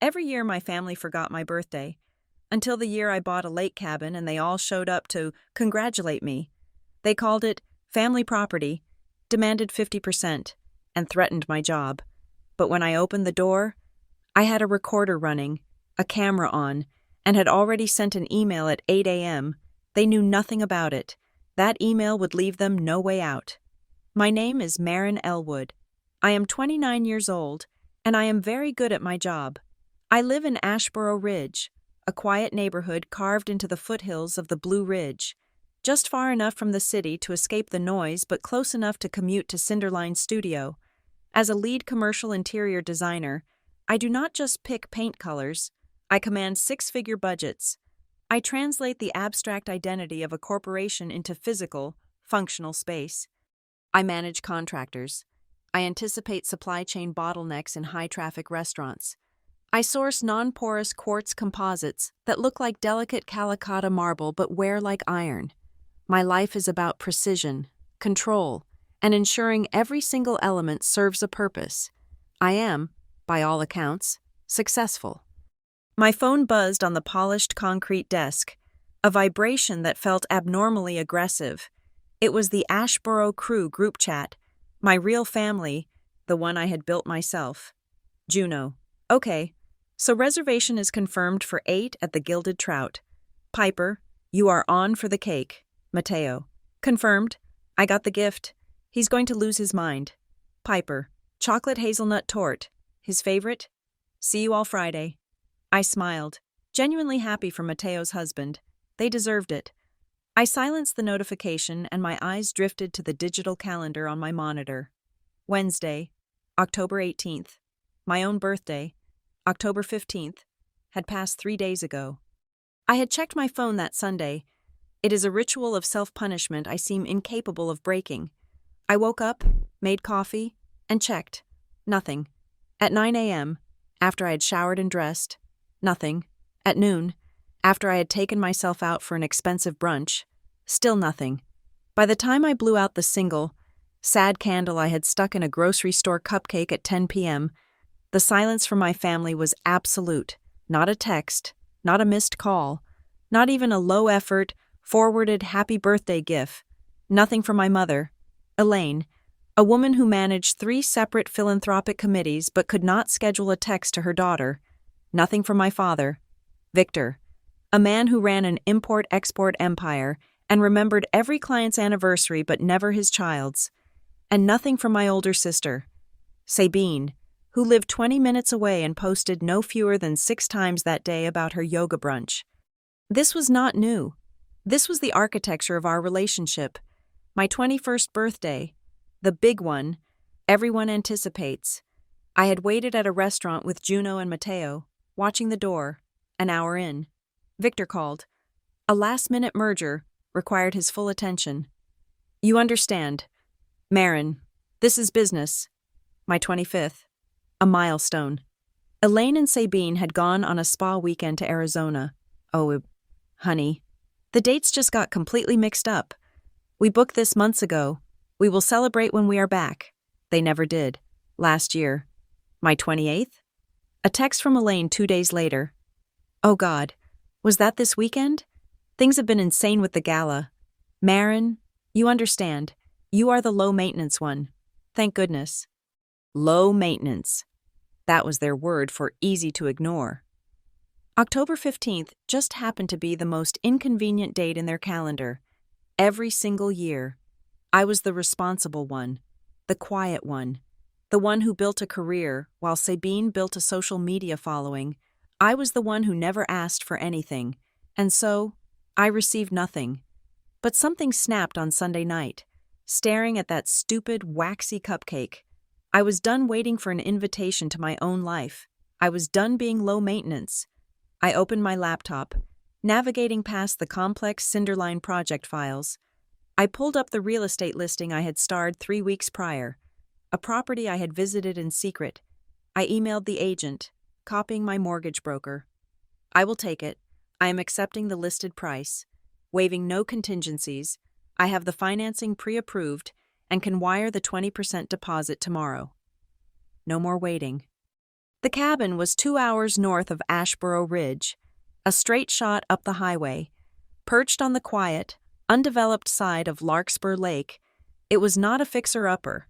Every year my family forgot my birthday, until the year I bought a lake cabin and they all showed up to congratulate me. They called it family property, demanded 50%, and threatened my job. But when I opened the door, I had a recorder running, a camera on, and had already sent an email at 8 a.m. They knew nothing about it. That email would leave them no way out. My name is Maren Elwood. I am 29 years old, and I am very good at my job. I live in Ashboro Ridge, a quiet neighborhood carved into the foothills of the Blue Ridge, just far enough from the city to escape the noise but close enough to commute to Cinderline's studio. As a lead commercial interior designer, I do not just pick paint colors, I command six-figure budgets. I translate the abstract identity of a corporation into physical, functional space. I manage contractors. I anticipate supply chain bottlenecks in high-traffic restaurants. I source non-porous quartz composites that look like delicate Calicut marble but wear like iron. My life is about precision, control, and ensuring every single element serves a purpose. I am, by all accounts, successful. My phone buzzed on the polished concrete desk, a vibration that felt abnormally aggressive. It was the Ashboro Crew group chat, my real family, the one I had built myself. Juno. Okay, so reservation is confirmed for 8 at the Gilded Trout. Piper, you are on for the cake. Mateo. Confirmed. I got the gift. He's going to lose his mind. Piper. Chocolate hazelnut torte. His favorite? See you all Friday. I smiled, genuinely happy for Mateo's husband. They deserved it. I silenced the notification and my eyes drifted to the digital calendar on my monitor. Wednesday, October 18th. My own birthday, October 15th, had passed 3 days ago. I had checked my phone that Sunday. It is a ritual of self-punishment I seem incapable of breaking. I woke up, made coffee, and checked. Nothing. At 9 a.m., after I had showered and dressed, nothing. At noon, after I had taken myself out for an expensive brunch, still nothing. By the time I blew out the single, sad candle I had stuck in a grocery store cupcake at 10 p.m., the silence from my family was absolute. Not a text, not a missed call, not even a low-effort, forwarded happy birthday gif. Nothing from my mother, Elaine, a woman who managed 3 separate philanthropic committees but could not schedule a text to her daughter. Nothing from my father, Victor, a man who ran an import-export empire and remembered every client's anniversary but never his child's. And nothing from my older sister, Sabine, who lived 20 minutes away and posted no fewer than 6 times that day about her yoga brunch. This was not new. This was the architecture of our relationship. My 21st birthday, the big one, everyone anticipates. I had waited at a restaurant with Juno and Mateo, watching the door, an hour in. Victor called. A last-minute merger required his full attention. You understand. Maren, this is business. My 25th. A milestone. Elaine and Sabine had gone on a spa weekend to Arizona. Oh, honey. The dates just got completely mixed up. We booked this months ago. We will celebrate when we are back. They never did. Last year. My 28th? A text from Elaine 2 days later. Oh God, was that this weekend? Things have been insane with the gala. Maren, you understand. You are the low-maintenance one. Thank goodness. Low maintenance. That was their word for easy to ignore. October 15th just happened to be the most inconvenient date in their calendar. Every single year, I was the responsible one, the quiet one, the one who built a career while Sabine built a social media following. I was the one who never asked for anything, and so I received nothing. But something snapped on Sunday night, staring at that stupid, waxy cupcake. I was done waiting for an invitation to my own life. I was done being low maintenance. I opened my laptop, navigating past the complex Cinderline project files. I pulled up the real estate listing I had starred 3 weeks prior, a property I had visited in secret. I emailed the agent, copying my mortgage broker. I will take it. I am accepting the listed price, waiving no contingencies. I have the financing pre-approved and can wire the 20% deposit tomorrow. No more waiting. The cabin was 2 hours north of Ashboro Ridge, a straight shot up the highway. Perched on the quiet, undeveloped side of Larkspur Lake, it was not a fixer-upper.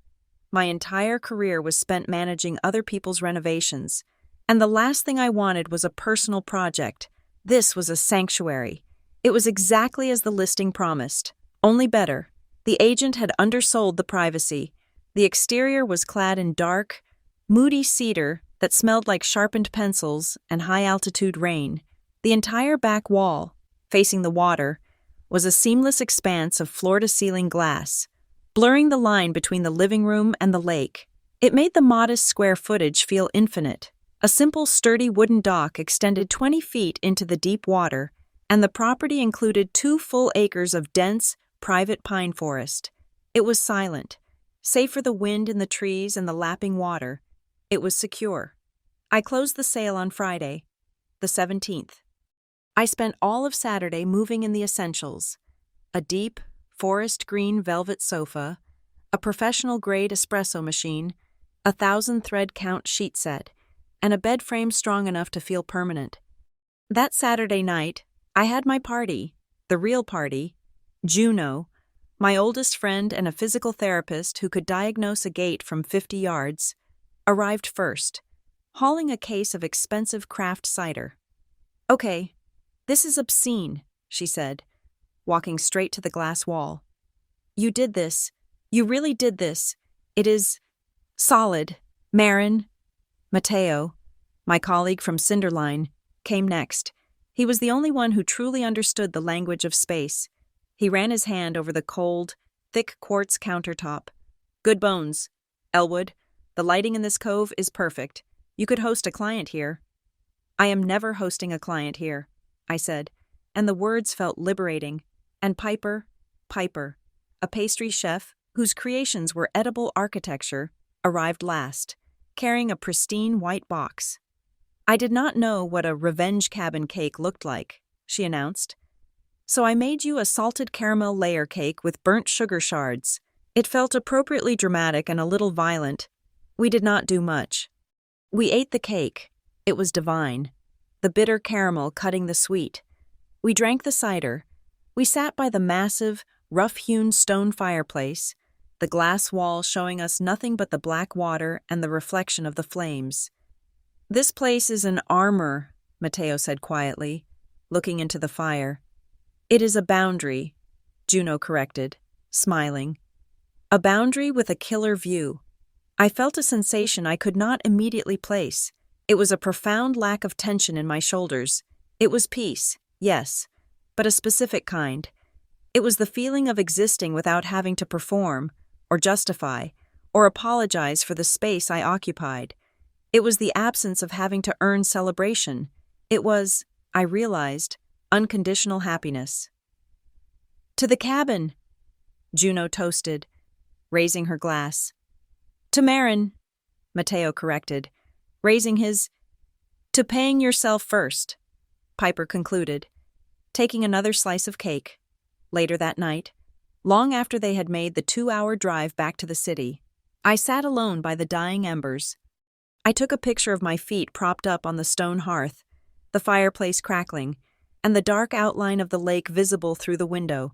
My entire career was spent managing other people's renovations, and the last thing I wanted was a personal project. This was a sanctuary. It was exactly as the listing promised, only better. The agent had undersold the privacy. The exterior was clad in dark, moody cedar that smelled like sharpened pencils and high-altitude rain. The entire back wall, facing the water, was a seamless expanse of floor-to-ceiling glass, blurring the line between the living room and the lake. It made the modest square footage feel infinite. A simple, sturdy wooden dock extended 20 feet into the deep water, and the property included 2 full acres of dense, private pine forest. It was silent, save for the wind in the trees and the lapping water. It was secure. I closed the sale on Friday, the 17th. I spent all of Saturday moving in the essentials: a deep, forest green velvet sofa, a professional-grade espresso machine, a 1,000-thread count sheet set, and a bed frame strong enough to feel permanent. That Saturday night, I had my party, the real party. Juno, my oldest friend and a physical therapist who could diagnose a gait from 50 yards, arrived first, hauling a case of expensive craft cider. "Okay, this is obscene," she said, walking straight to the glass wall. "You did this. You really did this. It is solid." Marin, Matteo, my colleague from Cinderline, came next. He was the only one who truly understood the language of space. He ran his hand over the cold, thick quartz countertop. "Good bones. Elwood, the lighting in this cove is perfect. You could host a client here." "I am never hosting a client here," I said, and the words felt liberating. And Piper, a pastry chef whose creations were edible architecture, arrived last, carrying a pristine white box. "I did not know what a revenge cabin cake looked like," she announced. "So I made you a salted caramel layer cake with burnt sugar shards." It felt appropriately dramatic and a little violent. We did not do much. We ate the cake. It was divine, the bitter caramel cutting the sweet. We drank the cider. We sat by the massive, rough-hewn stone fireplace, the glass wall showing us nothing but the black water and the reflection of the flames. "This place is an armor," Matteo said quietly, looking into the fire. "It is a boundary," Juno corrected, smiling. "A boundary with a killer view." I felt a sensation I could not immediately place. It was a profound lack of tension in my shoulders. It was peace, yes, but a specific kind. It was the feeling of existing without having to perform, or justify, or apologize for the space I occupied. It was the absence of having to earn celebration. It was, I realized, unconditional happiness. "To the cabin," Juno toasted, raising her glass. "To Marin," Matteo corrected, raising his. "To paying yourself first," Piper concluded, taking another slice of cake. Later that night, long after they had made the 2-hour drive back to the city, I sat alone by the dying embers. I took a picture of my feet propped up on the stone hearth, the fireplace crackling, and the dark outline of the lake visible through the window.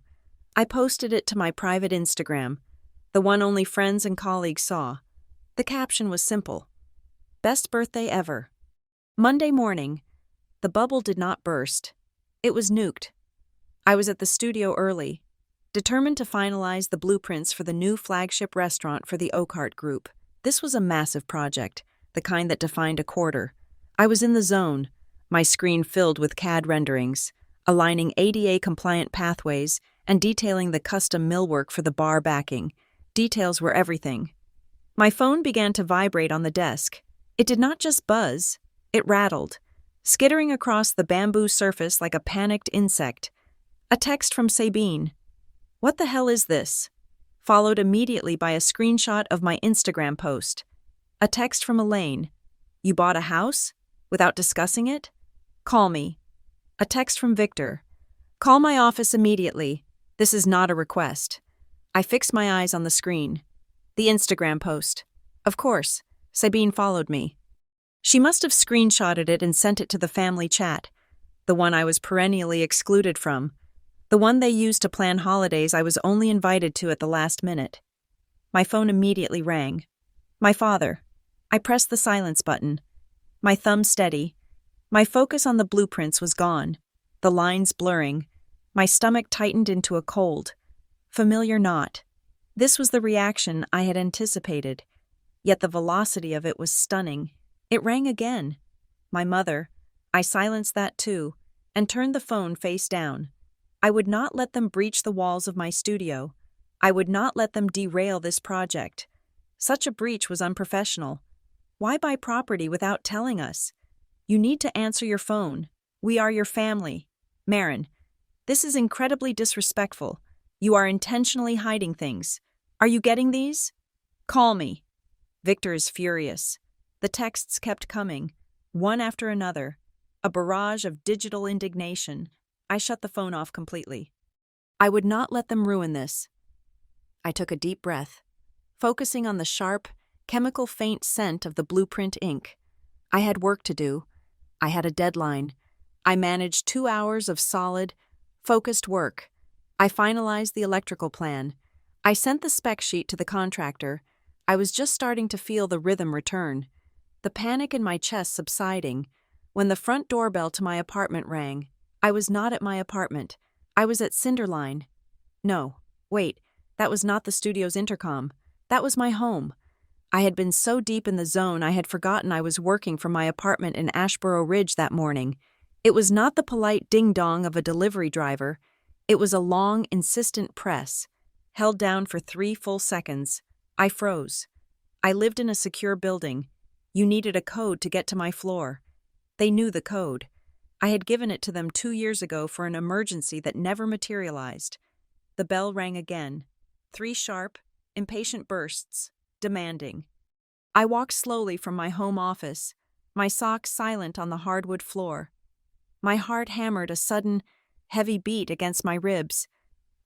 I posted it to my private Instagram, the one only friends and colleagues saw. The caption was simple: "Best birthday ever." Monday morning, the bubble did not burst. It was nuked. I was at the studio early, determined to finalize the blueprints for the new flagship restaurant for the Oakhart Group. This was a massive project, the kind that defined a quarter. I was in the zone, my screen filled with CAD renderings, aligning ADA-compliant pathways and detailing the custom millwork for the bar backing. Details were everything. My phone began to vibrate on the desk. It did not just buzz, it rattled, skittering across the bamboo surface like a panicked insect. A text from Sabine. "What the hell is this?" Followed immediately by a screenshot of my Instagram post. A text from Elaine. "You bought a house? Without discussing it? Call me." A text from Victor. "Call my office immediately. This is not a request." I fixed my eyes on the screen. The Instagram post. Of course, Sabine followed me. She must have screenshotted it and sent it to the family chat, the one I was perennially excluded from, the one they used to plan holidays I was only invited to at the last minute. My phone immediately rang. My father. I pressed the silence button. My thumb steady. My focus on the blueprints was gone, the lines blurring. My stomach tightened into a cold, familiar knot. This was the reaction I had anticipated, yet the velocity of it was stunning. It rang again. My mother. I silenced that too, and turned the phone face down. I would not let them breach the walls of my studio. I would not let them derail this project. Such a breach was unprofessional. Why buy property without telling us? You need to answer your phone. We are your family. Marin, this is incredibly disrespectful. You are intentionally hiding things. Are you getting these? Call me. Victor is furious. The texts kept coming, one after another, a barrage of digital indignation. I shut the phone off completely. I would not let them ruin this. I took a deep breath, focusing on the sharp, chemical faint scent of the blueprint ink. I had work to do. I had a deadline. I managed 2 hours of solid, focused work. I finalized the electrical plan. I sent the spec sheet to the contractor. I was just starting to feel the rhythm return, the panic in my chest subsiding, when the front doorbell to my apartment rang. I was not at my apartment. I was at Cinderline. No, wait, that was not the studio's intercom. That was my home. I had been so deep in the zone I had forgotten I was working from my apartment in Ashboro Ridge that morning. It was not the polite ding-dong of a delivery driver. It was a long, insistent press, held down for 3 full seconds. I froze. I lived in a secure building. You needed a code to get to my floor. They knew the code. I had given it to them 2 years ago for an emergency that never materialized. The bell rang again. 3 sharp, impatient bursts, demanding. I walked slowly from my home office, my socks silent on the hardwood floor. My heart hammered a sudden, heavy beat against my ribs.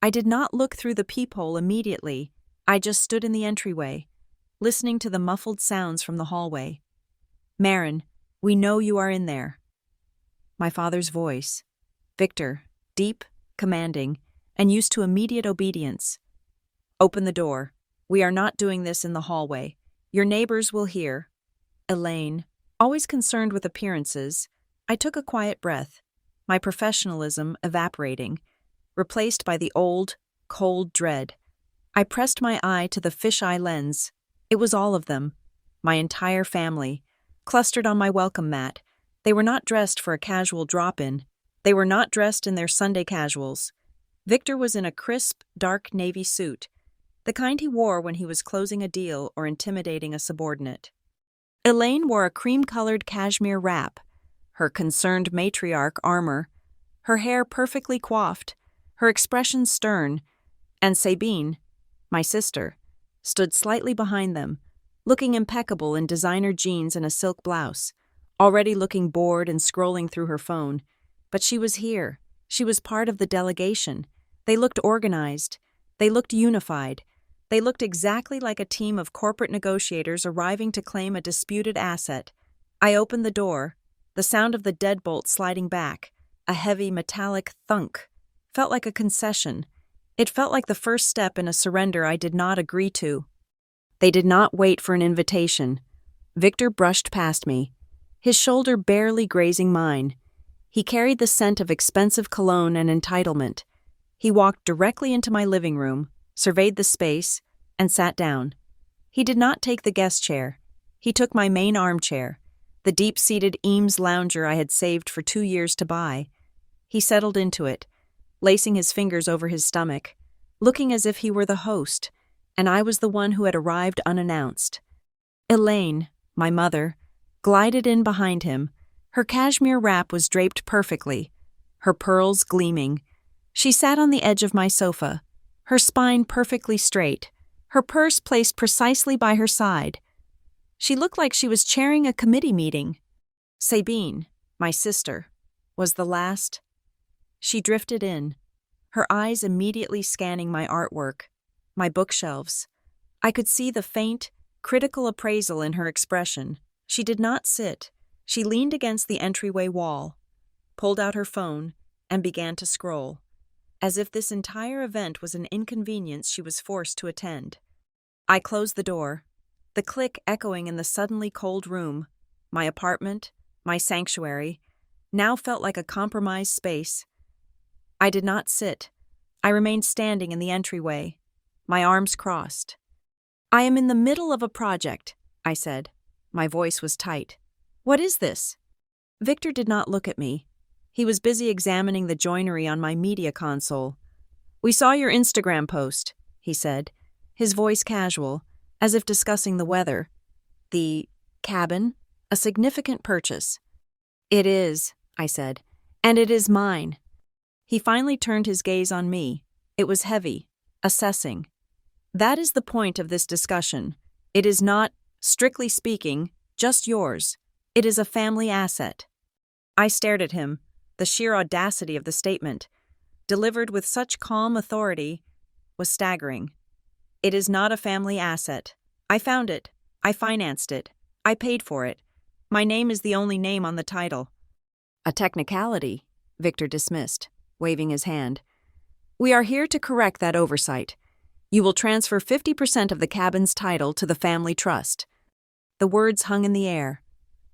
I did not look through the peephole immediately. I just stood in the entryway, listening to the muffled sounds from the hallway. Marin, we know you are in there. My father's voice. Victor, deep, commanding, and used to immediate obedience. Open the door. We are not doing this in the hallway. Your neighbors will hear. Elaine, always concerned with appearances, I took a quiet breath, my professionalism evaporating, replaced by the old, cold dread. I pressed my eye to the fisheye lens. It was all of them, my entire family, clustered on my welcome mat. They were not dressed for a casual drop-in. They were not dressed in their Sunday casuals. Victor was in a crisp, dark navy suit, the kind he wore when he was closing a deal or intimidating a subordinate. Elaine wore a cream-colored cashmere wrap, her concerned matriarch armor, her hair perfectly coiffed, her expression stern, and Sabine, my sister, stood slightly behind them, looking impeccable in designer jeans and a silk blouse, already looking bored and scrolling through her phone. But she was here. She was part of the delegation. They looked organized. They looked unified. They looked exactly like a team of corporate negotiators arriving to claim a disputed asset. I opened the door. The sound of the deadbolt sliding back, a heavy metallic thunk, felt like a concession. It felt like the first step in a surrender I did not agree to. They did not wait for an invitation. Victor brushed past me, his shoulder barely grazing mine. He carried the scent of expensive cologne and entitlement. He walked directly into my living room, surveyed the space, and sat down. He did not take the guest chair. He took my main armchair, the deep-seated Eames lounger I had saved for 2 years to buy. He settled into it, lacing his fingers over his stomach, looking as if he were the host, and I was the one who had arrived unannounced. Elaine, my mother, glided in behind him. Her cashmere wrap was draped perfectly, her pearls gleaming. She sat on the edge of my sofa, her spine perfectly straight, her purse placed precisely by her side. She looked like she was chairing a committee meeting. Sabine, my sister, was the last. She drifted in, her eyes immediately scanning my artwork, my bookshelves. I could see the faint, critical appraisal in her expression. She did not sit. She leaned against the entryway wall, pulled out her phone, and began to scroll, as if this entire event was an inconvenience she was forced to attend. I closed the door, the click echoing in the suddenly cold room. My apartment, my sanctuary, now felt like a compromised space. I did not sit. I remained standing in the entryway, my arms crossed. "I am in the middle of a project," I said. My voice was tight. "What is this?" Victor did not look at me. He was busy examining the joinery on my media console. "We saw your Instagram post," he said, his voice casual, as if discussing the weather. "The cabin? A significant purchase." "It is," I said, "and it is mine." He finally turned his gaze on me. It was heavy, assessing. "That is the point of this discussion. It is not, strictly speaking, just yours. It is a family asset." I stared at him. The sheer audacity of the statement, delivered with such calm authority, was staggering. "It is not a family asset. I found it. I financed it. I paid for it. My name is the only name on the title." "A technicality," Victor dismissed, waving his hand. "We are here to correct that oversight. You will transfer 50% of the cabin's title to the family trust." The words hung in the air.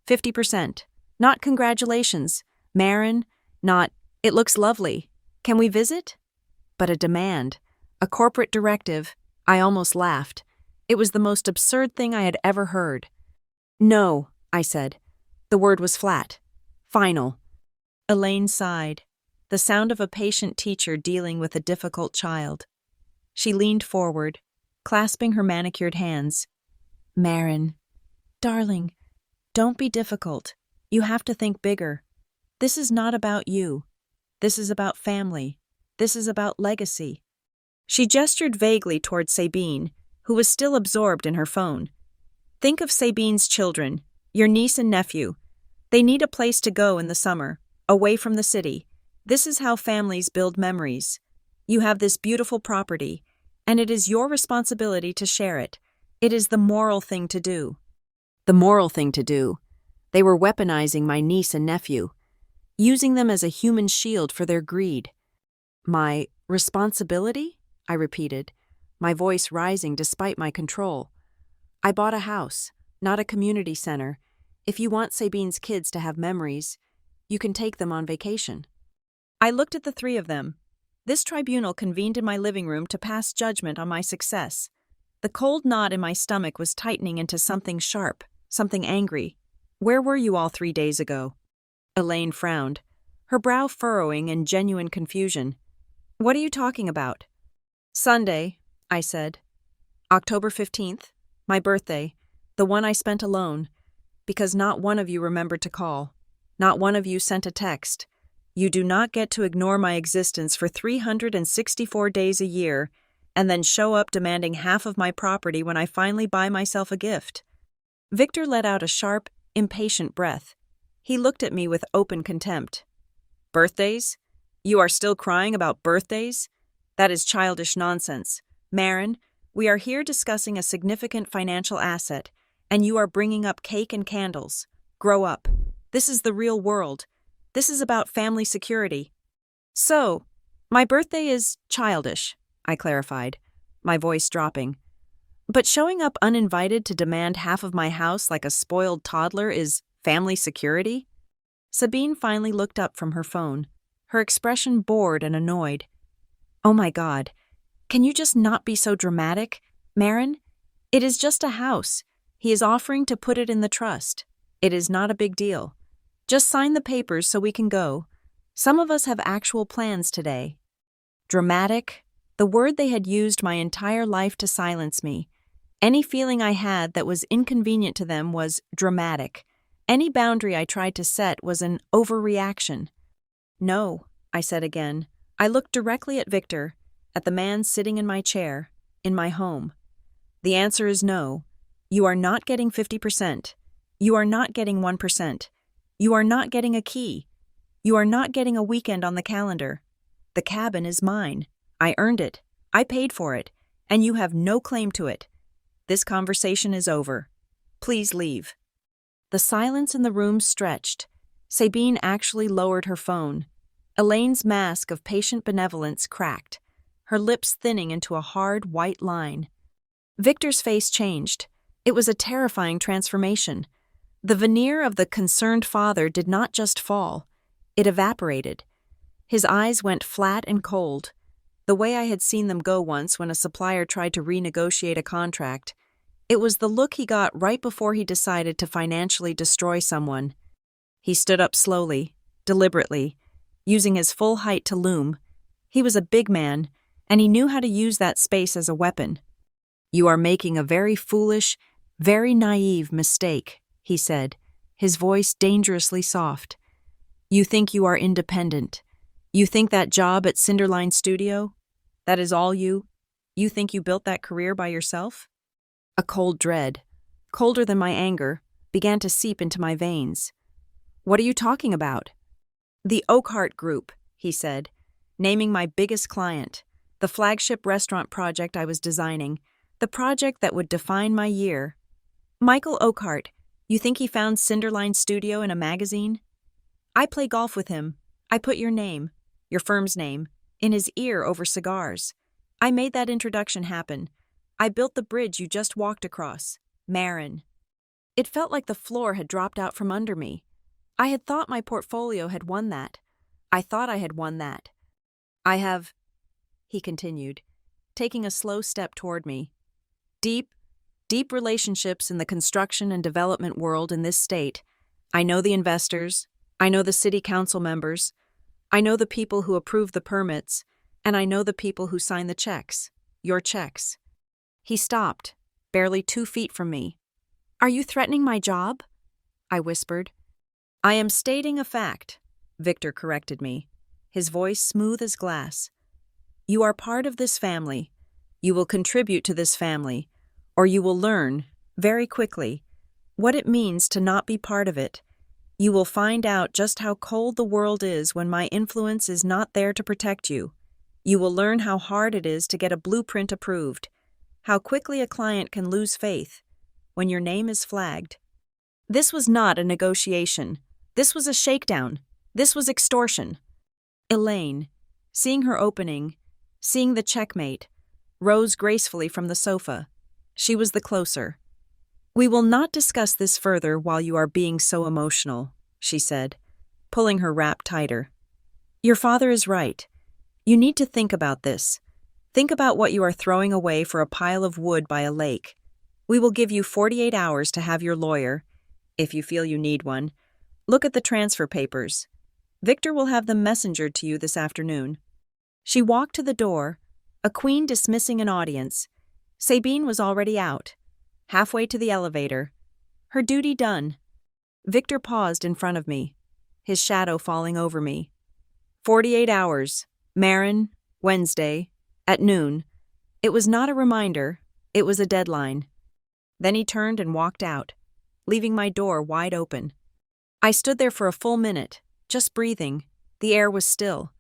50%. Not congratulations, Marin, not, "It looks lovely. Can we visit?" But a demand, a corporate directive. I almost laughed. It was the most absurd thing I had ever heard. "No," I said. The word was flat. Final. Elaine sighed, the sound of a patient teacher dealing with a difficult child. She leaned forward, clasping her manicured hands. "Marin, darling, don't be difficult. You have to think bigger. This is not about you. This is about family. This is about legacy." She gestured vaguely toward Sabine, who was still absorbed in her phone. "Think of Sabine's children, your niece and nephew. They need a place to go in the summer, away from the city. This is how families build memories. You have this beautiful property, and it is your responsibility to share it. It is the moral thing to do." The moral thing to do. They were weaponizing my niece and nephew, using them as a human shield for their greed. "My responsibility?" I repeated, my voice rising despite my control. "I bought a house, not a community center. If you want Sabine's kids to have memories, you can take them on vacation." I looked at the three of them. This tribunal convened in my living room to pass judgment on my success. The cold knot in my stomach was tightening into something sharp, something angry. "Where were you all 3 days ago?" Elaine frowned, her brow furrowing in genuine confusion. "What are you talking about?" "Sunday," I said. "October 15th, my birthday, the one I spent alone, because not one of you remembered to call. Not one of you sent a text. You do not get to ignore my existence for 364 days a year and then show up demanding half of my property when I finally buy myself a gift." Victor let out a sharp, impatient breath. He looked at me with open contempt. "Birthdays? You are still crying about birthdays? That is childish nonsense. Marin, we are here discussing a significant financial asset, and you are bringing up cake and candles. Grow up. This is the real world. This is about family security." "So, my birthday is childish," I clarified, my voice dropping. "But showing up uninvited to demand half of my house like a spoiled toddler is family security?" Sabine finally looked up from her phone, her expression bored and annoyed. "Oh my God, can you just not be so dramatic, Marin? It is just a house. He is offering to put it in the trust. It is not a big deal. Just sign the papers so we can go. Some of us have actual plans today." Dramatic, the word they had used my entire life to silence me. Any feeling I had that was inconvenient to them was dramatic. Any boundary I tried to set was an overreaction. "No," I said again. I looked directly at Victor, at the man sitting in my chair, in my home. "The answer is no. You are not getting 50%. You are not getting 1%. You are not getting a key. You are not getting a weekend on the calendar. The cabin is mine. I earned it. I paid for it. And you have no claim to it. This conversation is over. Please leave." The silence in the room stretched. Sabine actually lowered her phone. Elaine's mask of patient benevolence cracked, her lips thinning into a hard, white line. Victor's face changed. It was a terrifying transformation. The veneer of the concerned father did not just fall, it evaporated. His eyes went flat and cold, the way I had seen them go once when a supplier tried to renegotiate a contract. It was the look he got right before he decided to financially destroy someone. He stood up slowly, deliberately, using his full height to loom. He was a big man, and he knew how to use that space as a weapon. "You are making a very foolish, very naive mistake," he said, his voice dangerously soft. "You think you are independent. You think that job at Cinderline Studio? That is all you? You think you built that career by yourself?" A cold dread, colder than my anger, began to seep into my veins. "What are you talking about?" "The Oakhart Group," he said, naming my biggest client, the flagship restaurant project I was designing, the project that would define my year. "Michael Oakhart, you think he found Cinderline Studio in a magazine? I play golf with him. I put your name, your firm's name, in his ear over cigars. I made that introduction happen. I built the bridge you just walked across, Marin." It felt like the floor had dropped out from under me. I had thought my portfolio had won that. I thought I had won that. "I have," he continued, taking a slow step toward me, deep relationships in the construction and development world in this state. I know the investors, I know the city council members, I know the people who approve the permits, and I know the people who sign the checks, your checks." He stopped, barely 2 feet from me. "Are you threatening my job?" I whispered. "I am stating a fact," Victor corrected me, his voice smooth as glass. "You are part of this family. You will contribute to this family, or you will learn, very quickly, what it means to not be part of it. You will find out just how cold the world is when my influence is not there to protect you. You will learn how hard it is to get a blueprint approved, how quickly a client can lose faith when your name is flagged." This was not a negotiation. This was a shakedown. This was extortion. Elaine, seeing her opening, seeing the checkmate, rose gracefully from the sofa. She was the closer. "We will not discuss this further while you are being so emotional," she said, pulling her wrap tighter. "Your father is right. You need to think about this. Think about what you are throwing away for a pile of wood by a lake. We will give you 48 hours to have your lawyer, if you feel you need one, look at the transfer papers. Victor will have them messengered to you this afternoon." She walked to the door, a queen dismissing an audience. Sabine was already out, halfway to the elevator, her duty done. Victor paused in front of me, his shadow falling over me. 48 hours, Marin, Wednesday, at noon. It was not a reminder, it was a deadline. Then he turned and walked out, leaving my door wide open. I stood there for a full minute, just breathing. The air was still,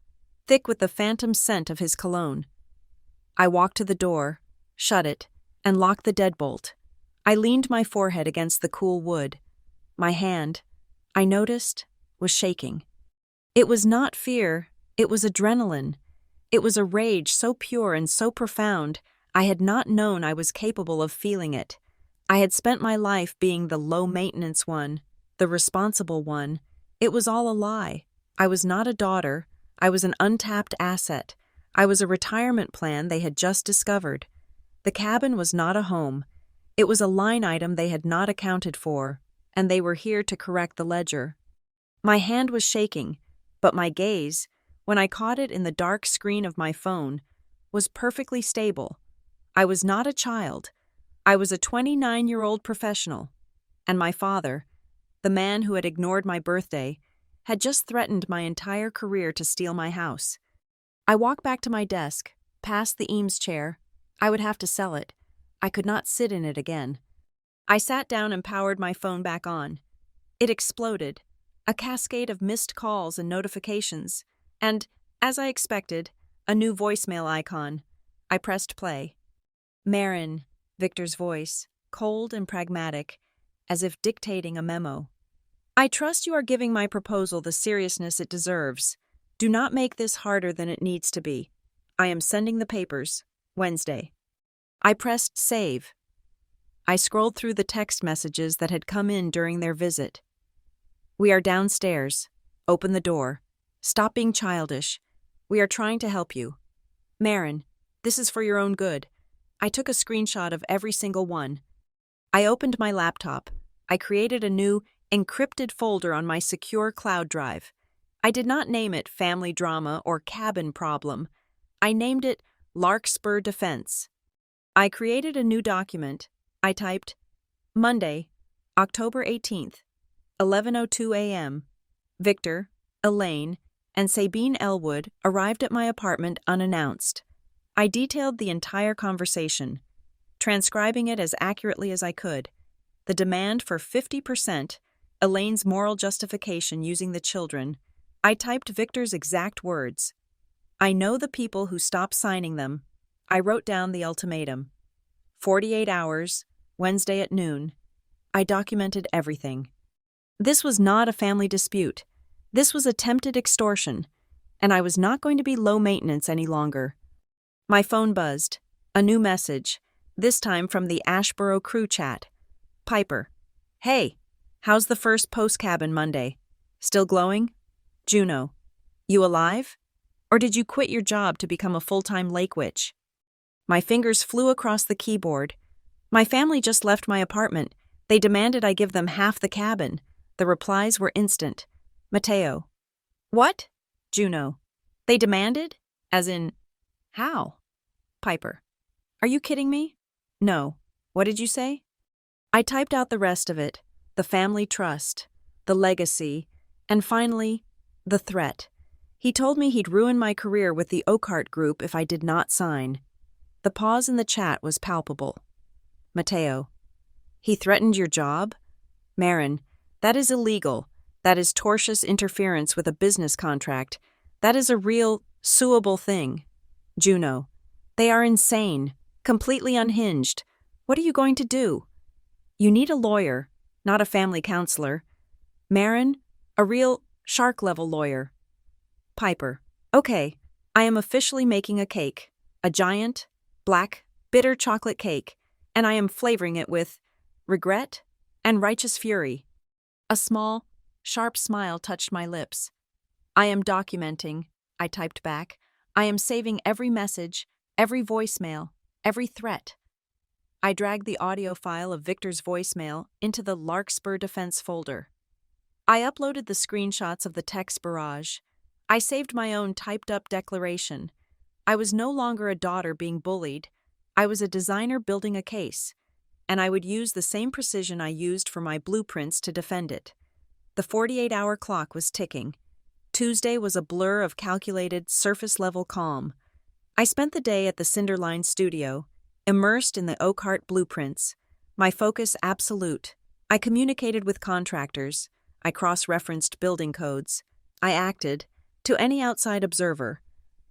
thick with the phantom scent of his cologne. I walked to the door, shut it, and locked the deadbolt. I leaned my forehead against the cool wood. My hand, I noticed, was shaking. It was not fear, it was adrenaline. It was a rage so pure and so profound, I had not known I was capable of feeling it. I had spent my life being the low-maintenance one, the responsible one. It was all a lie. I was not a daughter. I was an untapped asset. I was a retirement plan they had just discovered. The cabin was not a home. It was a line item they had not accounted for, and they were here to correct the ledger. My hand was shaking, but my gaze, when I caught it in the dark screen of my phone, was perfectly stable. I was not a child. I was a 29-year-old professional. And my father, the man who had ignored my birthday, had just threatened my entire career to steal my house. I walked back to my desk, past the Eames chair. I would have to sell it. I could not sit in it again. I sat down and powered my phone back on. It exploded, a cascade of missed calls and notifications, and, as I expected, a new voicemail icon. I pressed play. "Marin," Victor's voice, cold and pragmatic. as if dictating a memo. I trust you are giving my proposal the seriousness it deserves. Do not make this harder than it needs to be. I am sending the papers. Wednesday. I pressed save. I scrolled through the text messages that had come in during their visit. We are downstairs. Open the door. Stop being childish. We are trying to help you. Marin, this is for your own good. I took a screenshot of every single one. I opened my laptop. I created a new, encrypted folder on my secure cloud drive. I did not name it Family Drama or Cabin Problem. I named it Larkspur Defense. I created a new document. I typed, Monday, October 18th, 11:02 a.m. Victor, Elaine, and Sabine Elwood arrived at my apartment unannounced. I detailed the entire conversation, transcribing it as accurately as I could. The demand for 50%, Elaine's moral justification using the children. I typed Victor's exact words. I know the people who stopped signing them. I wrote down the ultimatum. 48 hours, Wednesday at noon. I documented everything. This was not a family dispute. This was attempted extortion, and I was not going to be low maintenance any longer. My phone buzzed. A new message, this time from the Ashboro crew chat. Piper. Hey, how's the first post-cabin Monday? Still glowing? Juno. You alive? Or did you quit your job to become a full-time lake witch? My fingers flew across the keyboard. My family just left my apartment. They demanded I give them half the cabin. The replies were instant. Mateo. What? Juno. They demanded? As in, how? Piper. Are you kidding me? No. What did you say? I typed out the rest of it. The family trust, the legacy, and finally, the threat. He told me he'd ruin my career with the Oakheart Group if I did not sign. The pause in the chat was palpable. Mateo. He threatened your job? Marin. That is illegal. That is tortious interference with a business contract. That is a real, suable thing. Juno. They are insane, completely unhinged. What are you going to do? You need a lawyer, not a family counselor. Marin, a real shark-level lawyer. Piper. Okay, I am officially making a cake. A giant, black, bitter chocolate cake, and I am flavoring it with regret and righteous fury. A small, sharp smile touched my lips. I am documenting, I typed back. I am saving every message, every voicemail, every threat. I dragged the audio file of Victor's voicemail into the Larkspur Defense folder. I uploaded the screenshots of the text barrage. I saved my own typed-up declaration. I was no longer a daughter being bullied. I was a designer building a case, and I would use the same precision I used for my blueprints to defend it. The 48-hour clock was ticking. Tuesday was a blur of calculated, surface-level calm. I spent the day at the Cinderline studio, immersed in the Oakheart blueprints, my focus absolute. I communicated with contractors. I cross-referenced building codes. I acted, to any outside observer,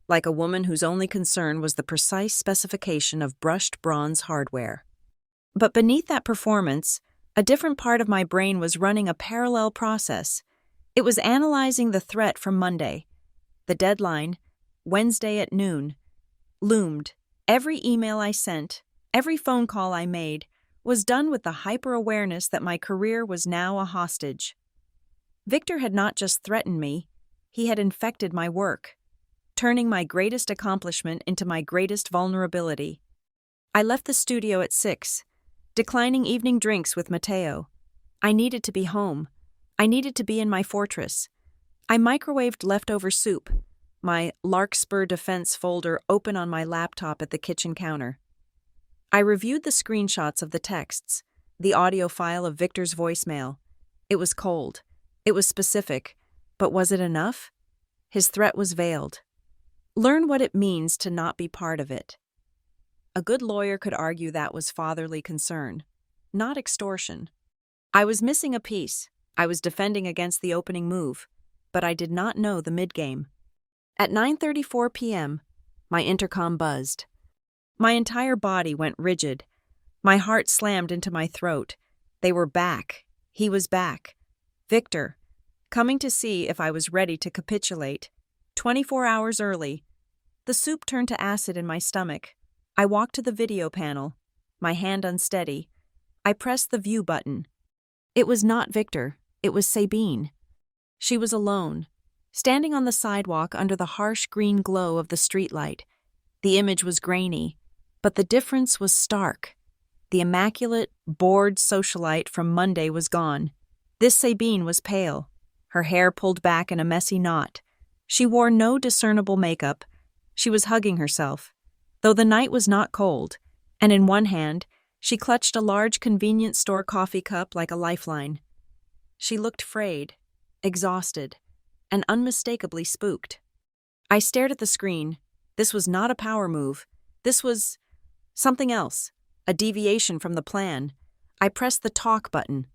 like a woman whose only concern was the precise specification of brushed bronze hardware. But beneath that performance, a different part of my brain was running a parallel process. It was analyzing the threat from Monday. The deadline, Wednesday at noon, loomed. Every email I sent, every phone call I made, was done with the hyper-awareness that my career was now a hostage. Victor had not just threatened me, he had infected my work, turning my greatest accomplishment into my greatest vulnerability. I left the studio at 6, declining evening drinks with Mateo. I needed to be home. I needed to be in my fortress. I microwaved leftover soup, my Larkspur Defense folder open on my laptop at the kitchen counter. I reviewed the screenshots of the texts, the audio file of Victor's voicemail. It was cold. It was specific. But was it enough? His threat was veiled. Learn what it means to not be part of it. A good lawyer could argue that was fatherly concern, not extortion. I was missing a piece. I was defending against the opening move, but I did not know the midgame. At 9:34 p.m., my intercom buzzed. My entire body went rigid. My heart slammed into my throat. They were back. He was back. Victor, coming to see if I was ready to capitulate. 24 hours early. The soup turned to acid in my stomach. I walked to the video panel, my hand unsteady. I pressed the view button. It was not Victor, it was Sabine. She was alone, standing on the sidewalk under the harsh green glow of the streetlight. The image was grainy, but the difference was stark. The immaculate, bored socialite from Monday was gone. This Sabine was pale, her hair pulled back in a messy knot. She wore no discernible makeup. She was hugging herself, though the night was not cold, and in one hand, she clutched a large convenience store coffee cup like a lifeline. She looked frayed, exhausted, and unmistakably spooked. I stared at the screen. This was not a power move. This was something else, a deviation from the plan. I pressed the talk button.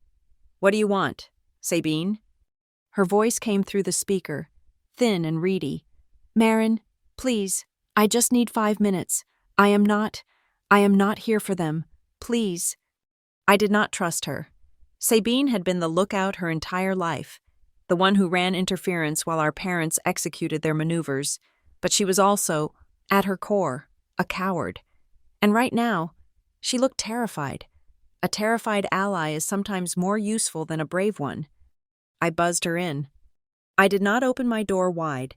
"What do you want, Sabine?" Her voice came through the speaker, thin and reedy. "Marin, please, I just need 5 minutes. I am not here for them. Please." I did not trust her. Sabine had been the lookout her entire life, the one who ran interference while our parents executed their maneuvers, but she was also, at her core, a coward. And right now, she looked terrified. A terrified ally is sometimes more useful than a brave one. I buzzed her in. I did not open my door wide.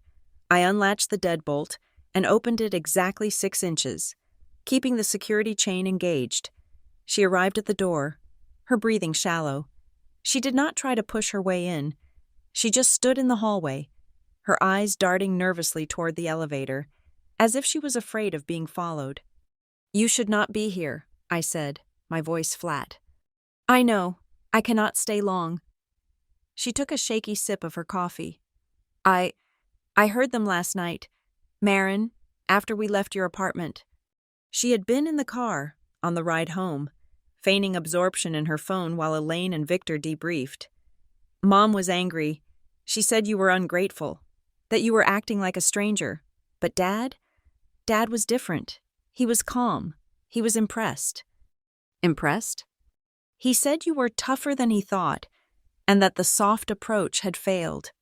I unlatched the deadbolt and opened it exactly 6 inches, keeping the security chain engaged. She arrived at the door, her breathing shallow. She did not try to push her way in. She just stood in the hallway, her eyes darting nervously toward the elevator, as if she was afraid of being followed. "You should not be here," I said, my voice flat. "I know. I cannot stay long." She took a shaky sip of her coffee. I heard them last night. Marin, after we left your apartment." She had been in the car, on the ride home, feigning absorption in her phone while Elaine and Victor debriefed. "Mom was angry. She said you were ungrateful, that you were acting like a stranger. But Dad was different. He was calm. He was impressed." "Impressed?" "He said you were tougher than he thought, and that the soft approach had failed."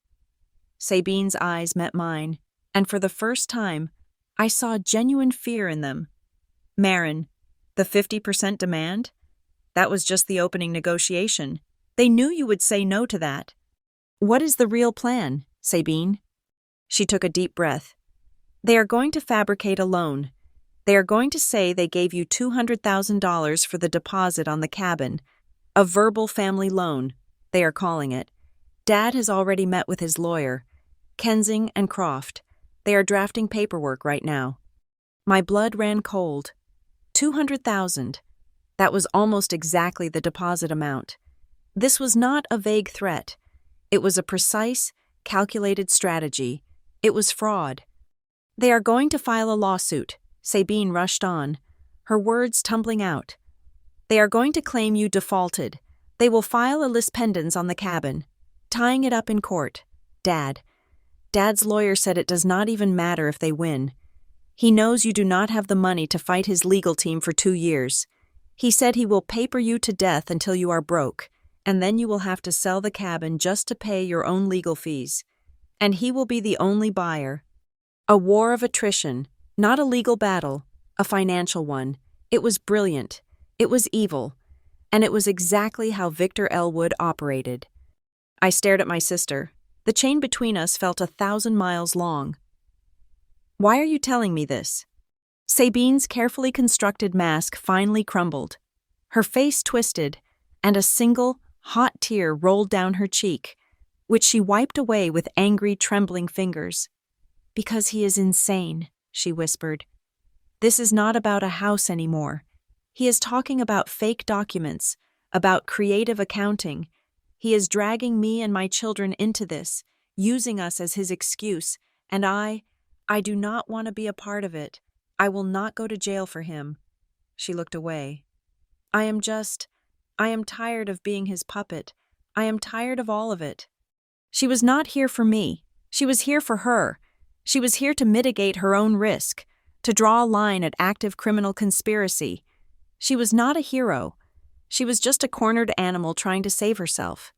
Sabine's eyes met mine, and for the first time, I saw genuine fear in them. "Marin, the 50% demand? That was just the opening negotiation. They knew you would say no to that. What is the real plan, Sabine?" She took a deep breath. "They are going to fabricate a loan. They are going to say they gave you $200,000 for the deposit on the cabin. A verbal family loan, they are calling it. Dad has already met with his lawyer, Kensing and Croft. They are drafting paperwork right now." My blood ran cold. 200,000. That was almost exactly the deposit amount. This was not a vague threat. It was a precise, calculated strategy. It was fraud. "They are going to file a lawsuit," Sabine rushed on, her words tumbling out. "They are going to claim you defaulted. They will file a lis pendens on the cabin, tying it up in court. Dad's lawyer said it does not even matter if they win. He knows you do not have the money to fight his legal team for 2 years. He said he will paper you to death until you are broke, and then you will have to sell the cabin just to pay your own legal fees. And he will be the only buyer. A war of attrition, not a legal battle, a financial one. It was brilliant. It was evil. And it was exactly how Victor Elwood operated." I stared at my sister. The chain between us felt 1,000 miles long. "Why are you telling me this?" Sabine's carefully constructed mask finally crumbled. Her face twisted, and a single, hot tear rolled down her cheek, which she wiped away with angry, trembling fingers. "Because he is insane," she whispered. "This is not about a house anymore. He is talking about fake documents, about creative accounting. He is dragging me and my children into this, using us as his excuse, and I do not want to be a part of it. I will not go to jail for him." She looked away. I am tired of being his puppet. I am tired of all of it." She was not here for me. She was here for her. She was here to mitigate her own risk, to draw a line at active criminal conspiracy. She was not a hero. She was just a cornered animal trying to save herself.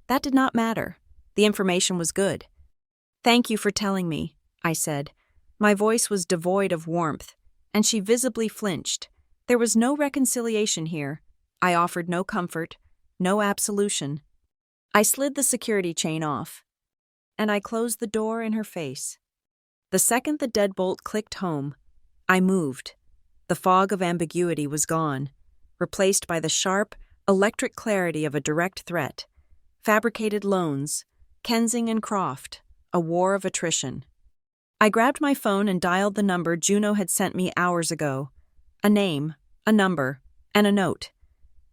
That did not matter. The information was good. "Thank you for telling me," I said. My voice was devoid of warmth, and she visibly flinched. There was no reconciliation here. I offered no comfort, no absolution. I slid the security chain off, and I closed the door in her face. The second the deadbolt clicked home, I moved. The fog of ambiguity was gone, replaced by the sharp, electric clarity of a direct threat. Fabricated loans, Kensing and Croft, a war of attrition. I grabbed my phone and dialed the number Juno had sent me hours ago. A name, a number, and a note.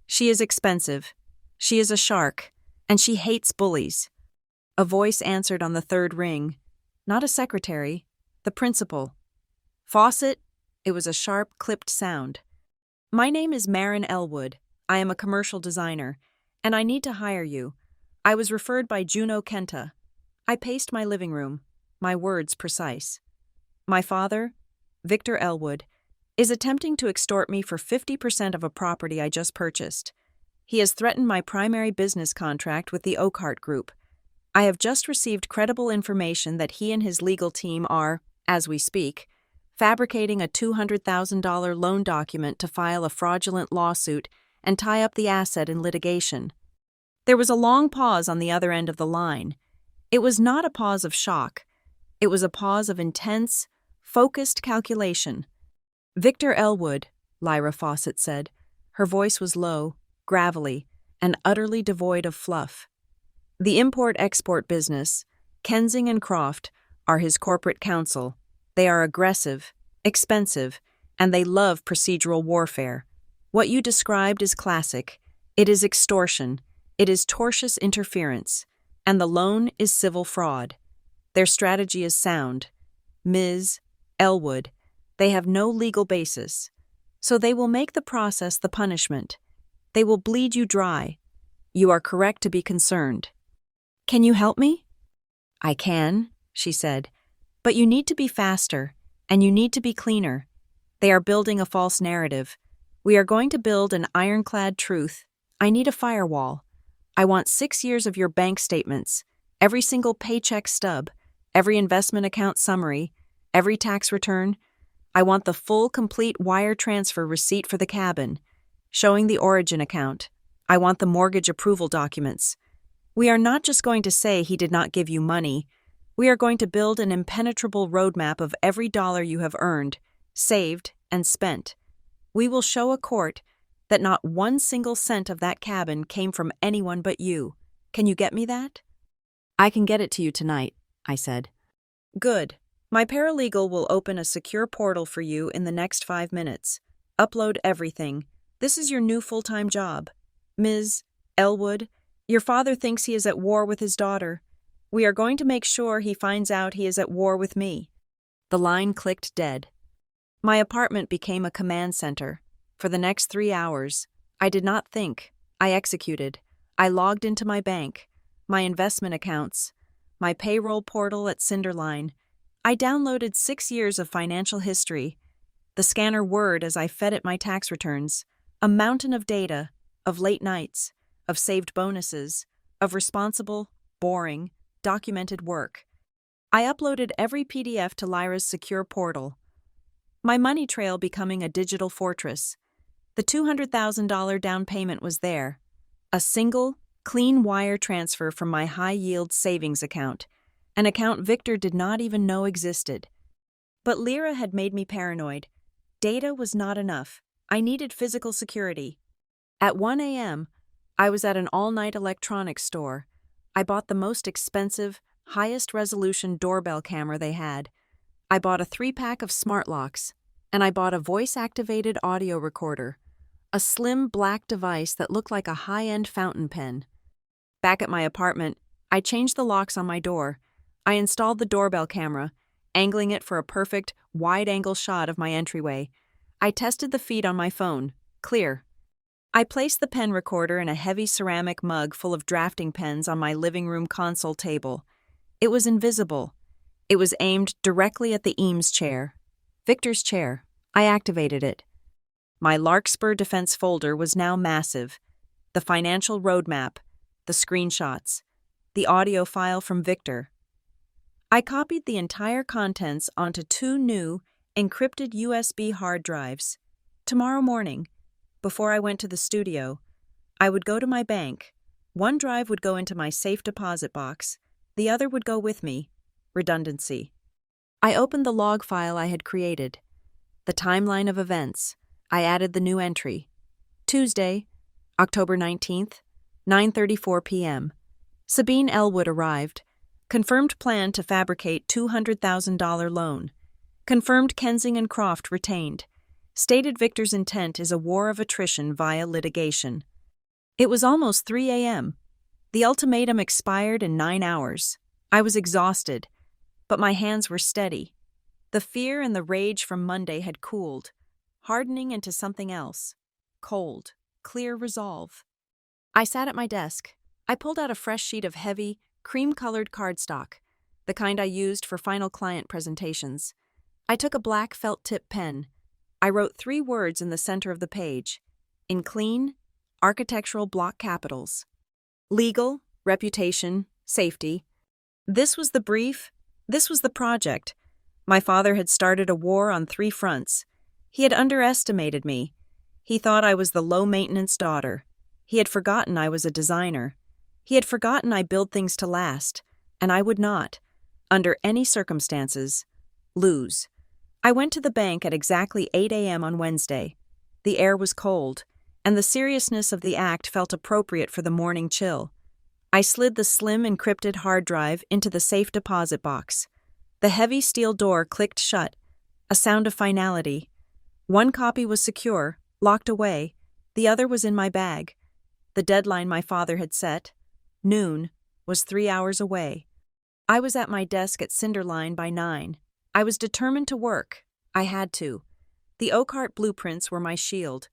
"She is expensive. She is a shark, and she hates bullies." A voice answered on the third ring. Not a secretary, the principal. "Fawcett?" It was a sharp, clipped sound. "My name is Marin Elwood. I am a commercial designer, and I need to hire you. I was referred by Juno Kenta." I paced my living room, my words precise. "My father, Victor Elwood, is attempting to extort me for 50% of a property I just purchased. He has threatened my primary business contract with the Oakhart Group. I have just received credible information that he and his legal team are, as we speak, fabricating a $200,000 loan document to file a fraudulent lawsuit and tie up the asset in litigation." There was a long pause on the other end of the line. It was not a pause of shock. It was a pause of intense, focused calculation. "Victor Elwood," Lyra Fawcett said. Her voice was low, gravelly, and utterly devoid of fluff. "The import-export business, Kensing and Croft, are his corporate counsel. They are aggressive, expensive, and they love procedural warfare. What you described is classic. It is extortion. It is tortious interference. And the loan is civil fraud. Their strategy is sound. Ms. Elwood, they have no legal basis. So they will make the process the punishment. They will bleed you dry. You are correct to be concerned." "Can you help me?" "I can," she said. "But you need to be faster, and you need to be cleaner. They are building a false narrative. We are going to build an ironclad truth. I need a firewall. I want 6 years of your bank statements, every single paycheck stub, every investment account summary, every tax return. I want the full, complete wire transfer receipt for the cabin, showing the origin account. I want the mortgage approval documents. We are not just going to say he did not give you money. We are going to build an impenetrable roadmap of every dollar you have earned, saved, and spent. We will show a court that not one single cent of that cabin came from anyone but you. Can you get me that?" "I can get it to you tonight," I said. "Good. My paralegal will open a secure portal for you in the next 5 minutes. Upload everything. This is your new full-time job. Ms. Elwood, your father thinks he is at war with his daughter. We are going to make sure he finds out he is at war with me." The line clicked dead. My apartment became a command center. For the next 3 hours, I did not think. I executed. I logged into my bank, my investment accounts, my payroll portal at Cinderline. I downloaded 6 years of financial history. The scanner whirred as I fed it my tax returns. A mountain of data, of late nights, of saved bonuses, of responsible, boring, documented work. I uploaded every PDF to Lyra's secure portal. My money trail becoming a digital fortress. The $200,000 down payment was there. A single, clean wire transfer from my high-yield savings account, an account Victor did not even know existed. But Lyra had made me paranoid. Data was not enough. I needed physical security. At 1 a.m., I was at an all-night electronics store. I bought the most expensive, highest-resolution doorbell camera they had. I bought a 3-pack of smart locks, and I bought a voice-activated audio recorder, a slim black device that looked like a high-end fountain pen. Back at my apartment, I changed the locks on my door. I installed the doorbell camera, angling it for a perfect, wide-angle shot of my entryway. I tested the feed on my phone. Clear. I placed the pen recorder in a heavy ceramic mug full of drafting pens on my living room console table. It was invisible. It was aimed directly at the Eames chair. Victor's chair. I activated it. My Larkspur defense folder was now massive. the financial roadmap, the screenshots, the audio file from Victor. I copied the entire contents onto 2 new, encrypted USB hard drives. Tomorrow morning, before I went to the studio, I would go to my bank. One drive would go into my safe deposit box, the other would go with me. Redundancy. I opened the log file I had created. The timeline of events. I added the new entry. Tuesday, October 19th, 9:34 p.m. Sabine Elwood arrived. Confirmed plan to fabricate $200,000 loan. Confirmed Kensing and Croft retained. Stated Victor's intent is a war of attrition via litigation. It was almost 3 a.m. The ultimatum expired in 9 hours. I was exhausted, but my hands were steady. The fear and the rage from Monday had cooled, hardening into something else. Cold, clear resolve. I sat at my desk. I pulled out a fresh sheet of heavy, cream-colored cardstock, the kind I used for final client presentations. I took a black felt-tip pen. I wrote 3 words in the center of the page, in clean, architectural block capitals. Legal, reputation, safety. This was the brief. This was the project. My father had started a war on 3 fronts. He had underestimated me. He thought I was the low-maintenance daughter. He had forgotten I was a designer. He had forgotten I build things to last, and I would not, under any circumstances, lose. I went to the bank at exactly 8 a.m. on Wednesday. The air was cold, and the seriousness of the act felt appropriate for the morning chill. I slid the slim encrypted hard drive into the safe deposit box. The heavy steel door clicked shut, a sound of finality. 1 copy was secure, locked away. The other was in my bag. The deadline my father had set, noon, was 3 hours away. I was at my desk at Cinderline by 9. I was determined to work. I had to. The Oakhart blueprints were my shield,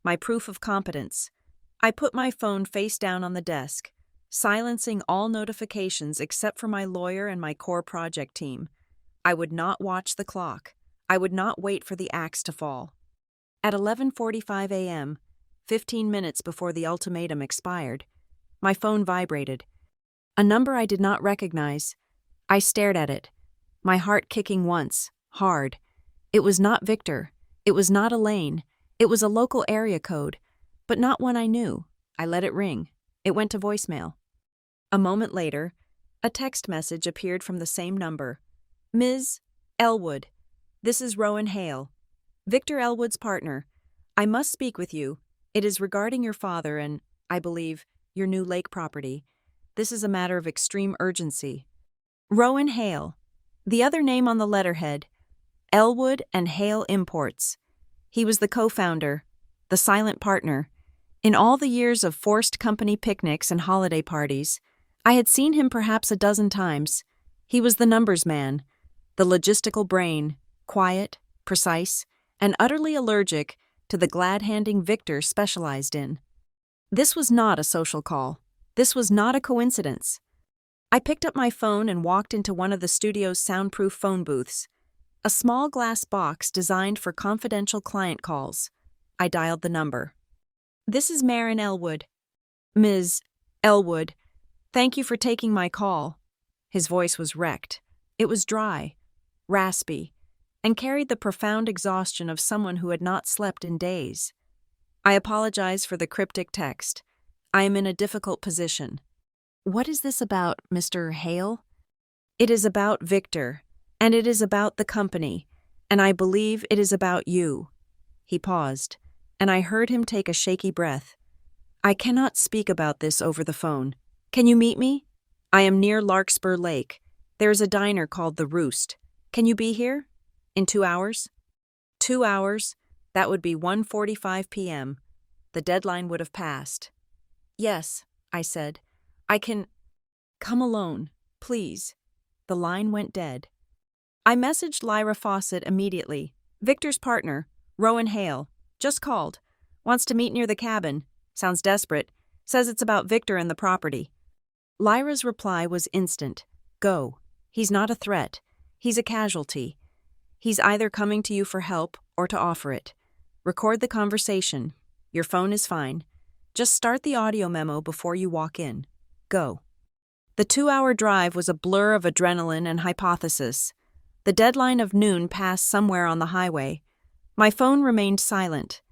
my proof of competence. I put my phone face down on the desk, silencing all notifications except for my lawyer and my core project team. I would not watch the clock. I would not wait for the axe to fall. At 11:45 a.m., 15 minutes before the ultimatum expired, my phone vibrated. A number I did not recognize. I stared at it, my heart kicking once, hard. It was not Victor. It was not Elaine. It was a local area code, but not one I knew. I let it ring. It went to voicemail. A moment later, a text message appeared from the same number. Ms. Elwood, this is Rowan Hale, Victor Elwood's partner. I must speak with you. It is regarding your father and, I believe, your new lake property. This is a matter of extreme urgency. Rowan Hale. The other name on the letterhead, Elwood and Hale Imports. He was the co-founder, the silent partner. In all the years of forced company picnics and holiday parties, I had seen him perhaps a dozen times. He was the numbers man, the logistical brain, quiet, precise, and utterly allergic to the glad-handing Victor specialized in. This was not a social call. This was not a coincidence. I picked up my phone and walked into one of the studio's soundproof phone booths, a small glass box designed for confidential client calls. I dialed the number. This is Marin Elwood. Ms. Elwood, thank you for taking my call. His voice was wrecked. It was dry, raspy, and carried the profound exhaustion of someone who had not slept in days. I apologize for the cryptic text. I am in a difficult position. What is this about, Mr. Hale? It is about Victor, and it is about the company, and I believe it is about you. He paused, and I heard him take a shaky breath. I cannot speak about this over the phone. Can you meet me? I am near Larkspur Lake. There is a diner called The Roost. Can you be here? In 2 hours? 2 hours? That would be 1:45 p.m. The deadline would have passed. Yes, I said. I can... Come alone, please. The line went dead. I messaged Lyra Fawcett immediately. Victor's partner, Rowan Hale, just called. Wants to meet near the cabin. Sounds desperate. Says it's about Victor and the property. Lyra's reply was instant. Go. He's not a threat. He's a casualty. He's either coming to you for help or to offer it. Record the conversation. Your phone is fine. Just start the audio memo before you walk in. Go." The 2-hour drive was a blur of adrenaline and hypothesis. The deadline of noon passed somewhere on the highway. My phone remained silent.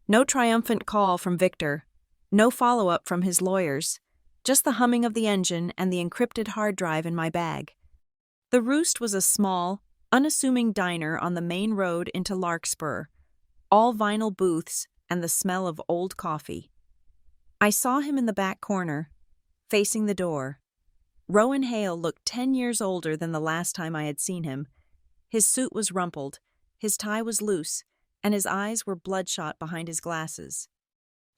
No triumphant call from Victor. No follow-up from his lawyers. Just the humming of the engine and the encrypted hard drive in my bag. The Roost was a small, unassuming diner on the main road into Larkspur. All vinyl booths and the smell of old coffee. I saw him in the back corner, facing the door. Rowan Hale looked 10 years older than the last time I had seen him. His suit was rumpled, his tie was loose, and his eyes were bloodshot behind his glasses.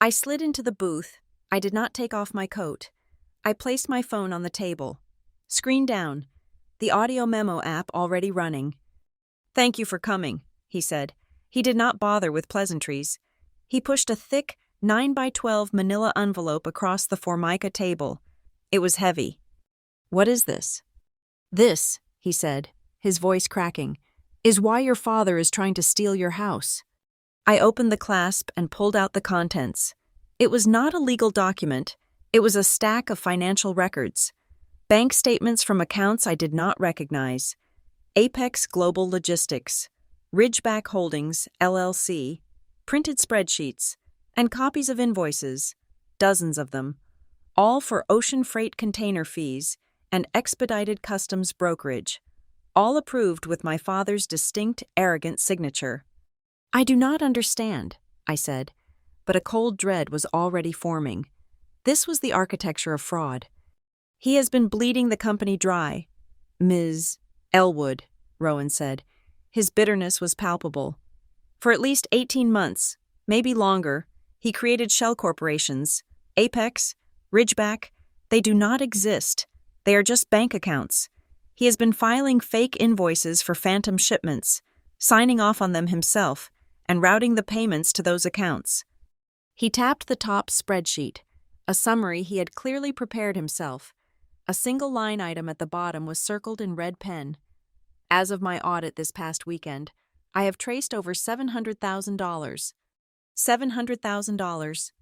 I slid into the booth. I did not take off my coat. I placed my phone on the table. Screen down. The audio memo app already running. "Thank you for coming," he said. He did not bother with pleasantries. He pushed a thick 9x12 manila envelope across the Formica table. It was heavy. "What is this?" "This," he said, his voice cracking, "is why your father is trying to steal your house." I opened the clasp and pulled out the contents. It was not a legal document. It was a stack of financial records. Bank statements from accounts I did not recognize. Apex Global Logistics, Ridgeback Holdings, LLC, printed spreadsheets, and copies of invoices, dozens of them, all for ocean freight container fees and expedited customs brokerage, all approved with my father's distinct, arrogant signature. "I do not understand," I said, but a cold dread was already forming. This was the architecture of fraud. "He has been bleeding the company dry, Ms. Elwood," Rowan said. His bitterness was palpable. "For at least 18 months, maybe longer, he created shell corporations. Apex, Ridgeback, they do not exist. They are just bank accounts. He has been filing fake invoices for phantom shipments, signing off on them himself, and routing the payments to those accounts." He tapped the top spreadsheet, a summary he had clearly prepared himself. A single line item at the bottom was circled in red pen. "As of my audit this past weekend, I have traced over $700,000. $700,000.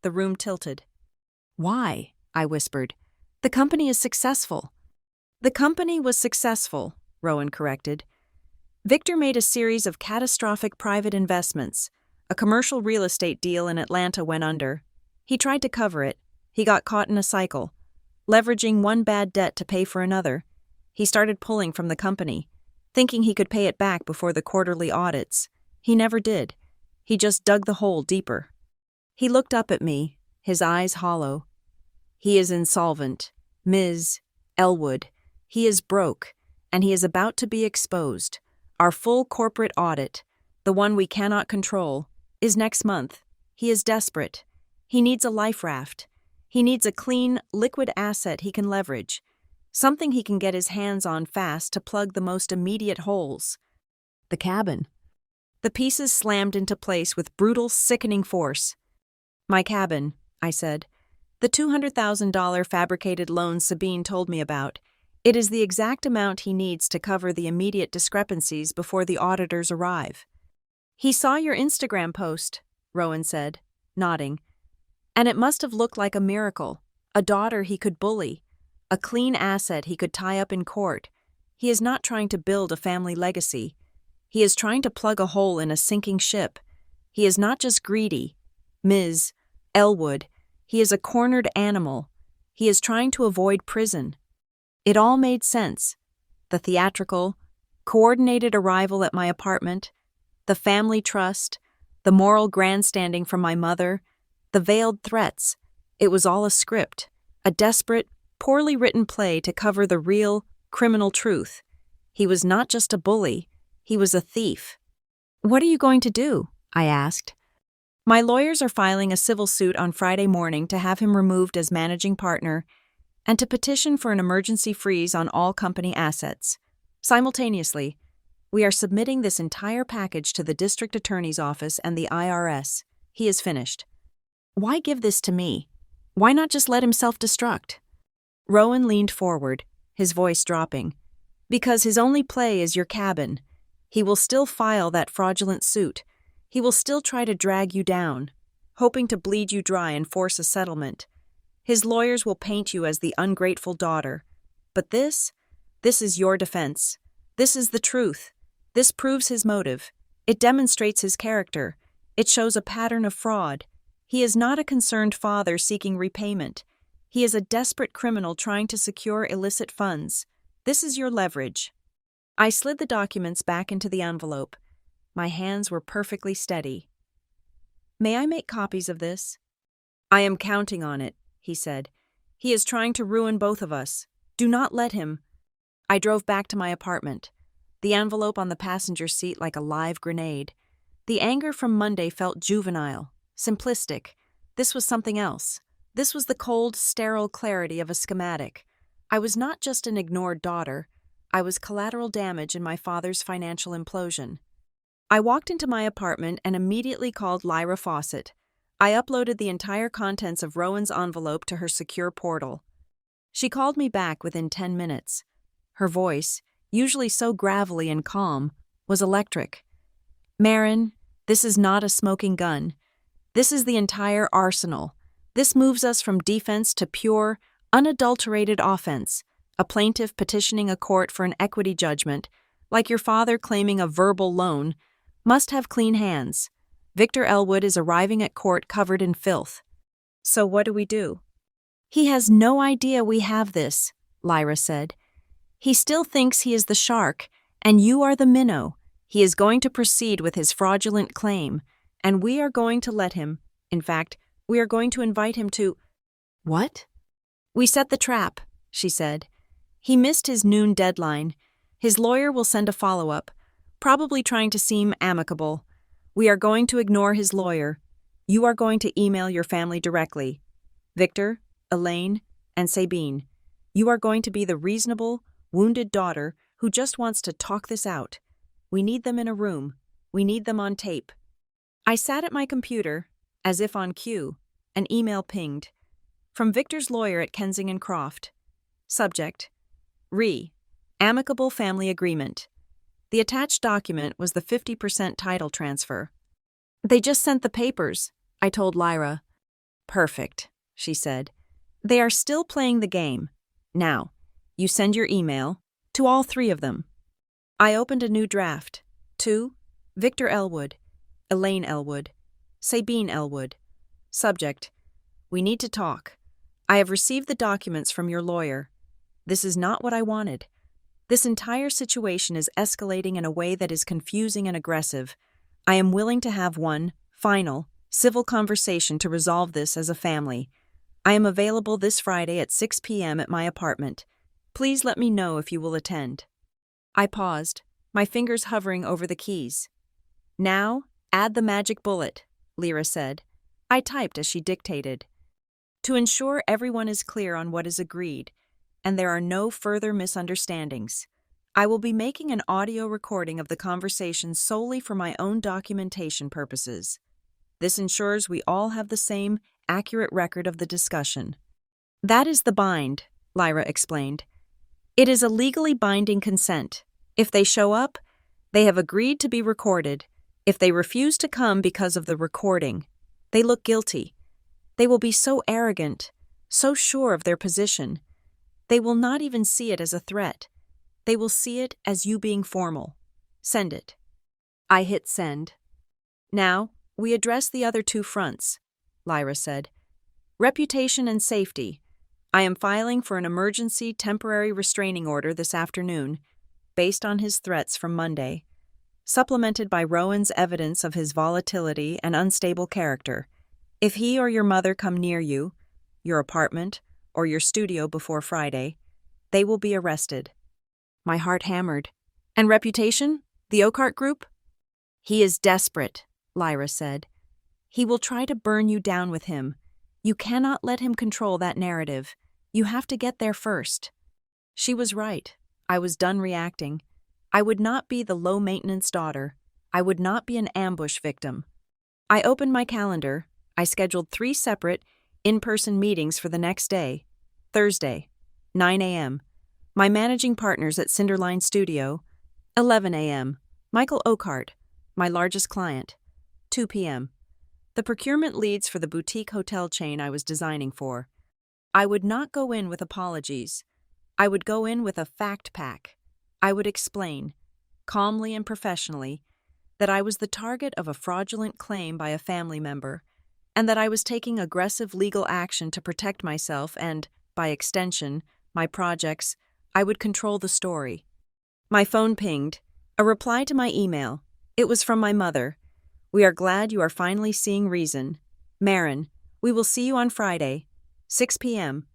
The room tilted. "Why?" I whispered. "The company is successful." "The company was successful," Rowan corrected. "Victor made a series of catastrophic private investments. A commercial real estate deal in Atlanta went under. He tried to cover it. He got caught in a cycle. Leveraging one bad debt to pay for another. He started pulling from the company, thinking he could pay it back before the quarterly audits. He never did. He just dug the hole deeper." He looked up at me, his eyes hollow. "He is insolvent, Ms. Elwood. He is broke, and he is about to be exposed. Our full corporate audit, the one we cannot control, is next month. He is desperate. He needs a life raft. He needs a clean, liquid asset he can leverage. Something he can get his hands on fast to plug the most immediate holes." "The cabin." The pieces slammed into place with brutal, sickening force. "My cabin," I said. "The $200,000 fabricated loan Sabine told me about. It is the exact amount he needs to cover the immediate discrepancies before the auditors arrive." "He saw your Instagram post," Rowan said, nodding. "And it must have looked like a miracle. A daughter he could bully. A clean asset he could tie up in court. He is not trying to build a family legacy. He is trying to plug a hole in a sinking ship. He is not just greedy, Ms. Elwood. He is a cornered animal. He is trying to avoid prison." It all made sense. The theatrical, coordinated arrival at my apartment, the family trust, the moral grandstanding from my mother, the veiled threats. It was all a script, a desperate, poorly written play to cover the real, criminal truth. He was not just a bully, he was a thief. "What are you going to do?" I asked. "My lawyers are filing a civil suit on Friday morning to have him removed as managing partner and to petition for an emergency freeze on all company assets. Simultaneously, we are submitting this entire package to the district attorney's office and the IRS. He is finished." "Why give this to me? Why not just let him self-destruct?" Rowan leaned forward, his voice dropping. "Because his only play is your cabin. He will still file that fraudulent suit. He will still try to drag you down. hoping to bleed you dry and force a settlement. His lawyers will paint you as the ungrateful daughter. But this is your defense. This is the truth. This proves his motive. It demonstrates his character. It shows a pattern of fraud. He is not a concerned father seeking repayment. He is a desperate criminal trying to secure illicit funds. This is your leverage. I slid the documents back into the envelope. My hands were perfectly steady. May I make copies of this? I am counting on it, he said. He is trying to ruin both of us. Do not let him. I drove back to my apartment, the envelope on the passenger seat like a live grenade. The anger from Monday felt juvenile, simplistic. This was something else. This was the cold, sterile clarity of a schematic. I was not just an ignored daughter. I was collateral damage in my father's financial implosion. I walked into my apartment and immediately called Lyra Fawcett. I uploaded the entire contents of Rowan's envelope to her secure portal. She called me back within 10 minutes. Her voice, usually so gravelly and calm, was electric. Marin, this is not a smoking gun. This is the entire arsenal. This moves us from defense to pure, unadulterated offense, a plaintiff petitioning a court for an equity judgment, like your father claiming a verbal loan, must have clean hands. Victor Elwood is arriving at court covered in filth. So what do we do? He has no idea we have this, Lyra said. He still thinks he is the shark, and you are the minnow. He is going to proceed with his fraudulent claim, and we are going to let him. In fact, we are going to invite him to— What? We set the trap, she said. He missed his noon deadline. His lawyer will send a follow-up, probably trying to seem amicable. We are going to ignore his lawyer. You are going to email your family directly. Victor, Elaine, and Sabine. You are going to be the reasonable, wounded daughter who just wants to talk this out. We need them in a room. We need them on tape. I sat at my computer, as if on cue. An email pinged. From Victor's lawyer at Kensington Croft. Subject: Amicable Family Agreement. The attached document was the 50% title transfer. They just sent the papers, I told Lyra. Perfect, she said. They are still playing the game. Now, you send your email to all three of them. I opened a new draft. To Victor Elwood, Elaine Elwood, Sabine Elwood. Subject: We need to talk. I have received the documents from your lawyer. This is not what I wanted. This entire situation is escalating in a way that is confusing and aggressive. I am willing to have one, final, civil conversation to resolve this as a family. I am available this Friday at 6 p.m. at my apartment. Please let me know if you will attend. I paused, my fingers hovering over the keys. Now, add the magic bullet, Lyra said. I typed as she dictated. To ensure everyone is clear on what is agreed, and there are no further misunderstandings, I will be making an audio recording of the conversation solely for my own documentation purposes. This ensures we all have the same, accurate record of the discussion. That is the bind, Lyra explained. It is a legally binding consent. If they show up, they have agreed to be recorded. If they refuse to come because of the recording, they look guilty. They will be so arrogant, so sure of their position. They will not even see it as a threat. They will see it as you being formal. Send it. I hit send. Now, we address the other two fronts, Lyra said. Reputation and safety. I am filing for an emergency temporary restraining order this afternoon, based on his threats from Monday, supplemented by Rowan's evidence of his volatility and unstable character. If he or your mother come near you, your apartment, or your studio before Friday, they will be arrested. My heart hammered. And reputation? The Oakart Group? He is desperate, Lyra said. He will try to burn you down with him. You cannot let him control that narrative. You have to get there first. She was right. I was done reacting. I would not be the low-maintenance daughter. I would not be an ambush victim. I opened my calendar. I scheduled 3 separate, in-person meetings for the next day, Thursday, 9 a.m. My managing partners at Cinderline Studio, 11 a.m. Michael Oakart, my largest client, 2 p.m. the procurement leads for the boutique hotel chain I was designing for. I would not go in with apologies. I would go in with a fact pack. I would explain, calmly and professionally, that I was the target of a fraudulent claim by a family member, and that I was taking aggressive legal action to protect myself and, by extension, my projects. I would control the story. My phone pinged. A reply to my email. It was from my mother. "We are glad you are finally seeing reason. Marin, we will see you on Friday, 6 p.m.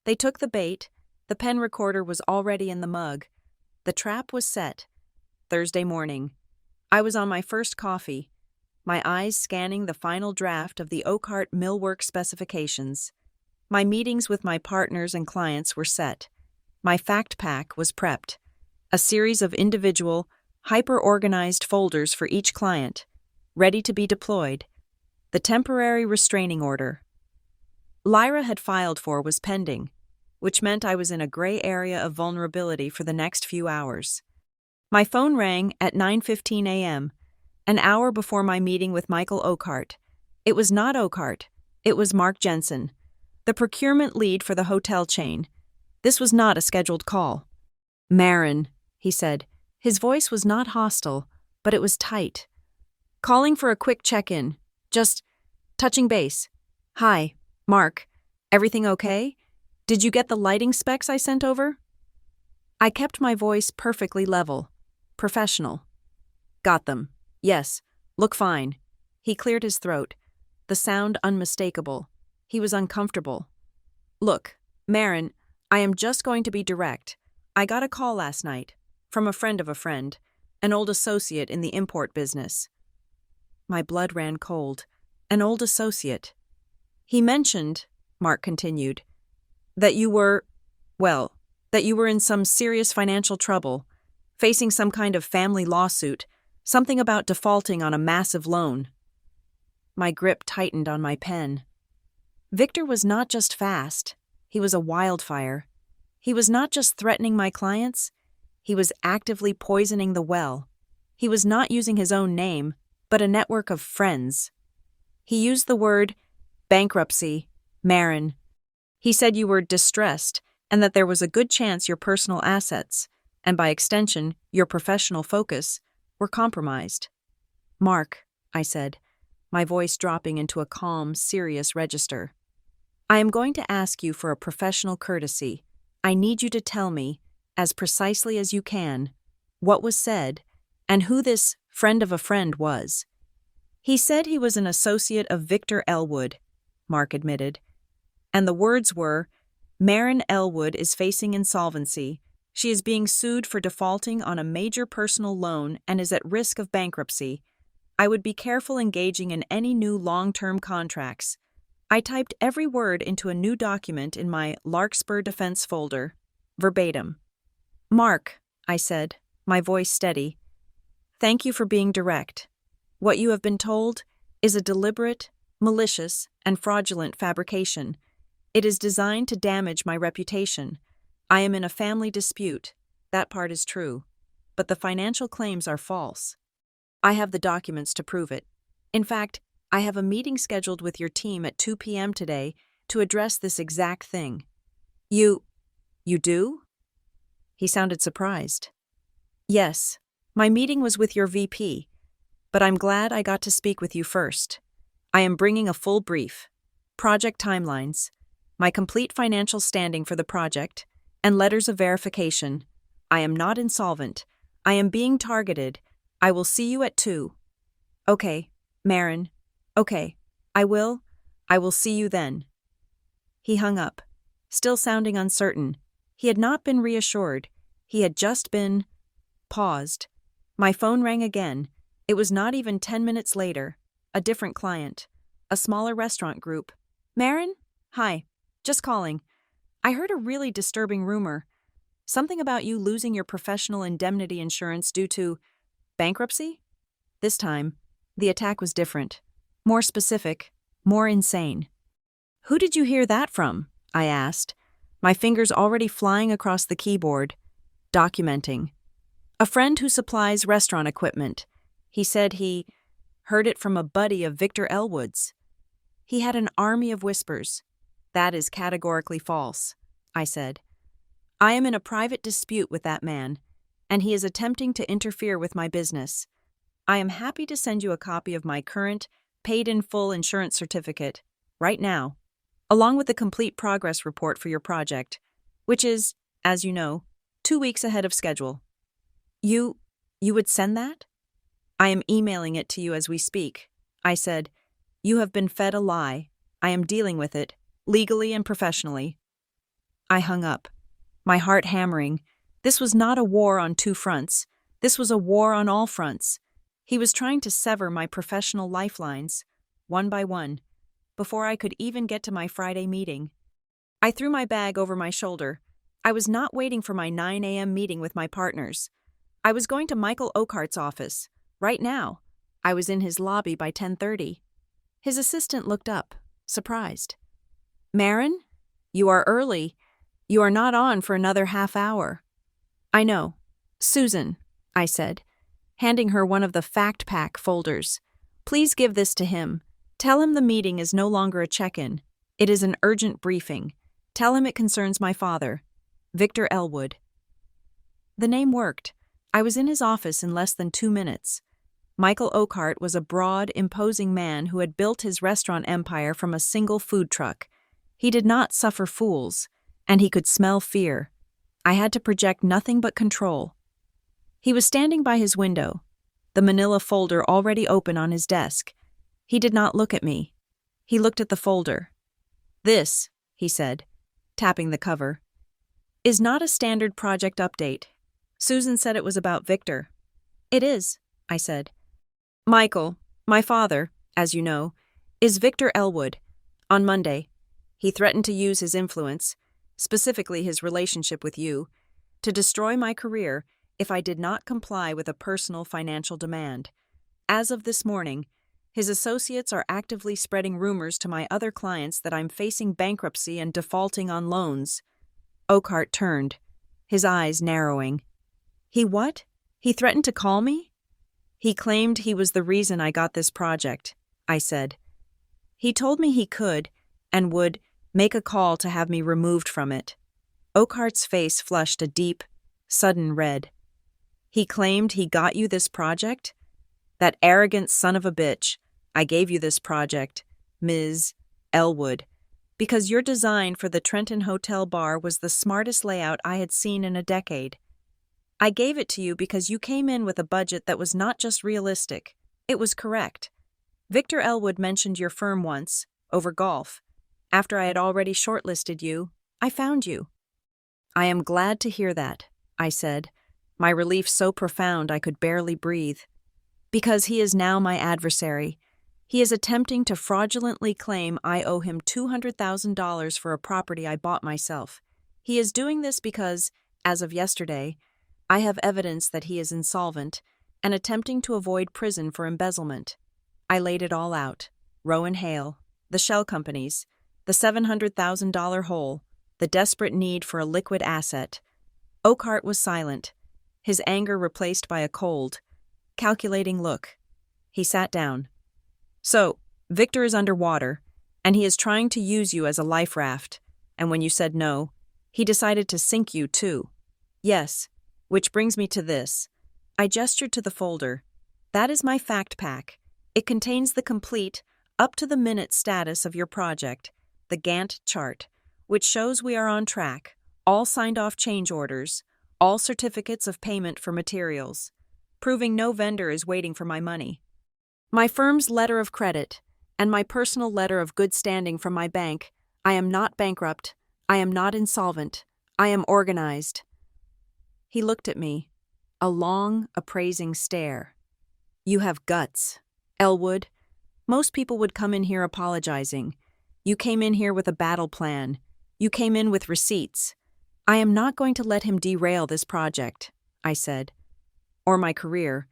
They took the bait. The pen recorder was already in the mug. The trap was set. Thursday morning. I was on my first coffee, my eyes scanning the final draft of the Oakhart millwork specifications. My meetings with my partners and clients were set. My fact pack was prepped. A series of individual, hyper-organized folders for each client, ready to be deployed. The temporary restraining order Lyra had filed for was pending, which meant I was in a gray area of vulnerability for the next few hours. My phone rang at 9:15 a.m., an hour before my meeting with Michael Oakhart. It was not Oakhart. It was Mark Jensen, the procurement lead for the hotel chain. This was not a scheduled call. "Marin," he said. His voice was not hostile, but it was tight. "Calling for a quick check-in. Just touching base. Hi, Mark. Everything okay? Did you get the lighting specs I sent over?" I kept my voice perfectly level, professional. "Got them. Yes. Look fine." He cleared his throat, the sound unmistakable. He was uncomfortable. "Look, Marin, I am just going to be direct. I got a call last night, from a friend of a friend, an old associate in the import business." My blood ran cold. An old associate. "He mentioned," Mark continued, that you were in some serious financial trouble, facing some kind of family lawsuit, something about defaulting on a massive loan." My grip tightened on my pen. Victor was not just fast, he was a wildfire. He was not just threatening my clients, he was actively poisoning the well. He was not using his own name, but a network of friends. He used the word bankruptcy, Marin. He said you were distressed and that there was a good chance your personal assets, and by extension, your professional focus, were compromised. "Mark," I said, my voice dropping into a calm, serious register, "I am going to ask you for a professional courtesy. I need you to tell me, as precisely as you can, what was said and who this friend of a friend was." "He said he was an associate of Victor Elwood," Mark admitted. "And the words were, Marin Elwood is facing insolvency. She is being sued for defaulting on a major personal loan and is at risk of bankruptcy. I would be careful engaging in any new long-term contracts." I typed every word into a new document in my Larkspur Defense folder, verbatim. "Mark," I said, my voice steady, "thank you for being direct. What you have been told is a deliberate, malicious, and fraudulent fabrication. It is designed to damage my reputation. I am in a family dispute. That part is true. But the financial claims are false. I have the documents to prove it. In fact, I have a meeting scheduled with your team at 2 p.m. today to address this exact thing." You do?" He sounded surprised. "Yes, my meeting was with your VP, but I'm glad I got to speak with you first. I am bringing a full brief, project timelines, my complete financial standing for the project, and letters of verification. I am not insolvent. I am being targeted. I will see you at 2. "Okay, Marin. Okay, I will see you then." He hung up, still sounding uncertain. He had not been reassured. He had just been paused. My phone rang again. It was not even 10 minutes later. A different client. A smaller restaurant group. "Marin? Hi. Just calling. I heard a really disturbing rumor. Something about you losing your professional indemnity insurance due to bankruptcy?" This time, the attack was different. More specific, more insane. "Who did you hear that from?" I asked, my fingers already flying across the keyboard, documenting. "A friend who supplies restaurant equipment. He said he Heard it from a buddy of Victor Elwood's. He had an army of whispers. That is categorically false, I said. I am in a private dispute with that man, and he is attempting to interfere with my business. I am happy to send you a copy of my current, paid-in-full insurance certificate, right now, along with the complete progress report for your project, which is, as you know, 2 weeks ahead of schedule. You would send that? I am emailing it to you as we speak, I said. You have been fed a lie. I am dealing with it, legally and professionally. I hung up, my heart hammering. This was not a war on two fronts. This was a war on all fronts. He was trying to sever my professional lifelines, one by one, before I could even get to my Friday meeting. I threw my bag over my shoulder. I was not waiting for my 9 a.m. meeting with my partners. I was going to Michael Oakhart's office, right now. I was in his lobby by 10:30. His assistant looked up, surprised. Marin, you are early. You are not on for another half hour. I know. Susan, I said, handing her one of the fact pack folders. Please give this to him. Tell him the meeting is no longer a check-in. It is an urgent briefing. Tell him it concerns my father, Victor Elwood. The name worked. I was in his office in less than 2 minutes. Michael Oakhart was a broad, imposing man who had built his restaurant empire from a single food truck. He did not suffer fools, and he could smell fear. I had to project nothing but control. He was standing by his window, the manila folder already open on his desk. He did not look at me. He looked at the folder. This, he said, tapping the cover, is not a standard project update. Susan said it was about Victor. It is, I said. Michael, my father, as you know, is Victor Elwood. On Monday, he threatened to use his influence, specifically his relationship with you, to destroy my career if I did not comply with a personal financial demand. As of this morning, his associates are actively spreading rumors to my other clients that I'm facing bankruptcy and defaulting on loans. Oakhart turned, his eyes narrowing. He what? He threatened to call me? He claimed he was the reason I got this project, I said. He told me he could, and would, make a call to have me removed from it. Oakhart's face flushed a deep, sudden red. He claimed he got you this project? That arrogant son of a bitch. I gave you this project, Ms. Elwood, because your design for the Trenton Hotel bar was the smartest layout I had seen in a decade. I gave it to you because you came in with a budget that was not just realistic, it was correct. Victor Elwood mentioned your firm once, over golf. After I had already shortlisted you, I found you. I am glad to hear that, I said, my relief so profound I could barely breathe. Because he is now my adversary. He is attempting to fraudulently claim I owe him $200,000 for a property I bought myself. He is doing this because, as of yesterday, I have evidence that he is insolvent and attempting to avoid prison for embezzlement. I laid it all out. Rowan Hale, the shell companies, the $700,000 hole, the desperate need for a liquid asset. Oakhart was silent, his anger replaced by a cold, calculating look. He sat down. So, Victor is underwater, and he is trying to use you as a life raft, and when you said no, he decided to sink you too. Yes, which brings me to this. I gestured to the folder. That is my fact pack. It contains the complete, up-to-the-minute status of your project, the Gantt chart, which shows we are on track, all signed-off change orders, all certificates of payment for materials, proving no vendor is waiting for my money. My firm's letter of credit, and my personal letter of good standing from my bank. I am not bankrupt. I am not insolvent. I am organized. He looked at me, a long, appraising stare. You have guts, Elwood. Most people would come in here apologizing. You came in here with a battle plan. You came in with receipts. I am not going to let him derail this project, I said. Or my career.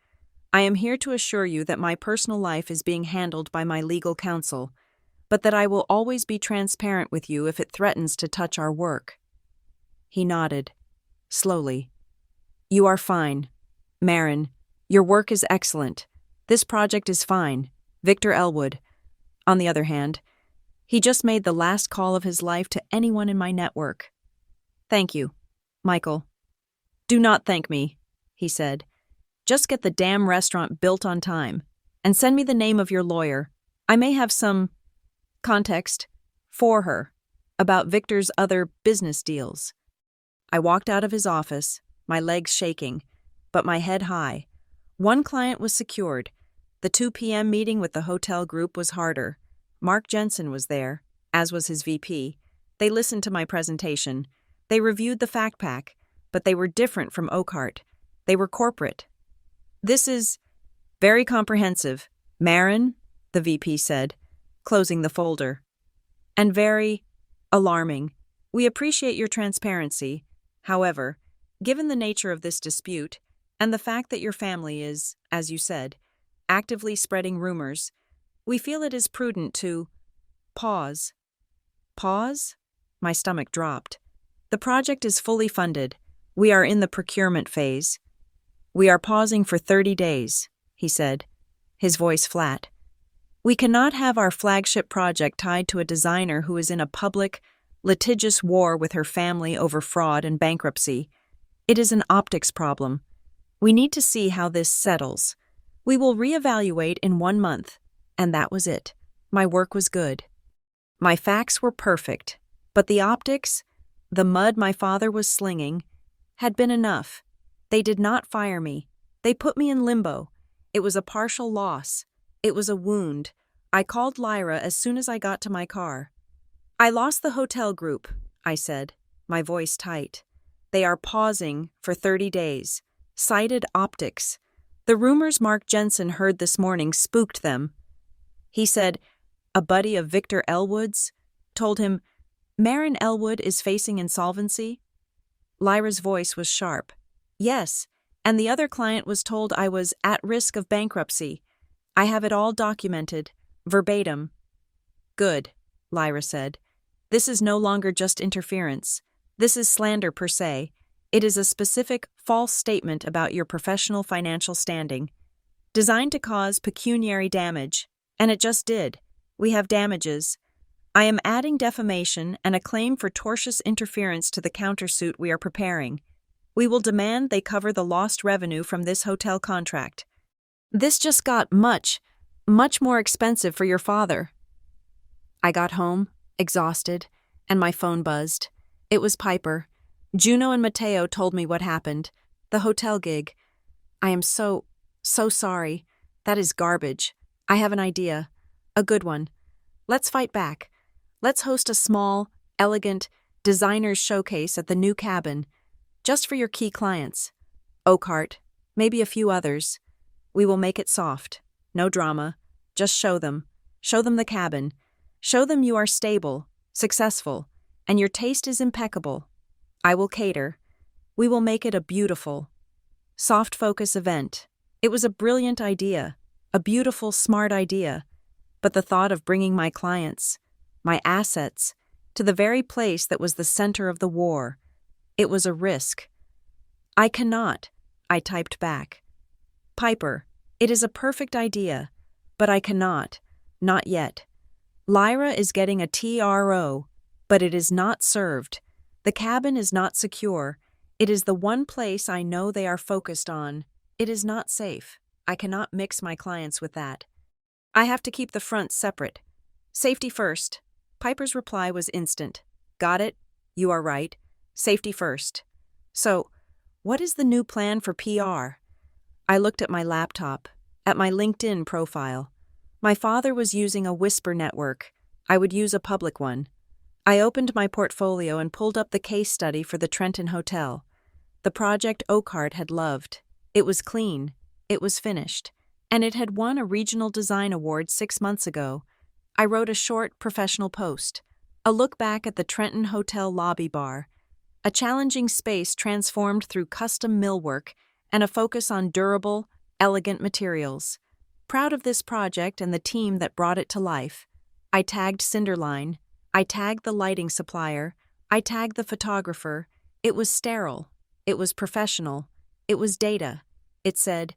I am here to assure you that my personal life is being handled by my legal counsel, but that I will always be transparent with you if it threatens to touch our work. He nodded, slowly. You are fine. Marin, your work is excellent. This project is fine. Victor Elwood. On the other hand, he just made the last call of his life to anyone in my network. Thank you, Michael. Do not thank me, he said. Just get the damn restaurant built on time, and send me the name of your lawyer. I may have some context for her about Victor's other business deals. I walked out of his office, my legs shaking, but my head high. One client was secured. The 2 p.m. meeting with the hotel group was harder. Mark Jensen was there, as was his VP. They listened to my presentation. They reviewed the fact pack, but they were different from Oakhart. They were corporate. This is very comprehensive, Marin, the VP said, closing the folder. And very alarming. We appreciate your transparency. However, given the nature of this dispute, and the fact that your family is, as you said, actively spreading rumors, we feel it is prudent to pause. Pause? My stomach dropped. The project is fully funded. We are in the procurement phase. We are pausing for 30 days, he said, his voice flat. We cannot have our flagship project tied to a designer who is in a public, litigious war with her family over fraud and bankruptcy. It is an optics problem. We need to see how this settles. We will reevaluate in 1 month. And that was it. My work was good. My facts were perfect, but the optics, the mud my father was slinging, had been enough. They did not fire me. They put me in limbo. It was a partial loss. It was a wound. I called Lyra as soon as I got to my car. I lost the hotel group, I said, my voice tight. They are pausing for 30 days. Cited optics. The rumors Mark Jensen heard this morning spooked them. He said, a buddy of Victor Elwood's told him, Marin Elwood is facing insolvency? Lyra's voice was sharp. Yes, and the other client was told I was at risk of bankruptcy. I have it all documented, verbatim. Good, Lyra said. This is no longer just interference. This is slander per se. It is a specific, false statement about your professional financial standing, designed to cause pecuniary damage. And it just did. We have damages. I am adding defamation and a claim for tortious interference to the countersuit we are preparing. We will demand they cover the lost revenue from this hotel contract. This just got much more expensive for your father. I got home, exhausted, and my phone buzzed. It was Piper. Juno and Mateo told me what happened. The hotel gig. I am so sorry. That is garbage. I have an idea. A good one. Let's fight back. Let's host a small, elegant, designer's showcase at the new cabin, just for your key clients. Oakhart, maybe a few others. We will make it soft. No drama. Just show them. Show them the cabin. Show them you are stable, successful, and your taste is impeccable. I will cater. We will make it a beautiful, soft focus event. It was a brilliant idea. A beautiful, smart idea, but the thought of bringing my clients, my assets, to the very place that was the center of the war, it was a risk. I cannot, I typed back. Piper, it is a perfect idea, but I cannot, not yet. Lyra is getting a TRO, but it is not served. The cabin is not secure. It is the one place I know they are focused on. It is not safe. I cannot mix my clients with that. I have to keep the fronts separate. Safety first. Piper's reply was instant. Got it? You are right. Safety first. So, what is the new plan for PR? I looked at my laptop, at my LinkedIn profile. My father was using a whisper network. I would use a public one. I opened my portfolio and pulled up the case study for the Trenton Hotel. The project Oakhart had loved. It was clean. It was finished, and it had won a regional design award 6 months ago. I wrote a short, professional post, a look back at the Trenton Hotel lobby bar, a challenging space transformed through custom millwork and a focus on durable, elegant materials. Proud of this project and the team that brought it to life. I tagged Cinderline. I tagged the lighting supplier. I tagged the photographer. It was sterile. It was professional. It was data. It said,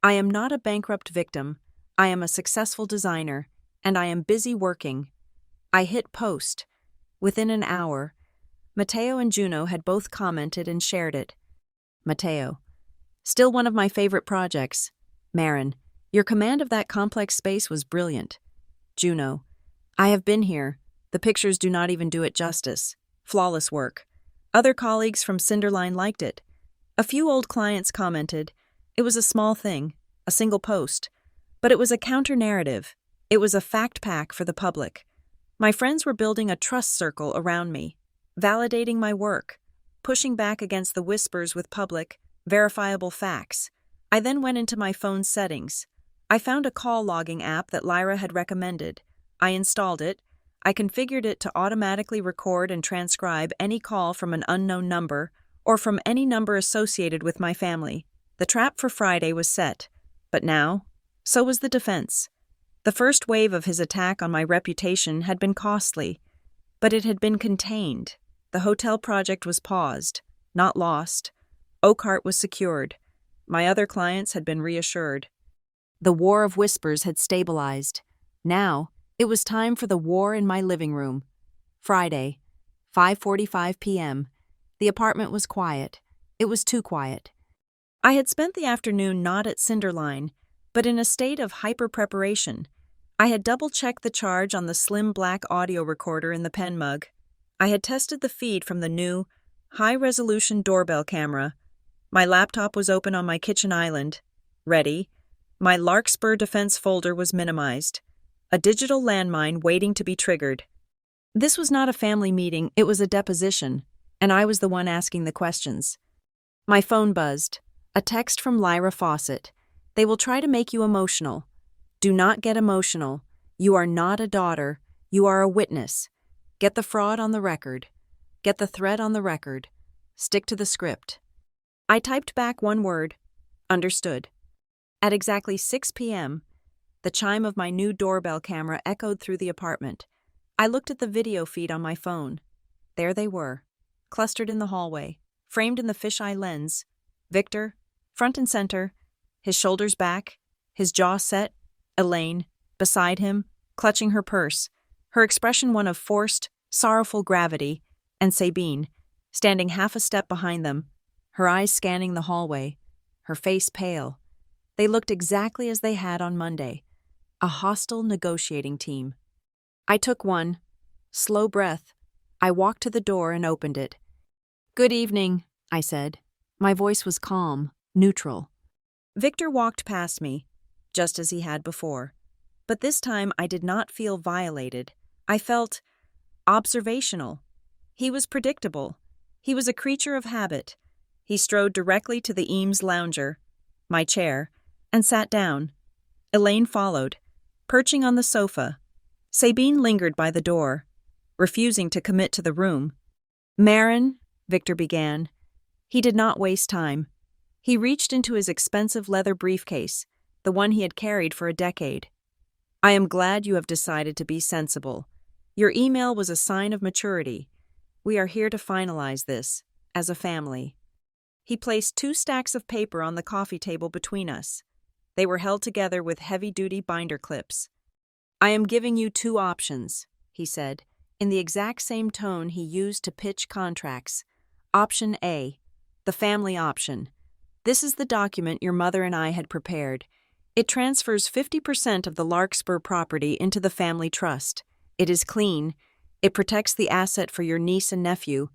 I am not a bankrupt victim. I am a successful designer, and I am busy working. I hit post. Within an hour, Matteo and Juno had both commented and shared it. Matteo: still one of my favorite projects. Marin: your command of that complex space was brilliant. Juno: I have been here. The pictures do not even do it justice. Flawless work. Other colleagues from Cinderline liked it. A few old clients commented. It was a small thing, a single post. But it was a counter-narrative. It was a fact pack for the public. My friends were building a trust circle around me, validating my work, pushing back against the whispers with public, verifiable facts. I then went into my phone's settings. I found a call logging app that Lyra had recommended. I installed it. I configured it to automatically record and transcribe any call from an unknown number or from any number associated with my family. The trap for Friday was set. But now, so was the defense. The first wave of his attack on my reputation had been costly, but it had been contained. The hotel project was paused, not lost. Oakhart was secured. My other clients had been reassured. The war of whispers had stabilized. Now, it was time for the war in my living room. Friday, 5:45 p.m. The apartment was quiet. It was too quiet. I had spent the afternoon not at Cinderline, but in a state of hyper-preparation. I had double-checked the charge on the slim black audio recorder in the pen mug. I had tested the feed from the new, high-resolution doorbell camera. My laptop was open on my kitchen island. Ready. My Larkspur defense folder was minimized. A digital landmine waiting to be triggered. This was not a family meeting, it was a deposition, and I was the one asking the questions. My phone buzzed. A text from Lyra Fawcett. They will try to make you emotional. Do not get emotional. You are not a daughter. You are a witness. Get the fraud on the record. Get the threat on the record. Stick to the script. I typed back one word. Understood. At exactly 6 p.m., the chime of my new doorbell camera echoed through the apartment. I looked at the video feed on my phone. There they were, clustered in the hallway, framed in the fisheye lens. Victor, front and center, his shoulders back, his jaw set. Elaine, beside him, clutching her purse, her expression one of forced, sorrowful gravity, and Sabine, standing half a step behind them, her eyes scanning the hallway, her face pale. They looked exactly as they had on Monday, a hostile negotiating team. I took one slow breath. I walked to the door and opened it. "Good evening," I said. My voice was calm, neutral. Victor walked past me, just as he had before. But this time I did not feel violated. I felt observational. He was predictable. He was a creature of habit. He strode directly to the Eames lounger, my chair, and sat down. Elaine followed, perching on the sofa. Sabine lingered by the door, refusing to commit to the room. "Marin," Victor began. He did not waste time. He reached into his expensive leather briefcase, the one he had carried for a decade. "I am glad you have decided to be sensible. Your email was a sign of maturity. We are here to finalize this, as a family." He placed 2 stacks of paper on the coffee table between us. They were held together with heavy-duty binder clips. "I am giving you 2 options," he said, in the exact same tone he used to pitch contracts. "Option A, the family option. This is the document your mother and I had prepared. It transfers 50% of the Larkspur property into the family trust. It is clean. It protects the asset for your niece and nephew,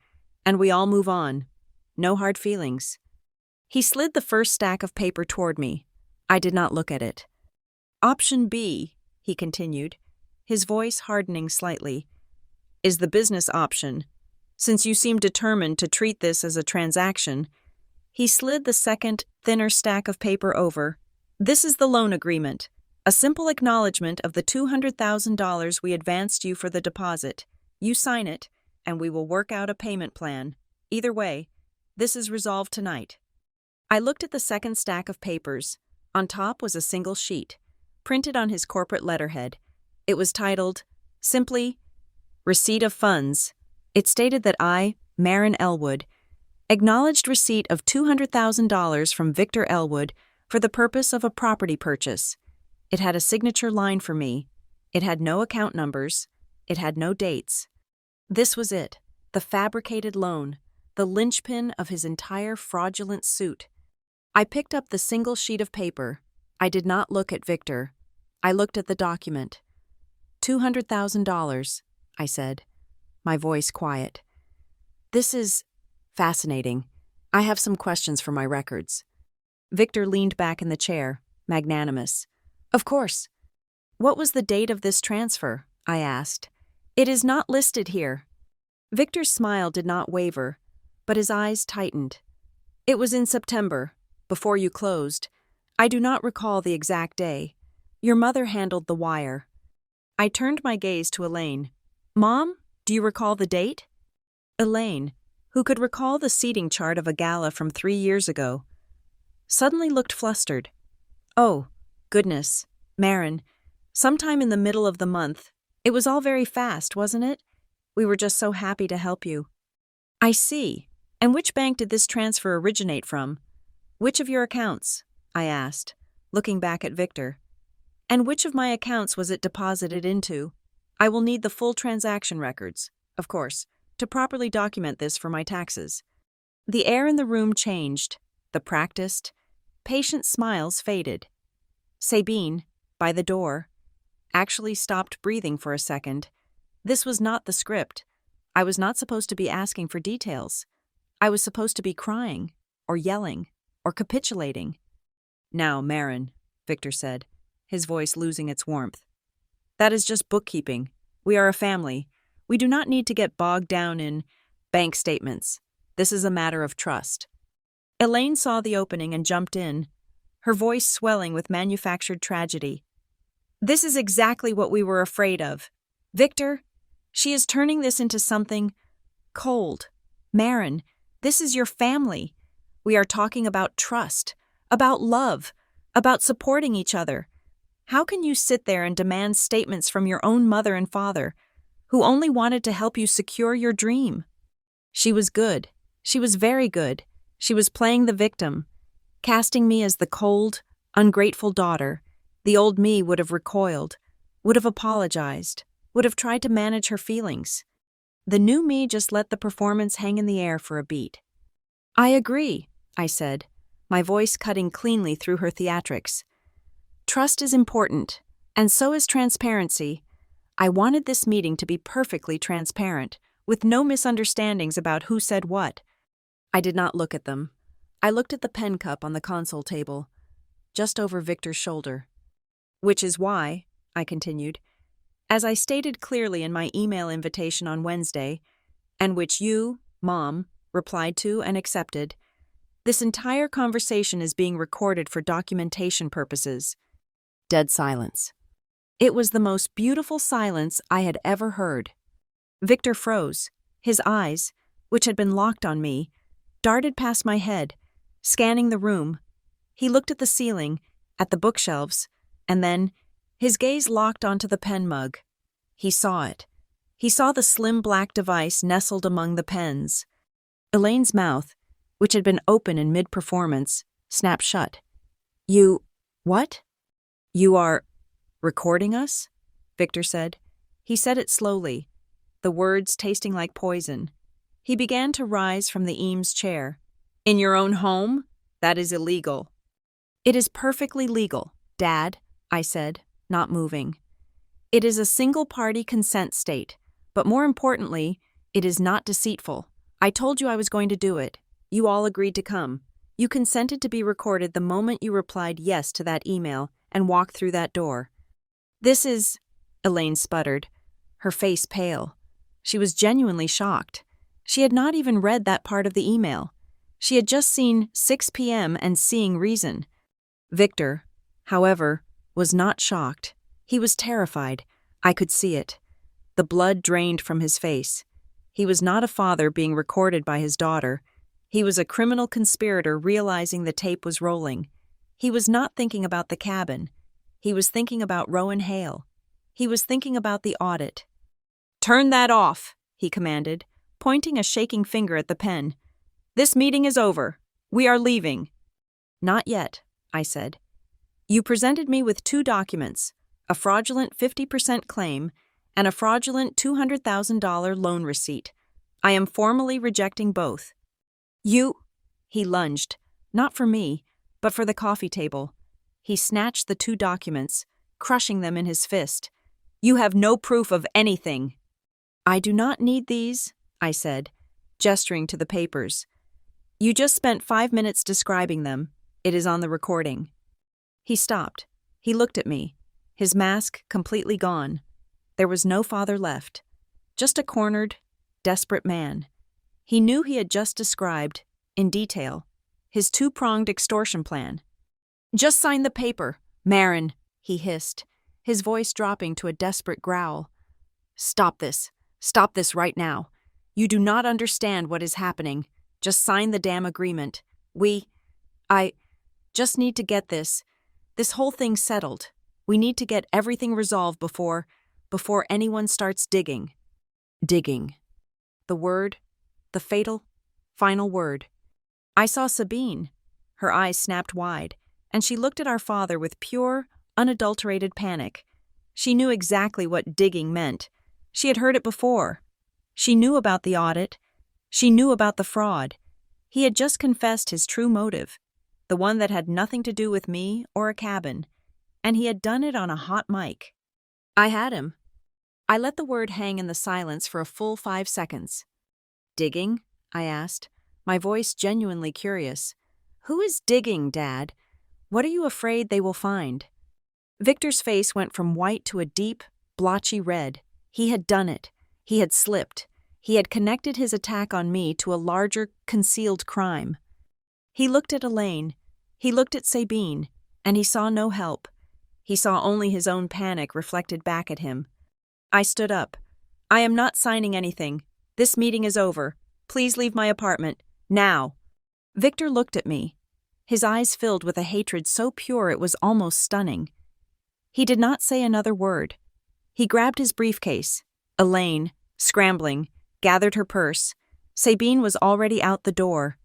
and we all move on. No hard feelings." He slid the first stack of paper toward me. I did not look at it. "Option B," he continued, his voice hardening slightly, "is the business option. Since you seem determined to treat this as a transaction." He slid the second, thinner stack of paper over. "This is the loan agreement, a simple acknowledgement of the $200,000 we advanced you for the deposit. You sign it, and we will work out a payment plan. Either way, this is resolved tonight." I looked at the second stack of papers. On top was a single sheet, printed on his corporate letterhead. It was titled, simply, "Receipt of Funds." It stated that I, Marin Elwood, acknowledged receipt of $200,000 from Victor Elwood for the purpose of a property purchase. It had a signature line for me. It had no account numbers. It had no dates. This was it, the fabricated loan, the linchpin of his entire fraudulent suit. I picked up the single sheet of paper. I did not look at Victor. I looked at the document. $200,000, I said, my voice quiet. This is fascinating. I have some questions for my records. Victor leaned back in the chair, magnanimous. Of course. What was the date of this transfer? I asked. It is not listed here. Victor's smile did not waver, but his eyes tightened. It was in September, before you closed. I do not recall the exact day. Your mother handled the wire. I turned my gaze to Elaine. Mom, do you recall the date? Elaine, who could recall the seating chart of a gala from 3 years ago, suddenly looked flustered. Oh, goodness, Marin, sometime in the middle of the month. It was all very fast, wasn't it? We were just so happy to help you. I see. And which bank did this transfer originate from? Which of your accounts? I asked, looking back at Victor. And which of my accounts was it deposited into? I will need the full transaction records, of course, to properly document this for my taxes. The air in the room changed. The practiced, patient smiles faded. Sabine, by the door, actually stopped breathing for a second. This was not the script. I was not supposed to be asking for details. I was supposed to be crying, or yelling, or capitulating. Now, Marin, Victor said, his voice losing its warmth. That is just bookkeeping. We are a family. We do not need to get bogged down in bank statements. This is a matter of trust. Elaine saw the opening and jumped in, her voice swelling with manufactured tragedy. This is exactly what we were afraid of. Victor, she is turning this into something cold. Marin, this is your family. We are talking about trust, about love, about supporting each other. How can you sit there and demand statements from your own mother and father, who only wanted to help you secure your dream? She was good. She was very good. She was playing the victim, casting me as the cold, ungrateful daughter. The old me would have recoiled, would have apologized, would have tried to manage her feelings. The new me just let the performance hang in the air for a beat. I agree, I said, my voice cutting cleanly through her theatrics. Trust is important, and so is transparency. I wanted this meeting to be perfectly transparent, with no misunderstandings about who said what. I did not look at them. I looked at the pen cup on the console table, just over Victor's shoulder. Which is why, I continued, as I stated clearly in my email invitation on Wednesday, and which you, Mom, replied to and accepted, this entire conversation is being recorded for documentation purposes. Dead silence. It was the most beautiful silence I had ever heard. Victor froze. His eyes, which had been locked on me, darted past my head, scanning the room. He looked at the ceiling, at the bookshelves, and then, his gaze locked onto the pen mug. He saw it. He saw the slim black device nestled among the pens. Elaine's mouth, which had been open in mid-performance, snapped shut. You... what? You are... recording us? Victor said. He said it slowly, the words tasting like poison. He began to rise from the Eames chair. In your own home? That is illegal. It is perfectly legal, Dad, I said, not moving. It is a single-party consent state, but more importantly, it is not deceitful. I told you I was going to do it. You all agreed to come. You consented to be recorded the moment you replied yes to that email and walked through that door. This is... Elaine sputtered, her face pale. She was genuinely shocked. She had not even read that part of the email. She had just seen 6 p.m. and seeing reason. Victor, however, was not shocked. He was terrified. I could see it. The blood drained from his face. He was not a father being recorded by his daughter. He was a criminal conspirator realizing the tape was rolling. He was not thinking about the cabin. He was thinking about Rowan Hale. He was thinking about the audit. Turn that off, he commanded, pointing a shaking finger at the pen. This meeting is over. We are leaving. Not yet, I said. You presented me with two documents, a fraudulent 50% claim and a fraudulent $200,000 loan receipt. I am formally rejecting both. He lunged, not for me, but for the coffee table. He snatched the two documents, crushing them in his fist. You have no proof of anything. I do not need these, I said, gesturing to the papers. You just spent 5 minutes describing them. It is on the recording. He stopped. He looked at me, his mask completely gone. There was no father left, just a cornered, desperate man. He knew he had just described, in detail, his two-pronged extortion plan. Just sign the paper, Marin, he hissed, his voice dropping to a desperate growl. Stop this right now. You do not understand what is happening. Just sign the damn agreement. I just need to get this whole thing settled. We need to get everything resolved before anyone starts digging. Digging. The word, the fatal, final word. I saw Sabine. Her eyes snapped wide, and she looked at our father with pure, unadulterated panic. She knew exactly what digging meant. She had heard it before. She knew about the audit. She knew about the fraud. He had just confessed his true motive, the one that had nothing to do with me or a cabin, and he had done it on a hot mic. I had him. I let the word hang in the silence for a full 5 seconds. Digging? I asked, my voice genuinely curious. Who is digging, Dad? What are you afraid they will find? Victor's face went from white to a deep, blotchy red. He had done it. He had slipped. He had connected his attack on me to a larger, concealed crime. He looked at Elaine. He looked at Sabine, and he saw no help. He saw only his own panic reflected back at him. I stood up. I am not signing anything. This meeting is over. Please leave my apartment. Now. Victor looked at me. His eyes filled with a hatred so pure it was almost stunning. He did not say another word. He grabbed his briefcase. Elaine, scrambling, gathered her purse. Sabine was already out the door,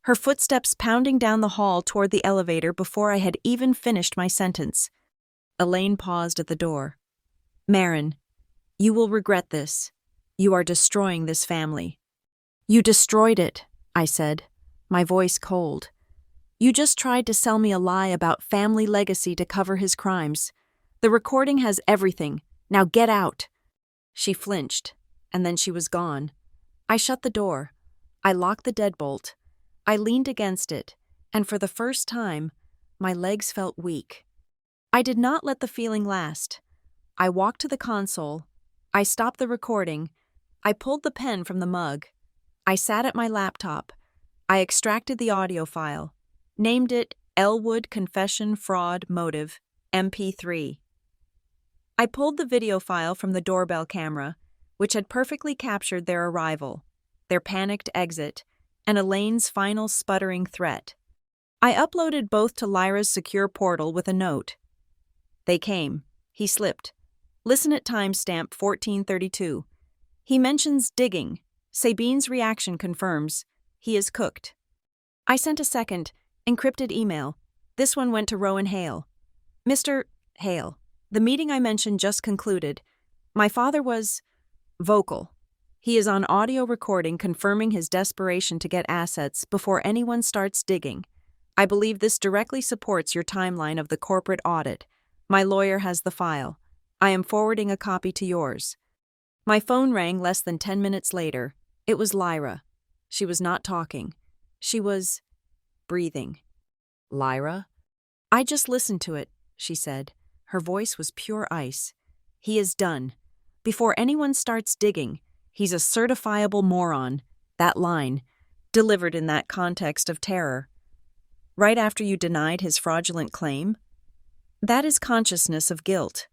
her footsteps pounding down the hall toward the elevator before I had even finished my sentence. Elaine paused at the door. Marin, you will regret this. You are destroying this family. You destroyed it, I said, my voice cold. You just tried to sell me a lie about family legacy to cover his crimes. The recording has everything. Now get out. She flinched, and then she was gone. I shut the door. I locked the deadbolt. I leaned against it, and for the first time, my legs felt weak. I did not let the feeling last. I walked to the console. I stopped the recording. I pulled the pen from the mug. I sat at my laptop. I extracted the audio file, named it Elwood Confession Fraud Motive, MP3. I pulled the video file from the doorbell camera, which had perfectly captured their arrival, their panicked exit, and Elaine's final sputtering threat. I uploaded both to Lyra's secure portal with a note. They came. He slipped. Listen at timestamp 1432. He mentions digging. Sabine's reaction confirms. He is cooked. I sent a second, encrypted email. This one went to Rowan Hale. Mr. Hale, the meeting I mentioned just concluded. My father was vocal. He is on audio recording confirming his desperation to get assets before anyone starts digging. I believe this directly supports your timeline of the corporate audit. My lawyer has the file. I am forwarding a copy to yours. My phone rang less than 10 minutes later. It was Lyra. She was not talking. She was breathing. Lyra? I just listened to it, she said. Her voice was pure ice. He is done. Before anyone starts digging, he's a certifiable moron. That line, delivered in that context of terror. Right after you denied his fraudulent claim? That is consciousness of guilt.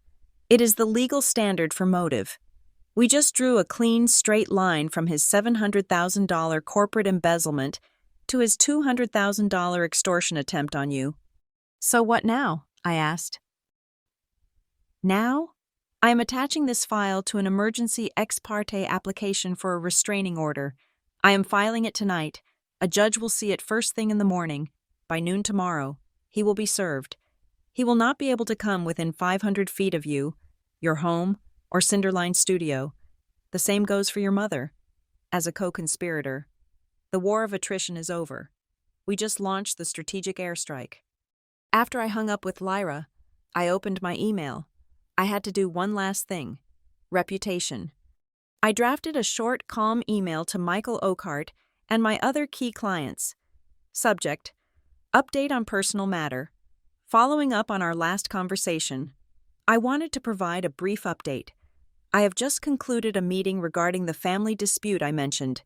It is the legal standard for motive. We just drew a clean, straight line from his $700,000 corporate embezzlement to his $200,000 extortion attempt on you. So what now? I asked. Now? I am attaching this file to an emergency ex parte application for a restraining order. I am filing it tonight. A judge will see it first thing in the morning, by noon tomorrow. he will be served. He will not be able to come within 500 feet of you, your home, or Cinderline studio. The same goes for your mother. As a co-conspirator, the war of attrition is over. We just launched the strategic airstrike. After I hung up with Lyra, I opened my email. I had to do one last thing. Reputation. I drafted a short, calm email to Michael Oakhart and my other key clients. Subject: Update on personal matter. Following up on our last conversation, I wanted to provide a brief update. I have just concluded a meeting regarding the family dispute I mentioned.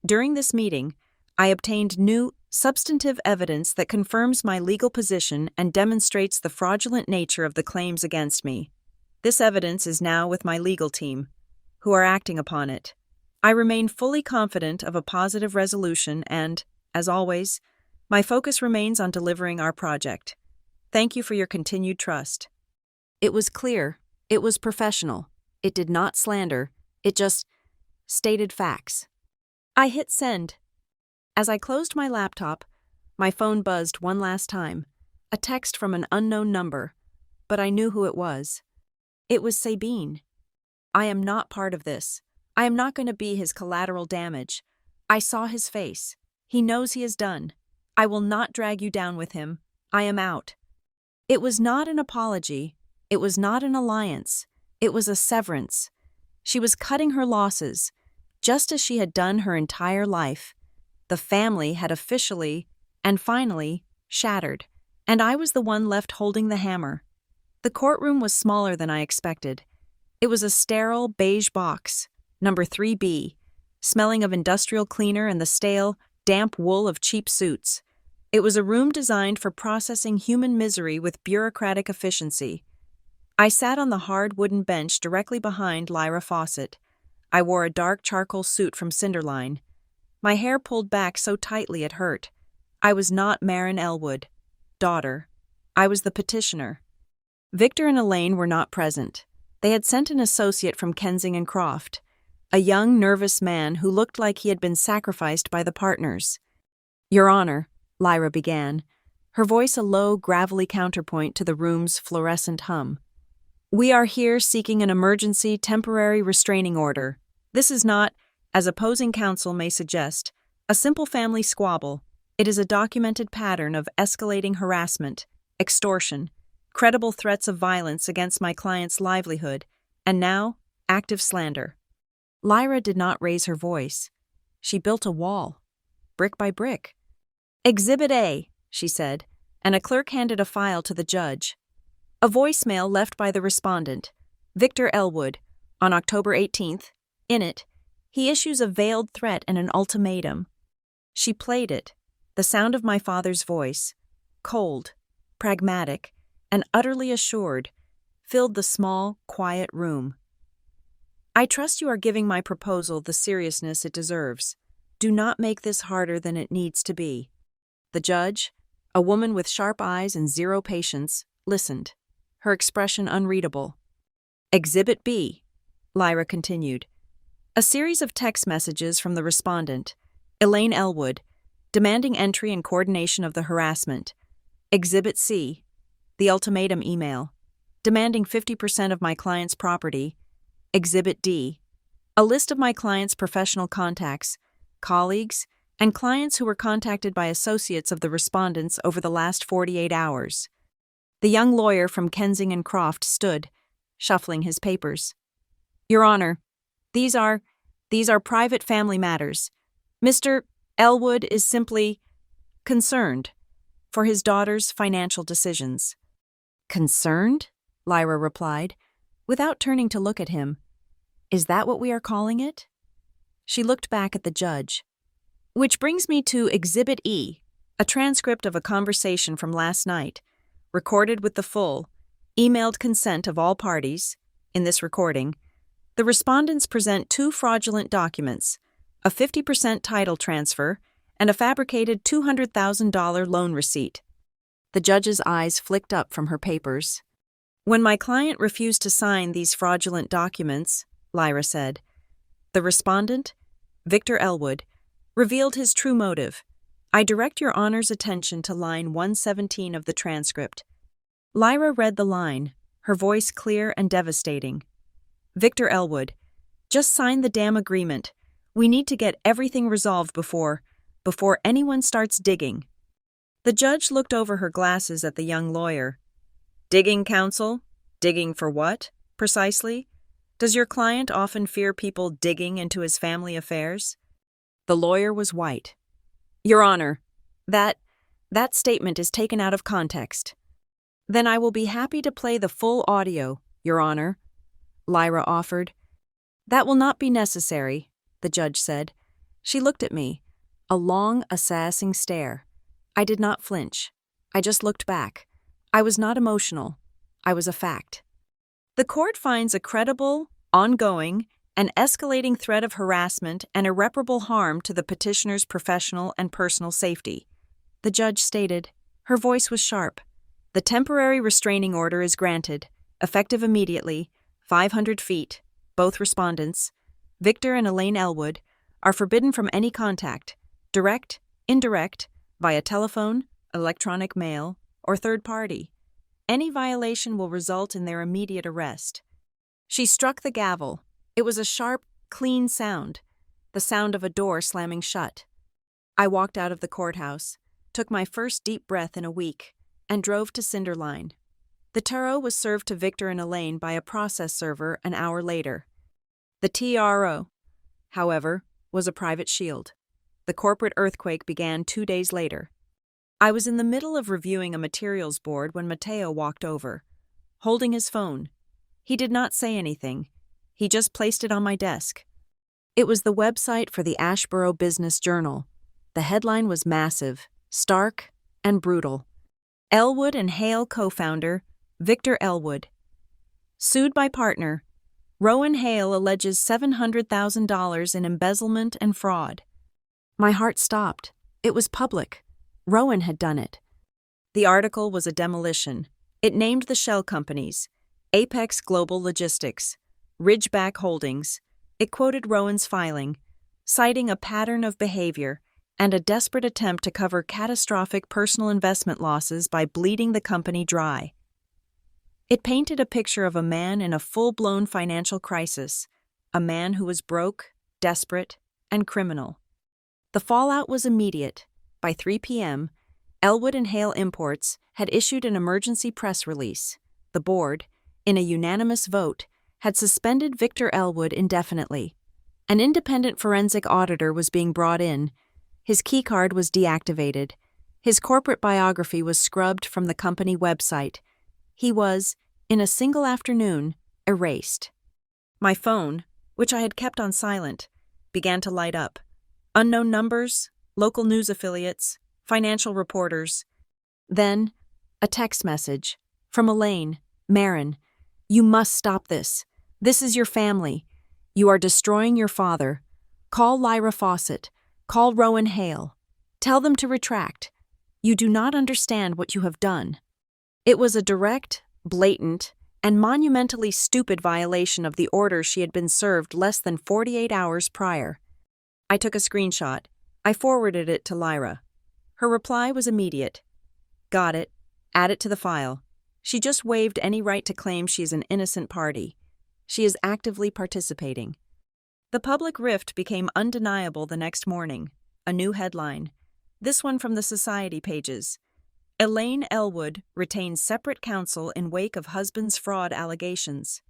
During this meeting, I obtained new, substantive evidence that confirms my legal position and demonstrates the fraudulent nature of the claims against me. This evidence is now with my legal team, who are acting upon it. I remain fully confident of a positive resolution and, as always, my focus remains on delivering our project. Thank you for your continued trust. It was clear. It was professional. It did not slander. It just stated facts. I hit send. As I closed my laptop, my phone buzzed one last time. A text from an unknown number, but I knew who it was. It was Sabine. I am not part of this. I am not going to be his collateral damage. I saw his face. He knows he is done. I will not drag you down with him. I am out. It was not an apology. It was not an alliance. It was a severance. She was cutting her losses, just as she had done her entire life. The family had officially and finally shattered, and I was the one left holding the hammer. The courtroom was smaller than I expected. It was a sterile beige box, number 3B, smelling of industrial cleaner and the stale, damp wool of cheap suits. It was a room designed for processing human misery with bureaucratic efficiency. I sat on the hard wooden bench directly behind Lyra Fawcett. I wore a dark charcoal suit from Cinderline. My hair pulled back so tightly it hurt. I was not Marin Elwood, daughter. I was the petitioner. Victor and Elaine were not present. They had sent an associate from Kensing and Croft, a young, nervous man who looked like he had been sacrificed by the partners. Your Honor, Lyra began, her voice a low, gravelly counterpoint to the room's fluorescent hum. We are here seeking an emergency temporary restraining order. This is not, as opposing counsel may suggest, a simple family squabble. It is a documented pattern of escalating harassment, extortion, credible threats of violence against my client's livelihood, and now, active slander. Lyra did not raise her voice. She built a wall, brick by brick. Exhibit A, she said, and a clerk handed a file to the judge. A voicemail left by the respondent, Victor Elwood, on October 18th. In it, he issues a veiled threat and an ultimatum. She played it, the sound of my father's voice, cold, pragmatic, and utterly assured, filled the small, quiet room. I trust you are giving my proposal the seriousness it deserves. Do not make this harder than it needs to be. The judge, a woman with sharp eyes and zero patience, listened, her expression unreadable. Exhibit B, Lyra continued. A series of text messages from the respondent, Elaine Elwood, demanding entry and coordination of the harassment. Exhibit C, the ultimatum email, demanding 50% of my client's property. Exhibit D, a list of my client's professional contacts, colleagues, and clients who were contacted by associates of the respondents over the last 48 hours. The young lawyer from Kensing and Croft stood, shuffling his papers. Your Honor, these are private family matters. Mr. Elwood is simply concerned for his daughter's financial decisions. Concerned? Lyra replied, without turning to look at him. Is that what we are calling it? She looked back at the judge. Which brings me to Exhibit E, a transcript of a conversation from last night, recorded with the full, emailed consent of all parties. In this recording, the respondents present two fraudulent documents, a 50% title transfer and a fabricated $200,000 loan receipt. The judge's eyes flicked up from her papers. When my client refused to sign these fraudulent documents, Lyra said, the respondent, Victor Elwood, revealed his true motive, I direct your Honor's attention to line 117 of the transcript. Lyra read the line, her voice clear and devastating. Victor Elwood, just sign the damn agreement. We need to get everything resolved before anyone starts digging. The judge looked over her glasses at the young lawyer. Digging, counsel? Digging for what, precisely? Does your client often fear people digging into his family affairs? The lawyer was white. Your Honor, that statement is taken out of context. Then I will be happy to play the full audio, Your Honor, Lyra offered. That will not be necessary, the judge said. She looked at me, a long, assessing stare. I did not flinch. I just looked back. I was not emotional. I was a fact. The court finds a credible, ongoing, and escalating threat of harassment and irreparable harm to the petitioner's professional and personal safety. The judge stated. Her voice was sharp. The temporary restraining order is granted, effective immediately, 500 feet. Both respondents, Victor and Elaine Elwood, are forbidden from any contact, direct, indirect, via telephone, electronic mail, or third party. Any violation will result in their immediate arrest. She struck the gavel. It was a sharp, clean sound, the sound of a door slamming shut. I walked out of the courthouse, took my first deep breath in a week, and drove to Cinderline. The tarot was served to Victor and Elaine by a process server an hour later. The TRO, however, was a private shield. The corporate earthquake began 2 days later. I was in the middle of reviewing a materials board when Mateo walked over, holding his phone. He did not say anything. He just placed it on my desk. It was the website for the Ashboro Business Journal. The headline was massive, stark, and brutal. Elwood and Hale co-founder, Victor Elwood. Sued by partner. Rowan Hale alleges $700,000 in embezzlement and fraud. My heart stopped. It was public. Rowan had done it. The article was a demolition. It named the shell companies, Apex Global Logistics, Ridgeback Holdings. It quoted Rowan's filing, citing a pattern of behavior and a desperate attempt to cover catastrophic personal investment losses by bleeding the company dry. It painted a picture of a man in a full-blown financial crisis, a man who was broke, desperate, and criminal. The fallout was immediate. By 3 p.m., Elwood and Hale Imports had issued an emergency press release. The board, in a unanimous vote, had suspended Victor Elwood indefinitely. An independent forensic auditor was being brought in. His keycard was deactivated. His corporate biography was scrubbed from the company website. He was, in a single afternoon, erased. My phone, which I had kept on silent, began to light up. Unknown numbers, local news affiliates, financial reporters. Then, a text message from Elaine, Marin. You must stop this. This is your family. You are destroying your father. Call Lyra Fawcett. Call Rowan Hale. Tell them to retract. You do not understand what you have done. It was a direct, blatant, and monumentally stupid violation of the order she had been served less than 48 hours prior. I took a screenshot. I forwarded it to Lyra. Her reply was immediate. Got it. Add it to the file. She just waived any right to claim she is an innocent party. She is actively participating. The public rift became undeniable the next morning. A new headline. This one from the Society pages. Elaine Elwood retains separate counsel in wake of husband's fraud allegations.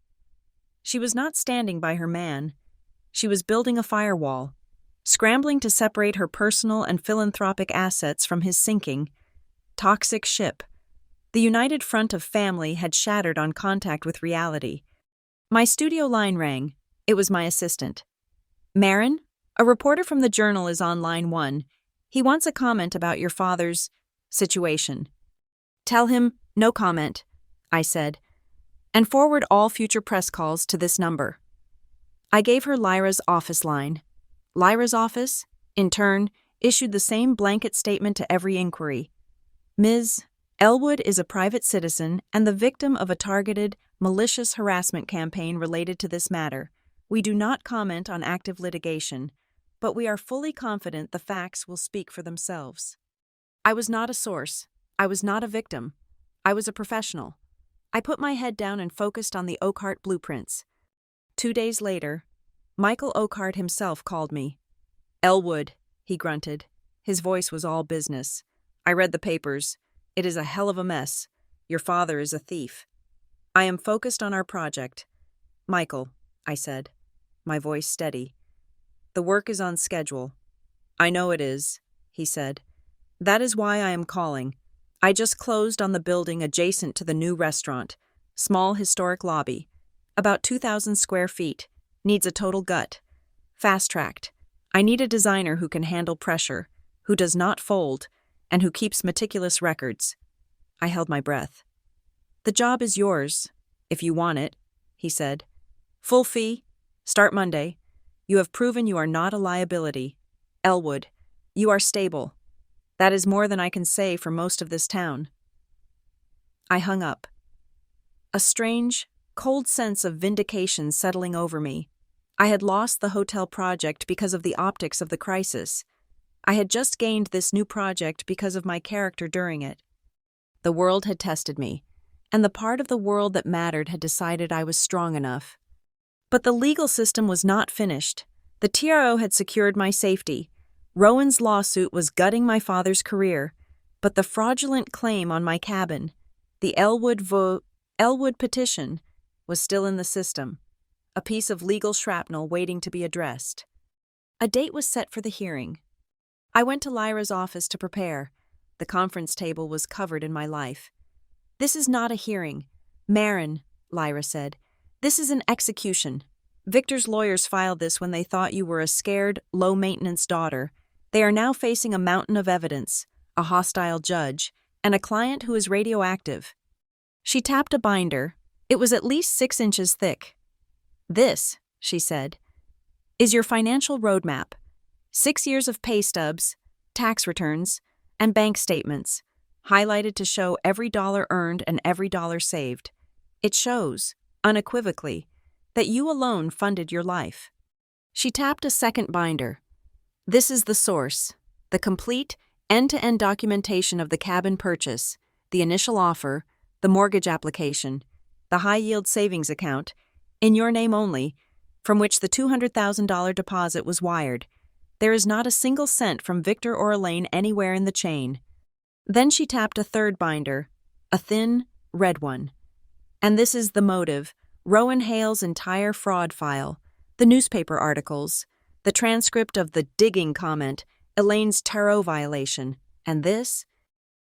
She was not standing by her man. She was building a firewall, scrambling to separate her personal and philanthropic assets from his sinking, toxic ship. The united front of family had shattered on contact with reality. My studio line rang. It was my assistant. Marin, a reporter from the Journal is on line 1. He wants a comment about your father's situation. Tell him, no comment, I said, and forward all future press calls to this number. I gave her Lyra's office line. Lyra's office, in turn, issued the same blanket statement to every inquiry. Ms. Elwood is a private citizen and the victim of a targeted, malicious harassment campaign related to this matter. We do not comment on active litigation. but we are fully confident the facts will speak for themselves. I was not a source. I was not a victim. I was a professional. I put my head down and focused on the Oakhart blueprints. 2 days later, Michael Oakhart himself called me. "Elwood," he grunted. His voice was all business. "I read the papers. It is a hell of a mess. Your father is a thief. I am focused on our project." "Michael," I said, my voice steady. "The work is on schedule." "I know it is," he said. "That is why I am calling. I just closed on the building adjacent to the new restaurant. Small historic lobby. About 2,000 square feet. Needs a total gut. Fast-tracked. I need a designer who can handle pressure, who does not fold, and who keeps meticulous records." I held my breath. "The job is yours, if you want it," he said. "Full fee. Start Monday. You have proven you are not a liability. Elwood, you are stable. That is more than I can say for most of this town." I hung up. A strange, cold sense of vindication settling over me. I had lost the hotel project because of the optics of the crisis. I had just gained this new project because of my character during it. The world had tested me, and the part of the world that mattered had decided I was strong enough. But the legal system was not finished. The TRO had secured my safety. Rowan's lawsuit was gutting my father's career, but the fraudulent claim on my cabin, the Elwood petition, was still in the system, a piece of legal shrapnel waiting to be addressed. A date was set for the hearing. I went to Lyra's office to prepare. The conference table was covered in my life. "This is not a hearing, Marin," Lyra said. "This is an execution. Victor's lawyers filed this when they thought you were a scared, low-maintenance daughter. They are now facing a mountain of evidence, a hostile judge, and a client who is radioactive." She tapped a binder. It was at least 6 inches thick. "This," she said, "is your financial roadmap. 6 years of pay stubs, tax returns, and bank statements, highlighted to show every dollar earned and every dollar saved. It shows, unequivocally, that you alone funded your life." She tapped a second binder. "This is the source, the complete, end-to-end documentation of the cabin purchase, the initial offer, the mortgage application, the high-yield savings account, in your name only, from which the $200,000 deposit was wired. There is not a single cent from Victor or Elaine anywhere in the chain." Then she tapped a third binder, a thin, red one. "And this is the motive, Rowan Hale's entire fraud file, the newspaper articles, the transcript of the digging comment, Elaine's tarot violation, and this?"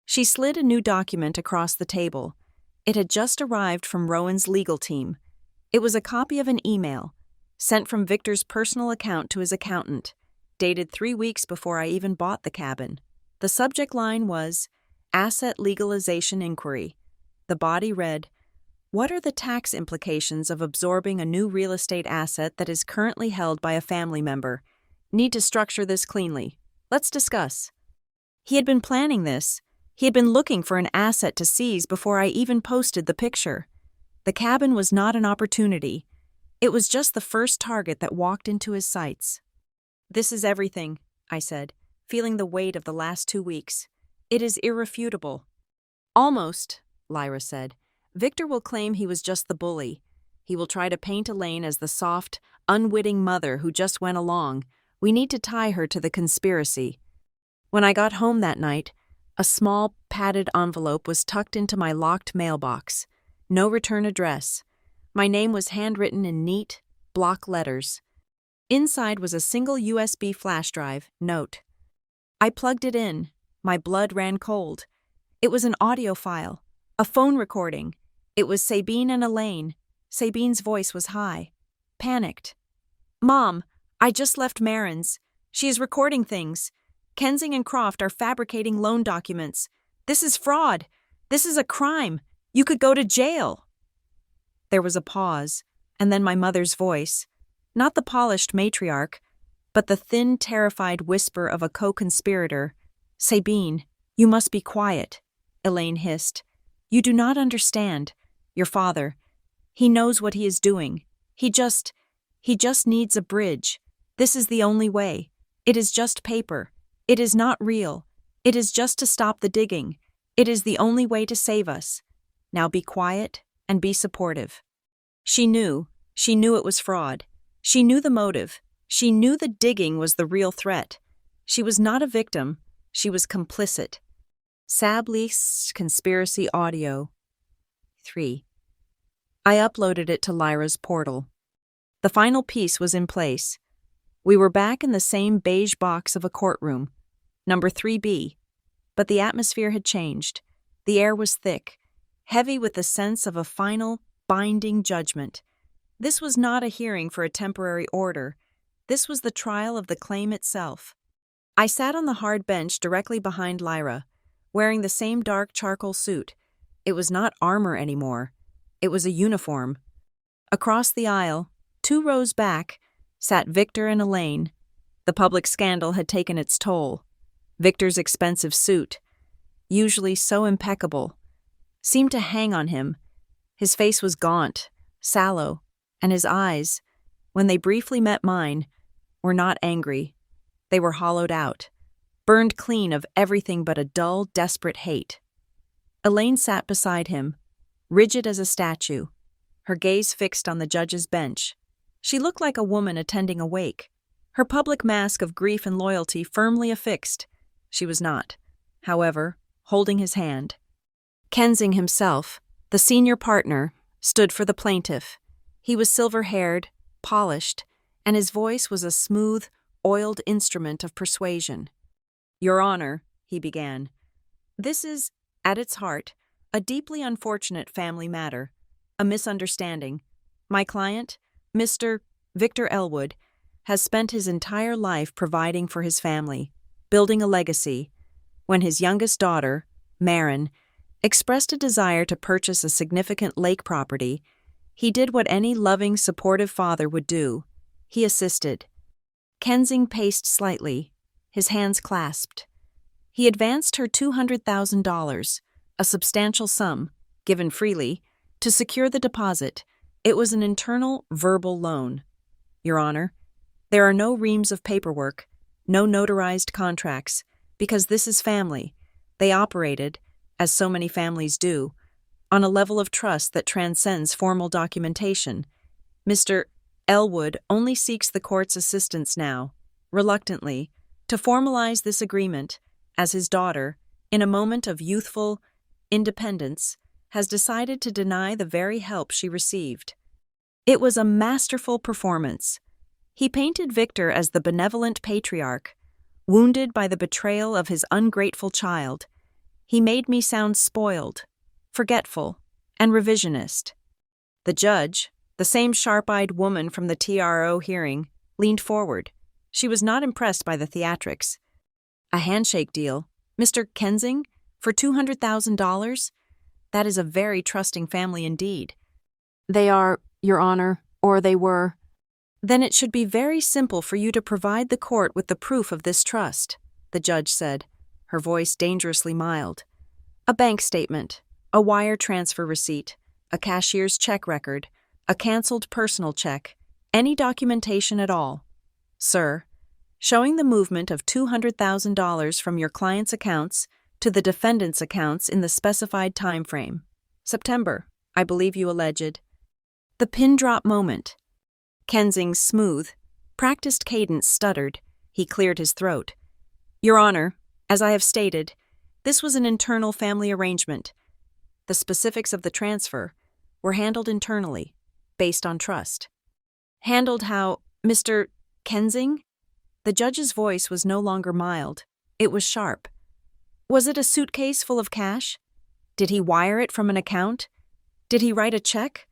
She slid a new document across the table. It had just arrived from Rowan's legal team. It was a copy of an email, sent from Victor's personal account to his accountant, dated 3 weeks before I even bought the cabin. The subject line was, "Asset Legalization Inquiry." The body read, "What are the tax implications of absorbing a new real estate asset that is currently held by a family member? Need to structure this cleanly. Let's discuss." He had been planning this. He had been looking for an asset to seize before I even posted the picture. The cabin was not an opportunity. It was just the first target that walked into his sights. "This is everything," I said, feeling the weight of the last 2 weeks. "It is irrefutable." "Almost," Lyra said. "Victor will claim he was just the bully. He will try to paint Elaine as the soft, unwitting mother who just went along. We need to tie her to the conspiracy." When I got home that night, a small, padded envelope was tucked into my locked mailbox. No return address. My name was handwritten in neat, block letters. Inside was a single USB flash drive, note. I plugged it in. My blood ran cold. It was an audio file, a phone recording. It was Sabine and Elaine. Sabine's voice was high, panicked. "Mom, I just left Marin's. She is recording things. Kensing and Croft are fabricating loan documents. This is fraud. This is a crime. You could go to jail." There was a pause, and then my mother's voice, not the polished matriarch, but the thin, terrified whisper of a co-conspirator. "Sabine, you must be quiet," Elaine hissed. "You do not understand. Your father, he knows what he is doing. He just needs a bridge. This is the only way. It is just paper. It is not real. It is just to stop the digging. It is the only way to save us. Now be quiet and be supportive." She knew it was fraud. She knew the motive. She knew the digging was the real threat. She was not a victim. She was complicit. Sable's conspiracy audio. 3. I uploaded it to Lyra's portal. The final piece was in place. We were back in the same beige box of a courtroom, number 3B, but the atmosphere had changed. The air was thick, heavy with the sense of a final, binding judgment. This was not a hearing for a temporary order. This was the trial of the claim itself. I sat on the hard bench directly behind Lyra, wearing the same dark charcoal suit. It was not armor anymore. It was a uniform. Across the aisle, 2 rows back, sat Victor and Elaine. The public scandal had taken its toll. Victor's expensive suit, usually so impeccable, seemed to hang on him. His face was gaunt, sallow, and his eyes, when they briefly met mine, were not angry. They were hollowed out, burned clean of everything but a dull, desperate hate. Elaine sat beside him, rigid as a statue, her gaze fixed on the judge's bench. She looked like a woman attending a wake, her public mask of grief and loyalty firmly affixed. She was not, however, holding his hand. Kensing himself, the senior partner, stood for the plaintiff. He was silver-haired, polished, and his voice was a smooth, oiled instrument of persuasion. "Your Honor," he began, "this is, at its heart, a deeply unfortunate family matter, a misunderstanding. My client, Mr. Victor Elwood, has spent his entire life providing for his family, building a legacy. When his youngest daughter, Marin, expressed a desire to purchase a significant lake property, he did what any loving, supportive father would do. He assisted." Kensing paced slightly, his hands clasped. He advanced her $200,000, a substantial sum, given freely, to secure the deposit. It was an internal, verbal loan. "Your Honor, there are no reams of paperwork, no notarized contracts, because this is family. They operated, as so many families do, on a level of trust that transcends formal documentation. Mr. Elwood only seeks the court's assistance now, reluctantly, to formalize this agreement, as his daughter, in a moment of youthful independence, has decided to deny the very help she received." It was a masterful performance. He painted Victor as the benevolent patriarch, wounded by the betrayal of his ungrateful child. He made me sound spoiled, forgetful, and revisionist. The judge, the same sharp-eyed woman from the TRO hearing, leaned forward. She was not impressed by the theatrics. "A handshake deal, Mr. Kensing, for $200,000? That is a very trusting family indeed." "They are, Your Honor, or they were." "Then it should be very simple for you to provide the court with the proof of this trust," the judge said, her voice dangerously mild. "A bank statement, a wire transfer receipt, a cashier's check record, a canceled personal check, any documentation at all, sir, showing the movement of $200,000 from your client's accounts to the defendant's accounts in the specified time frame. September, I believe you alleged." The pin-drop moment. Kensing's smooth, practiced cadence stuttered. He cleared his throat. "Your Honor, as I have stated, this was an internal family arrangement. The specifics of the transfer were handled internally, based on trust." "Handled how, Mr. Kensing?" The judge's voice was no longer mild. It was sharp. "Was it a suitcase full of cash? Did he wire it from an account? Did he write a check?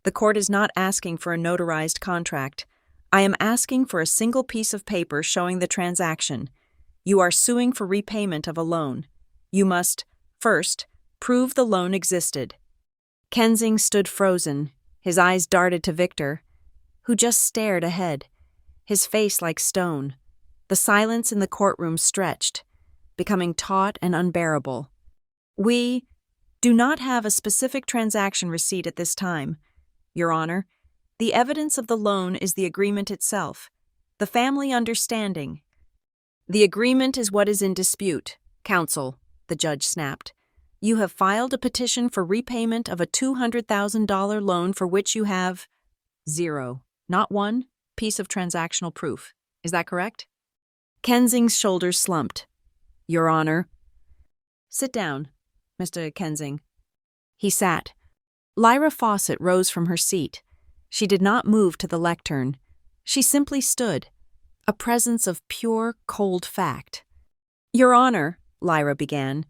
The court is not asking for a notarized contract. I am asking for a single piece of paper showing the transaction. You are suing for repayment of a loan. You must, first, prove the loan existed." Kensing stood frozen. His eyes darted to Victor, who just stared ahead, his face like stone. The silence in the courtroom stretched, becoming taut and unbearable. "We do not have a specific transaction receipt at this time, Your Honor. The evidence of the loan is the agreement itself, the family understanding, The agreement is what is in dispute, counsel, the judge snapped. You have filed a petition for repayment of a $200,000 loan for which you have zero, not one, piece of transactional proof. Is that correct? Kensing's shoulders slumped. Your Honor. Sit down, Mr. Kensing. He sat. Lyra Fawcett rose from her seat. She did not move to the lectern. She simply stood, a presence of pure, cold fact. Your Honor, Lyra began.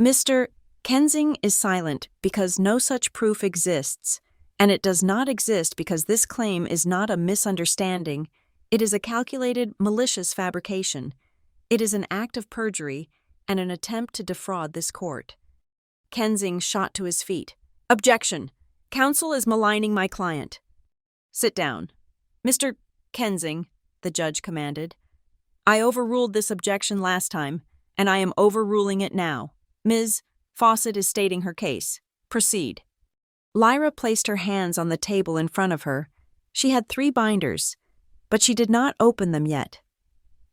Mr. Kensing is silent because no such proof exists, and it does not exist because this claim is not a misunderstanding. It is a calculated, malicious fabrication. It is an act of perjury and an attempt to defraud this court. Kensing shot to his feet. Objection! Counsel is maligning my client. Sit down. Mr. Kensing, the judge commanded. I overruled this objection last time, and I am overruling it now. Ms. Fawcett is stating her case. Proceed. Lyra placed her hands on the table in front of her. She had 3 binders, but she did not open them yet.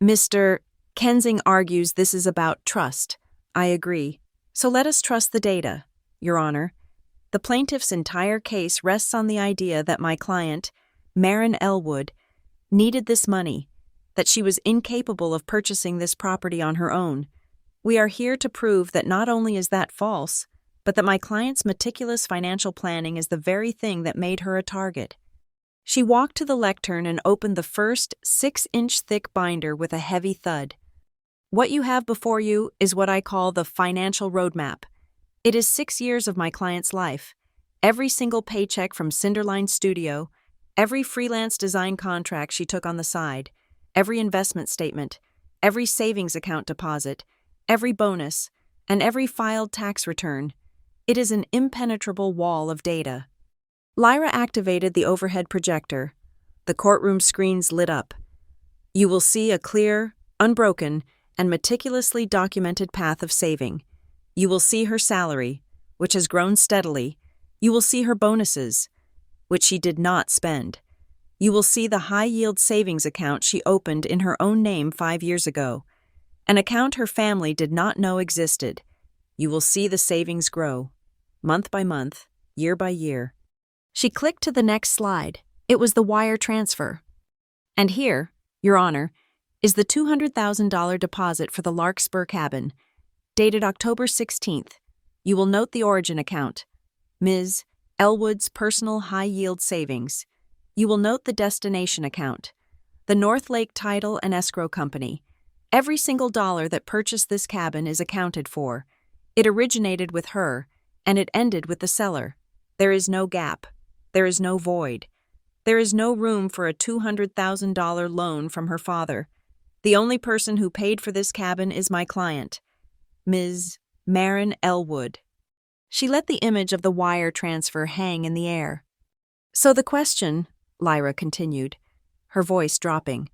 Mr. Kensing argues this is about trust. I agree. So let us trust the data, Your Honor. The plaintiff's entire case rests on the idea that my client, Maren Elwood, needed this money, that she was incapable of purchasing this property on her own. We are here to prove that not only is that false, but that my client's meticulous financial planning is the very thing that made her a target. She walked to the lectern and opened the first 6-inch thick binder with a heavy thud. What you have before you is what I call the financial roadmap. It is 6 years of my client's life. Every single paycheck from Cinderline Studio, every freelance design contract she took on the side, every investment statement, every savings account deposit, every bonus, and every filed tax return. It is an impenetrable wall of data. Lyra activated the overhead projector. The courtroom screens lit up. You will see a clear, unbroken, and meticulously documented path of saving. You will see her salary, which has grown steadily. You will see her bonuses, which she did not spend. You will see the high-yield savings account she opened in her own name 5 years ago, an account her family did not know existed. You will see the savings grow, month by month, year by year. She clicked to the next slide. It was the wire transfer. And here, Your Honor, is the $200,000 deposit for the Larkspur cabin, dated October 16th. You will note the origin account, Ms. Elwood's personal high-yield savings. You will note the destination account, the North Lake Title and Escrow Company. Every single dollar that purchased this cabin is accounted for. It originated with her, and it ended with the seller. There is no gap. There is no void. There is no room for a $200,000 loan from her father. The only person who paid for this cabin is my client, Ms. Maren Elwood. She let the image of the wire transfer hang in the air. So the question, Lyra continued, her voice dropping,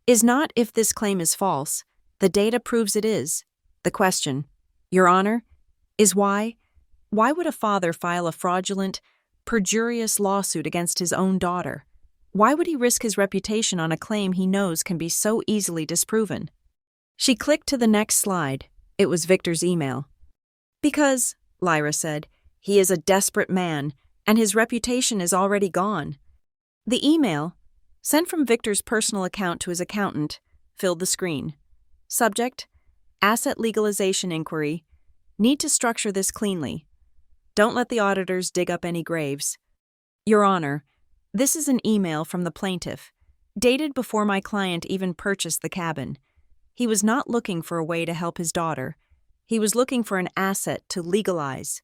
is not if this claim is false. The data proves it is. The question, Your Honor, is why? Why would a father file a fraudulent, perjurious lawsuit against his own daughter? Why would he risk his reputation on a claim he knows can be so easily disproven? She clicked to the next slide. It was Victor's email. Because, Lyra said, he is a desperate man, and his reputation is already gone. The email, sent from Victor's personal account to his accountant, filled the screen. Subject, Asset Legalization Inquiry. Need to structure this cleanly. Don't let the auditors dig up any graves. Your Honor, this is an email from the plaintiff, dated before my client even purchased the cabin. He was not looking for a way to help his daughter. He was looking for an asset to legalize.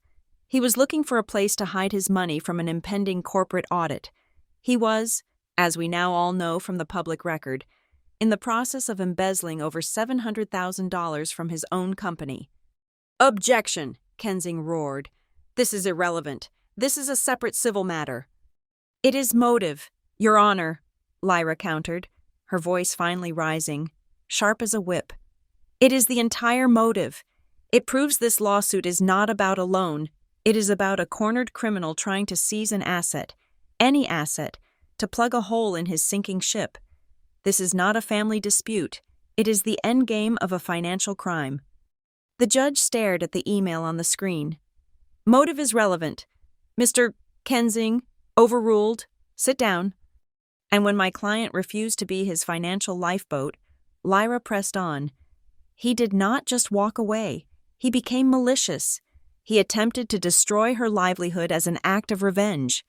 He was looking for a place to hide his money from an impending corporate audit. He was, as we now all know from the public record, in the process of embezzling over $700,000 from his own company. Objection, Kensing roared. This is irrelevant. This is a separate civil matter. It is motive, Your Honor, Lyra countered, her voice finally rising, sharp as a whip. It is the entire motive. It proves this lawsuit is not about a loan. It is about a cornered criminal trying to seize an asset, any asset, to plug a hole in his sinking ship. This is not a family dispute. It is the endgame of a financial crime. The judge stared at the email on the screen. Motive is relevant. Mr. Kensing, overruled. Sit down. And when my client refused to be his financial lifeboat, Lyra pressed on. He did not just walk away. He became malicious. He attempted to destroy her livelihood as an act of revenge.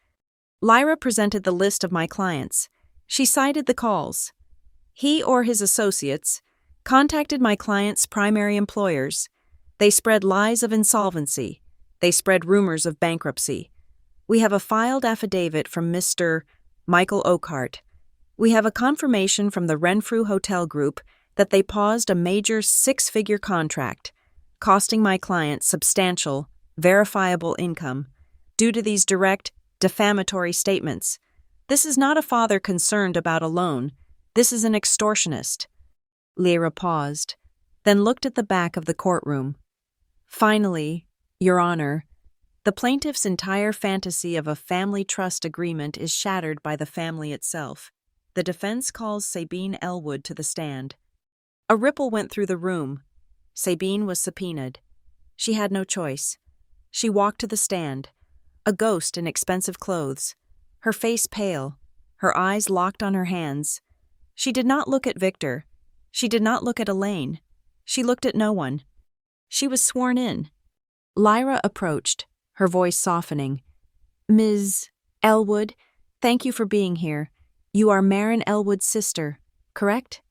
Lyra presented the list of my clients. She cited the calls. He or his associates contacted my client's primary employers. They spread lies of insolvency. They spread rumors of bankruptcy. We have a filed affidavit from Mr. Michael Oakhart. We have a confirmation from the Renfrew Hotel Group that they paused a major 6-figure contract, costing my client substantial, verifiable income. Due to these direct, defamatory statements, this is not a father concerned about a loan. This is an extortionist. Lyra paused, then looked at the back of the courtroom. Finally, Your Honor, the plaintiff's entire fantasy of a family trust agreement is shattered by the family itself. The defense calls Sabine Elwood to the stand. A ripple went through the room. Sabine was subpoenaed. She had no choice. She walked to the stand, a ghost in expensive clothes, her face pale, her eyes locked on her hands. She did not look at Victor. She did not look at Elaine. She looked at no one. She was sworn in. Lyra approached, her voice softening. Ms. Elwood, thank you for being here. You are Maren Elwood's sister, correct?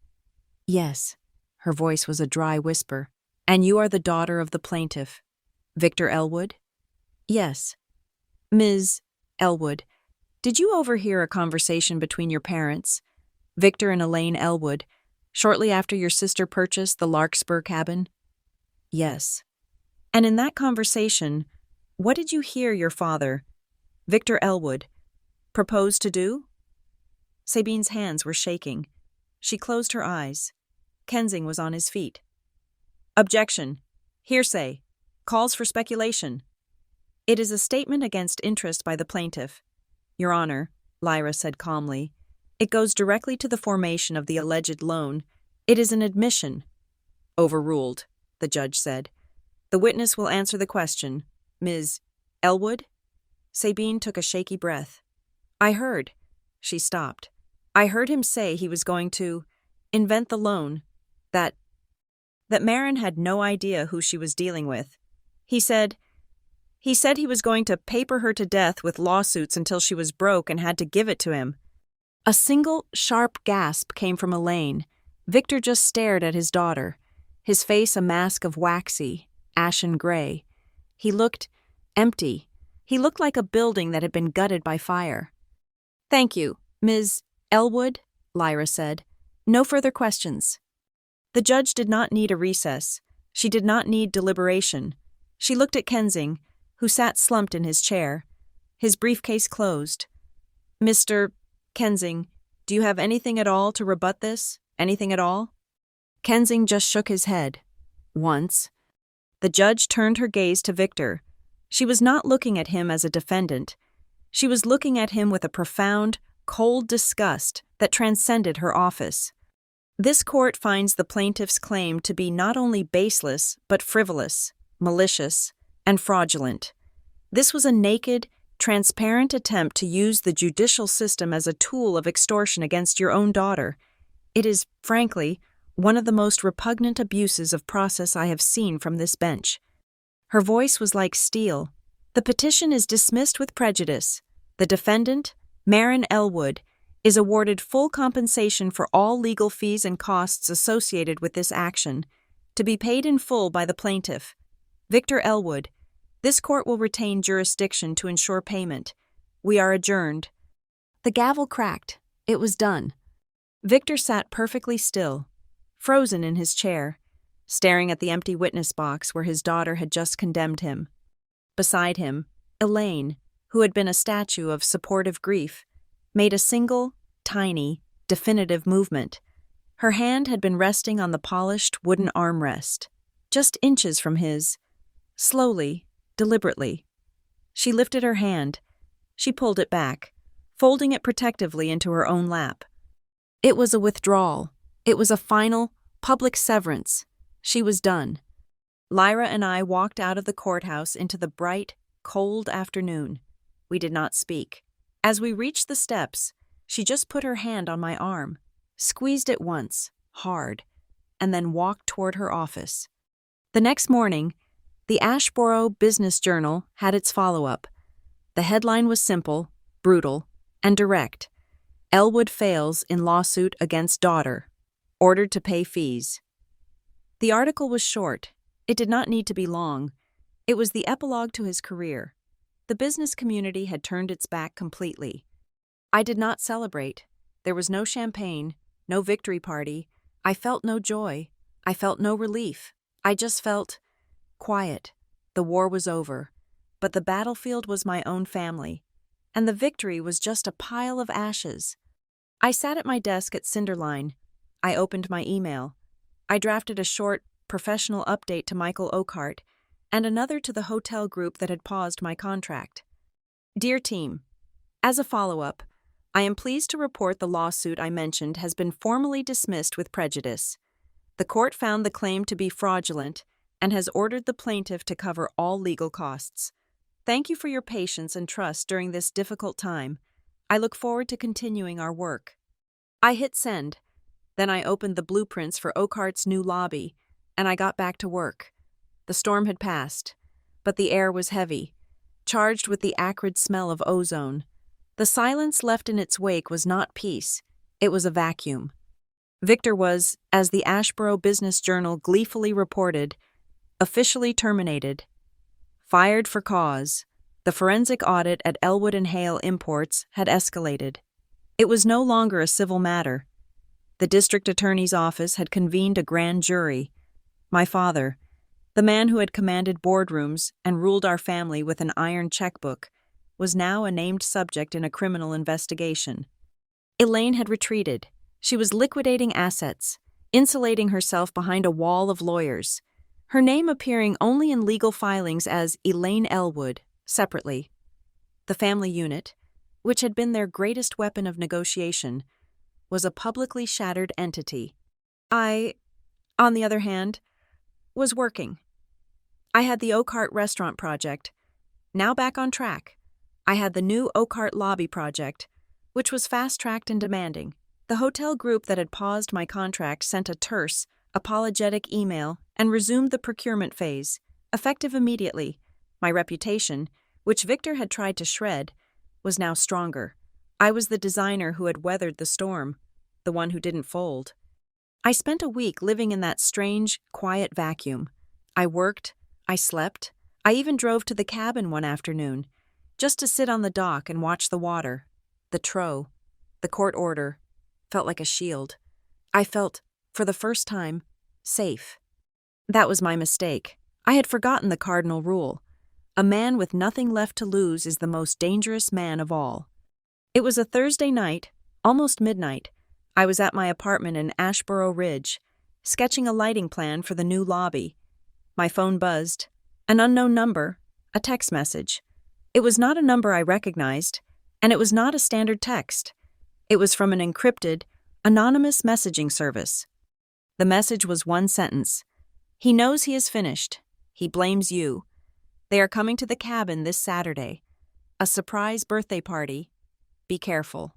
Yes. Her voice was a dry whisper. And you are the daughter of the plaintiff, Victor Elwood? Yes. Ms. Elwood, did you overhear a conversation between your parents, Victor and Elaine Elwood, shortly after your sister purchased the Larkspur cabin? Yes. And in that conversation, what did you hear your father, Victor Elwood, propose to do? Sabine's hands were shaking. She closed her eyes. Kensing was on his feet. Objection. Hearsay. Calls for speculation. It is a statement against interest by the plaintiff. Your Honor, Lyra said calmly, it goes directly to the formation of the alleged loan. It is an admission. Overruled, the judge said. The witness will answer the question. Ms. Elwood? Sabine took a shaky breath. I heard. She stopped. I heard him say he was going to invent the loan, that Maren had no idea who she was dealing with. He said he was going to paper her to death with lawsuits until she was broke and had to give it to him. A single, sharp gasp came from Elaine. Victor just stared at his daughter, his face a mask of waxy, ashen gray. He looked empty. He looked like a building that had been gutted by fire. Thank you, Ms. Elwood, Lyra said. No further questions. The judge did not need a recess. She did not need deliberation. She looked at Kensing, who sat slumped in his chair, his briefcase closed. Mr. Kensing, do you have anything at all to rebut this? Anything at all? Kensing just shook his head. Once. The judge turned her gaze to Victor. She was not looking at him as a defendant. She was looking at him with a profound, cold disgust that transcended her office. This court finds the plaintiff's claim to be not only baseless, but frivolous, malicious, and fraudulent. This was a naked, transparent attempt to use the judicial system as a tool of extortion against your own daughter. It is, frankly, one of the most repugnant abuses of process I have seen from this bench. Her voice was like steel. The petition is dismissed with prejudice. The defendant, Maren Elwood, is awarded full compensation for all legal fees and costs associated with this action, to be paid in full by the plaintiff, Victor Elwood. This court will retain jurisdiction to ensure payment. We are adjourned. The gavel cracked. It was done. Victor sat perfectly still, frozen in his chair, staring at the empty witness box where his daughter had just condemned him. Beside him, Elaine, who had been a statue of supportive grief, made a single, tiny, definitive movement. Her hand had been resting on the polished wooden armrest, just inches from his. Slowly, deliberately. She lifted her hand. She pulled it back, folding it protectively into her own lap. It was a withdrawal. It was a final, Public severance. She was done. Lyra and I walked out of the courthouse into the bright, cold afternoon. We did not speak. As we reached the steps, she just put her hand on my arm, squeezed it once, hard, and then walked toward her office. The next morning, the Ashboro Business Journal had its follow-up. The headline was simple, brutal, and direct. Elwood fails in lawsuit against daughter, ordered to pay fees. The article was short. It did not need to be long. It was the epilogue to his career. The business community had turned its back completely. I did not celebrate. There was no champagne, no victory party. I felt no joy. I felt no relief. I just felt quiet. The war was over, but the battlefield was my own family, and the victory was just a pile of ashes. I sat at my desk at Cinderline. I opened my email. I drafted a short, professional update to Michael Oakart and another to the hotel group that had paused my contract. Dear team, as a follow-up, I am pleased to report the lawsuit I mentioned has been formally dismissed with prejudice. The court found the claim to be fraudulent and has ordered the plaintiff to cover all legal costs. Thank you for your patience and trust during this difficult time. I look forward to continuing our work. I hit send. Then I opened the blueprints for Oakart's new lobby, and I got back to work. The storm had passed, but the air was heavy, charged with the acrid smell of ozone. The silence left in its wake was not peace, it was a vacuum. Victor was, as the Ashboro Business Journal gleefully reported, officially terminated. Fired for cause, the forensic audit at Elwood and Hale Imports had escalated. It was no longer a civil matter. The district attorney's office had convened a grand jury. My father, the man who had commanded boardrooms and ruled our family with an iron checkbook, was now a named subject in a criminal investigation. Elaine had retreated. She was liquidating assets, insulating herself behind a wall of lawyers, her name appearing only in legal filings as Elaine Elwood, separately. The family unit, which had been their greatest weapon of negotiation, was a publicly shattered entity. I, on the other hand, was working. I had the Oakart restaurant project, now back on track. I had the new Oakart lobby project, which was fast-tracked and demanding. The hotel group that had paused my contract sent a terse, apologetic email and resumed the procurement phase, effective immediately. My reputation, which Victor had tried to shred, was now stronger. I was the designer who had weathered the storm, the one who didn't fold. I spent a week living in that strange, quiet vacuum. I worked, I slept, I even drove to the cabin one afternoon, just to sit on the dock and watch the water. The TRO, the court order, felt like a shield. I felt, for the first time, safe. That was my mistake. I had forgotten the cardinal rule. A man with nothing left to lose is the most dangerous man of all. It was a Thursday night, almost midnight. I was at my apartment in Ashboro Ridge, sketching a lighting plan for the new lobby. My phone buzzed. An unknown number, a text message. It was not a number I recognized, and it was not a standard text. It was from an encrypted, anonymous messaging service. The message was one sentence. He knows he is finished. He blames you. They are coming to the cabin this Saturday. A surprise birthday party. Be careful.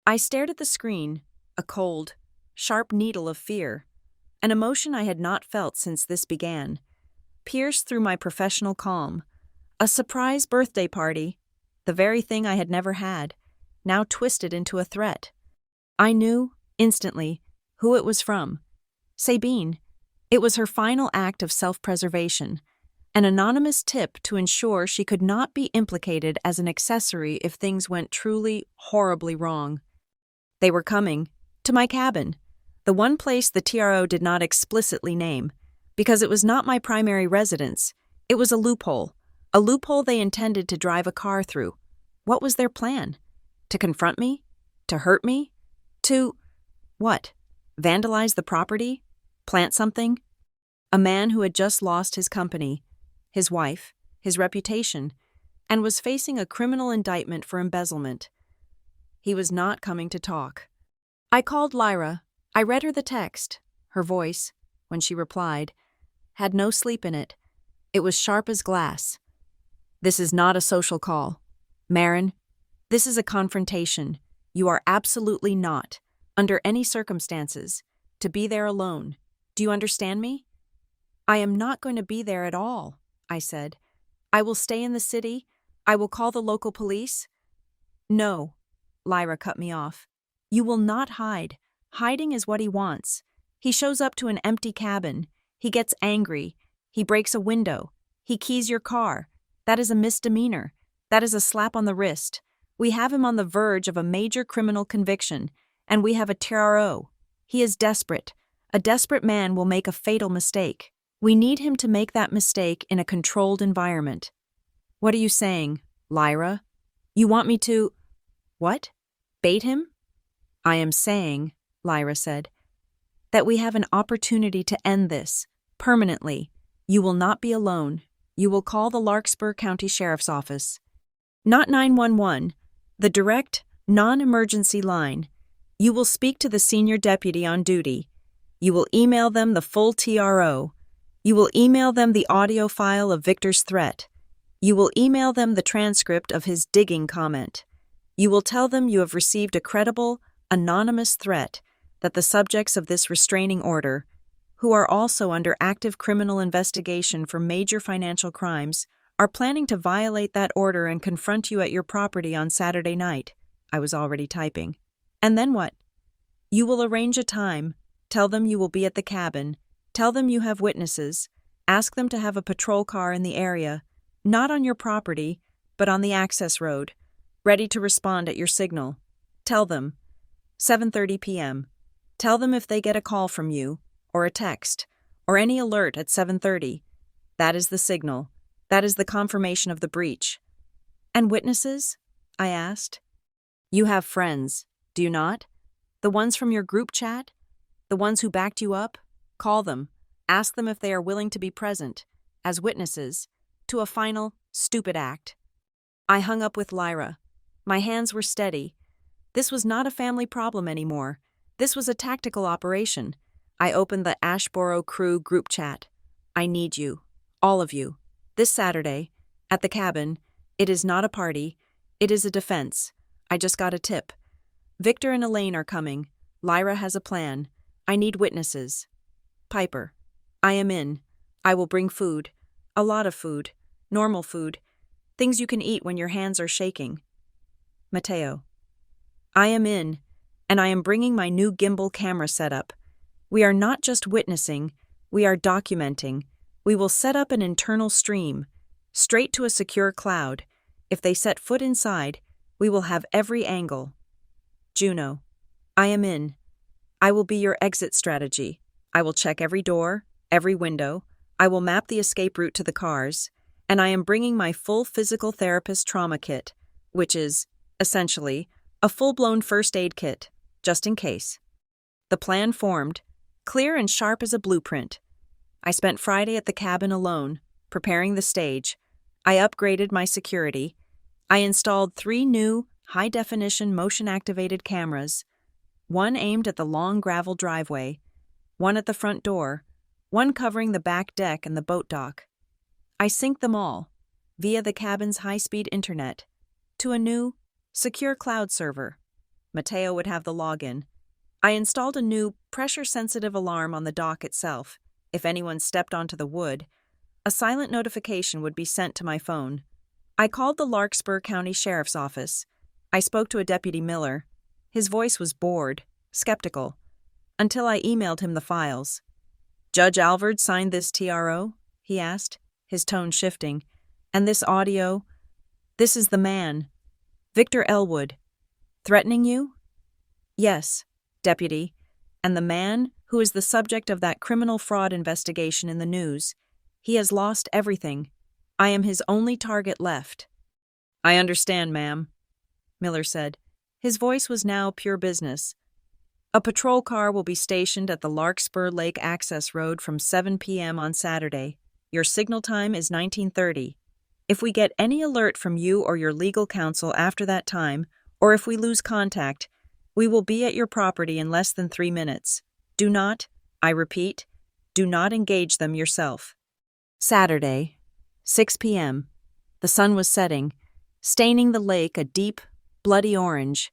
I stared at the screen, a cold, sharp needle of fear, an emotion I had not felt since this began, pierced through my professional calm. A surprise birthday party, the very thing I had never had, now twisted into a threat. I knew, instantly, who it was from. Sabine. It was her final act of self-preservation, an anonymous tip to ensure she could not be implicated as an accessory if things went truly, horribly wrong. They were coming, to my cabin, the one place the TRO did not explicitly name, because it was not my primary residence. It was a loophole they intended to drive a car through. What was their plan? To confront me? To hurt me? To, what? Vandalize the property? Plant something? A man who had just lost his company, his wife, his reputation, and was facing a criminal indictment for embezzlement. He was not coming to talk. I called Lyra. I read her the text. Her voice, when she replied, had no sleep in it. It was sharp as glass. "This is not a social call. Marin, this is a confrontation. You are absolutely not, under any circumstances, to be there alone. Do you understand me?" "I am not going to be there at all," I said. "I will stay in the city. I will call the local police." "No," Lyra cut me off. "You will not hide. Hiding is what he wants. He shows up to an empty cabin. He gets angry. He breaks a window. He keys your car. That is a misdemeanor. That is a slap on the wrist. We have him on the verge of a major criminal conviction, and we have a TRO. He is desperate. A desperate man will make a fatal mistake. We need him to make that mistake in a controlled environment." "What are you saying, Lyra? You want me to—" "What? Bait him?" "I am saying," Lyra said, "that we have an opportunity to end this, permanently. You will not be alone. You will call the Larkspur County Sheriff's Office. Not 911, the direct, non-emergency line. You will speak to the senior deputy on duty. You will email them the full TRO. You will email them the audio file of Victor's threat. You will email them the transcript of his digging comment. You will tell them you have received a credible, anonymous threat that the subjects of this restraining order, who are also under active criminal investigation for major financial crimes, are planning to violate that order and confront you at your property on Saturday night." I was already typing. "And then what?" "You will arrange a time, tell them you will be at the cabin, tell them you have witnesses, ask them to have a patrol car in the area, not on your property, but on the access road, ready to respond at your signal. Tell them, 7:30 p.m. Tell them if they get a call from you, or a text, or any alert at 7:30. That is the signal. That is the confirmation of the breach." "And witnesses?" I asked. "You have friends, do you not? The ones from your group chat? The ones who backed you up? Call them. Ask them if they are willing to be present, as witnesses, to a final, stupid act." I hung up with Lyra. My hands were steady. This was not a family problem anymore. This was a tactical operation. I opened the Ashboro Crew group chat. "I need you. All of you. This Saturday, at the cabin. It is not a party. It is a defense. I just got a tip. Victor and Elaine are coming. Lyra has a plan. I need witnesses. Piper. I am in. I will bring food. A lot of food. Normal food. Things you can eat when your hands are shaking. Mateo. I am in, and I am bringing my new gimbal camera setup. We are not just witnessing, we are documenting. We will set up an internal stream, straight to a secure cloud. If they set foot inside, we will have every angle. Juno. I am in. I will be your exit strategy. I will check every door, every window. I will map the escape route to the cars, and I am bringing my full physical therapist trauma kit, which is, essentially, a full-blown first aid kit, just in case. The plan formed, clear and sharp as a blueprint. I spent Friday at the cabin alone, preparing the stage. I upgraded my security. I installed 3 new, high-definition motion-activated cameras, one aimed at the long gravel driveway, one at the front door, one covering the back deck and the boat dock. I synced them all, via the cabin's high-speed internet, to a new, secure cloud server. Mateo would have the login. I installed a new, pressure-sensitive alarm on the dock itself. If anyone stepped onto the wood, a silent notification would be sent to my phone. I called the Larkspur County Sheriff's Office. I spoke to a Deputy Miller. His voice was bored, skeptical, until I emailed him the files. "Judge Alvord signed this TRO?" he asked, his tone shifting. "And this audio? This is the man. Victor Elwood. Threatening you?" "Yes, Deputy. And the man who is the subject of that criminal fraud investigation in the news. He has lost everything. I am his only target left." "I understand, ma'am," Miller said. His voice was now pure business. "A patrol car will be stationed at the Larkspur Lake Access Road from 7 p.m. on Saturday. Your signal time is 19:30. If we get any alert from you or your legal counsel after that time, or if we lose contact, we will be at your property in less than 3 minutes. Do not, I repeat, do not engage them yourself. Saturday, 6 p.m. The sun was setting, staining the lake a deep, bloody orange.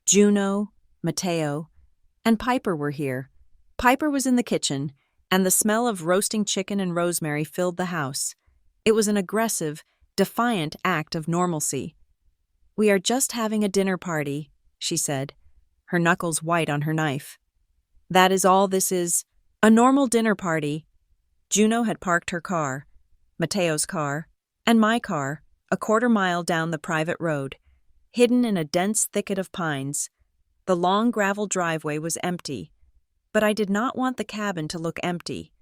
Juno, Mateo, and Piper were here. Piper was in the kitchen, and the smell of roasting chicken and rosemary filled the house. It was an aggressive, defiant act of normalcy. "We are just having a dinner party," she said, her knuckles white on her knife. "That is all this is, a normal dinner party." Juno had parked her car, Mateo's car, and my car, a quarter-mile down the private road, hidden in a dense thicket of pines. The long gravel driveway was empty, but I did not want the cabin to look empty.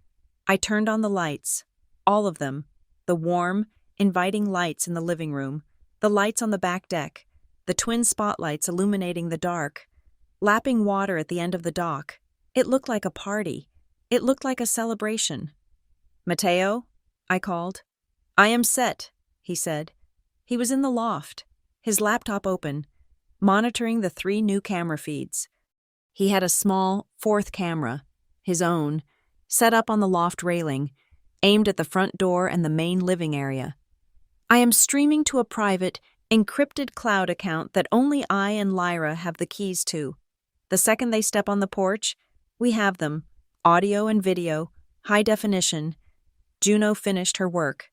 I turned on the lights, all of them, the warm, inviting lights in the living room, the lights on the back deck, the twin spotlights illuminating the dark, lapping water at the end of the dock. It looked like a party. It looked like a celebration. "Mateo?" I called. "I am set," he said. He was in the loft, his laptop open, monitoring the 3 new camera feeds. He had a small, 4th camera, his own, set up on the loft railing, aimed at the front door and the main living area. "I am streaming to a private, encrypted cloud account that only I and Lyra have the keys to. The second they step on the porch, we have them, audio and video, high definition." Juno finished her work.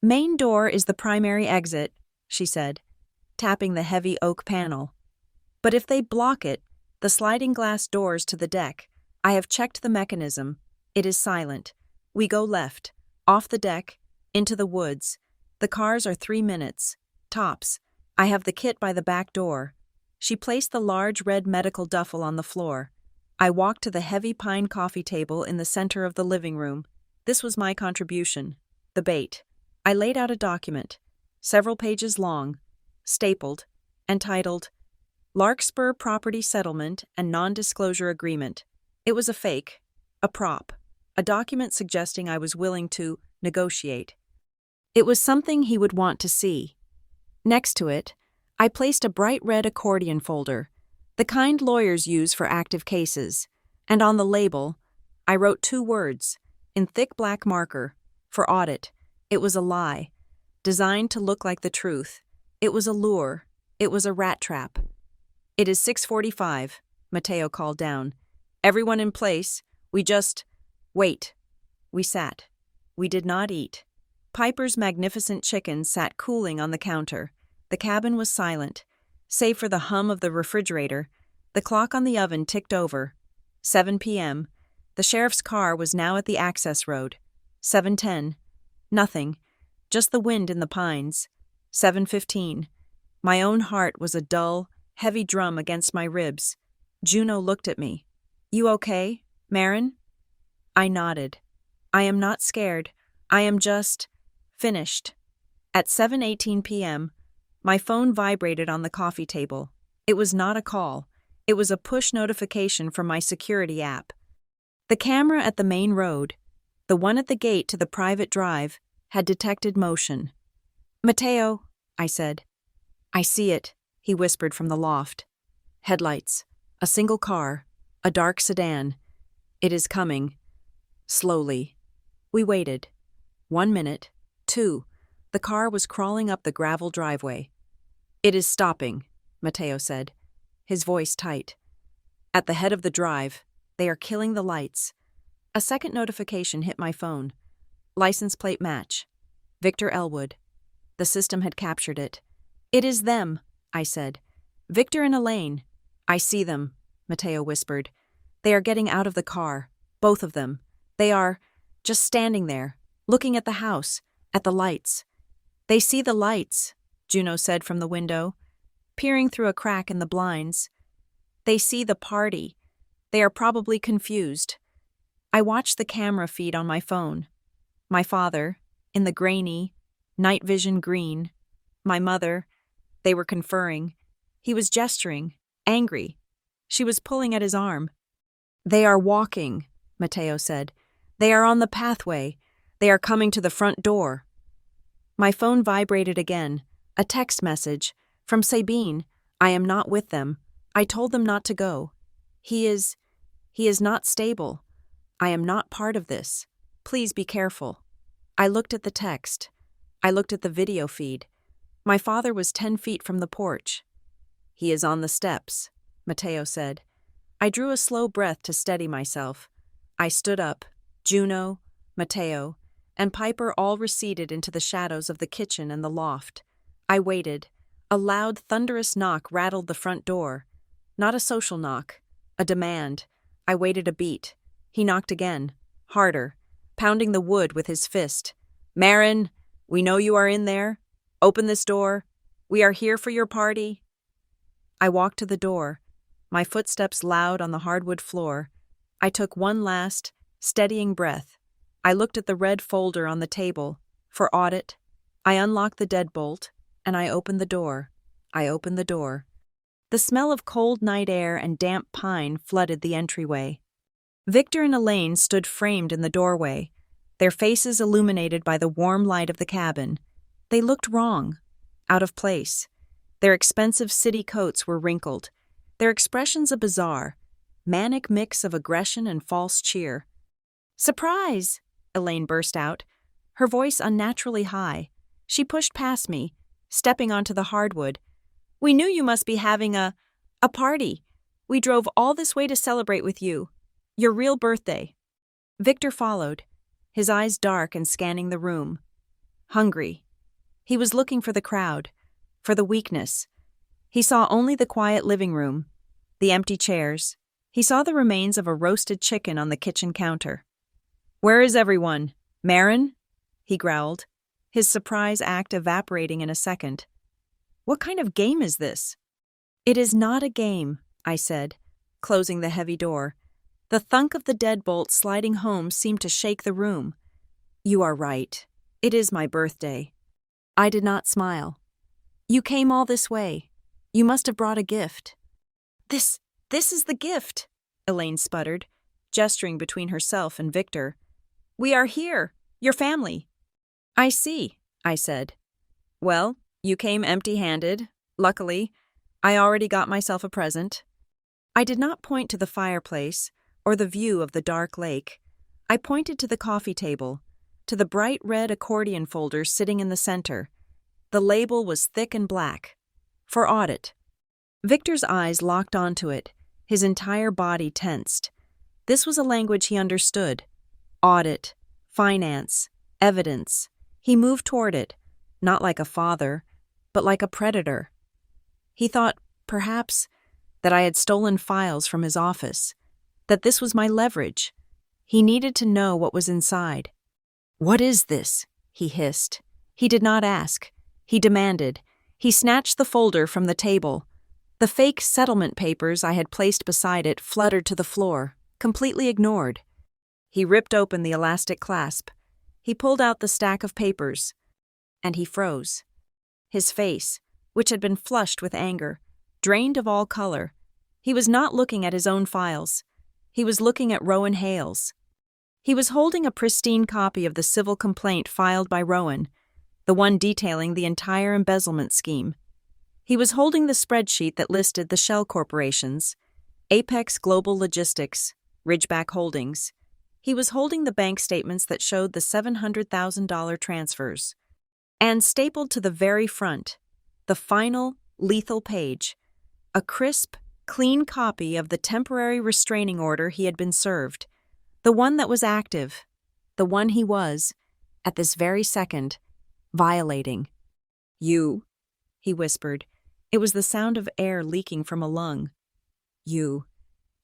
"Main door is the primary exit," she said, tapping the heavy oak panel. "But if they block it, the sliding glass doors to the deck, I have checked the mechanism. It is silent. We go left, off the deck, into the woods. The cars are 3 minutes, tops. I have the kit by the back door." She placed the large red medical duffel on the floor. I walked to the heavy pine coffee table in the center of the living room. This was my contribution, the bait. I laid out a document, several pages long, stapled, and titled, "Larkspur Property Settlement and Non-Disclosure Agreement." It was a fake, a prop, a document suggesting I was willing to negotiate. It was something he would want to see. Next to it, I placed a bright red accordion folder, the kind lawyers use for active cases, and on the label, I wrote 2 words, in thick black marker, for audit. It was a lie, designed to look like the truth. It was a lure. It was a rat trap. "It is 6:45, Mateo called down. "Everyone in place. We just... wait." We sat. We did not eat. Piper's magnificent chicken sat cooling on the counter. The cabin was silent, save for the hum of the refrigerator. The clock on the oven ticked over. 7 p.m. The sheriff's car was now at the access road. 7:10. Nothing. Just the wind in the pines. 7:15. My own heart was a dull, heavy drum against my ribs. Juno looked at me. "You okay, Marin?" I nodded. "I am not scared. I am just... finished." At 7:18 p.m., my phone vibrated on the coffee table. It was not a call. It was a push notification from my security app. The camera at the main road, the one at the gate to the private drive, had detected motion. "Mateo," I said. "I see it," he whispered from the loft. "Headlights. A single car. A dark sedan. It is coming. Slowly." We waited. 1 minute. 2. The car was crawling up the gravel driveway. "It is stopping," Mateo said, his voice tight. "At the head of the drive. They are killing the lights." A second notification hit my phone. License plate match. Victor Elwood. The system had captured it. "It is them," I said. "Victor and Elaine." "I see them," Mateo whispered. "They are getting out of the car. Both of them. They are just standing there, looking at the house, at the lights." "They see the lights," Juno said from the window, peering through a crack in the blinds. "They see the party. They are probably confused." I watched the camera feed on my phone. My father, in the grainy, night vision green. My mother. They were conferring. He was gesturing, angry. She was pulling at his arm. "They are walking," Mateo said. "They are on the pathway. They are coming to the front door." My phone vibrated again. A text message. From Sabine. "I am not with them. I told them not to go. He is not stable. I am not part of this. Please be careful. I looked at the text. I looked at the video feed. My father was 10 feet from the porch. He is on the steps, Mateo said. I drew a slow breath to steady myself. I stood up. Juno, Mateo, and Piper all receded into the shadows of the kitchen and the loft. I waited. A loud, thunderous knock rattled the front door. Not a social knock, a demand. I waited a beat. He knocked again, harder, pounding the wood with his fist. Marin, we know you are in there. Open this door. We are here for your party. I walked to the door, my footsteps loud on the hardwood floor. I took one last, steadying breath. I looked at the red folder on the table. For audit. I unlocked the deadbolt, and I opened the door. The smell of cold night air and damp pine flooded the entryway. Victor and Elaine stood framed in the doorway, their faces illuminated by the warm light of the cabin. They looked wrong, out of place. Their expensive city coats were wrinkled, their expressions a bizarre, manic mix of aggression and false cheer. "Surprise!" Elaine burst out, her voice unnaturally high. She pushed past me, stepping onto the hardwood. "We knew you must be having a party. We drove all this way to celebrate with you. Your real birthday." Victor followed, his eyes dark and scanning the room. Hungry. He was looking for the crowd, for the weakness. He saw only the quiet living room, the empty chairs. He saw the remains of a roasted chicken on the kitchen counter. "Where is everyone? Marin?" he growled, his surprise act evaporating in a second. "What kind of game is this?" "It is not a game," I said, closing the heavy door. The thunk of the deadbolt sliding home seemed to shake the room. "You are right. It is my birthday." I did not smile. "You came all this way. You must have brought a gift." This is the gift," Elaine sputtered, gesturing between herself and Victor. "We are here, your family." "I see," I said. "Well, you came empty-handed. Luckily, I already got myself a present." I did not point to the fireplace or the view of the dark lake. I pointed to the coffee table, to the bright red accordion folder sitting in the center. The label was thick and black. For audit. Victor's eyes locked onto it, his entire body tensed. This was a language he understood. Audit, finance, evidence. He moved toward it, not like a father, but like a predator. He thought, perhaps, that I had stolen files from his office, that this was my leverage. He needed to know what was inside. "What is this?" he hissed. He did not ask. He demanded. He snatched the folder from the table. The fake settlement papers I had placed beside it fluttered to the floor, completely ignored. He ripped open the elastic clasp. He pulled out the stack of papers. And he froze. His face, which had been flushed with anger, drained of all color. He was not looking at his own files. He was looking at Rowan Hale's. He was holding a pristine copy of the civil complaint filed by Rowan, the one detailing the entire embezzlement scheme. He was holding the spreadsheet that listed the shell corporations, Apex Global Logistics, Ridgeback Holdings. He was holding the bank statements that showed the $700,000 transfers. And stapled to the very front, the final, lethal page, a crisp, clean copy of the temporary restraining order he had been served, the one that was active, the one he was, at this very second, violating. "You," he whispered. It was the sound of air leaking from a lung. You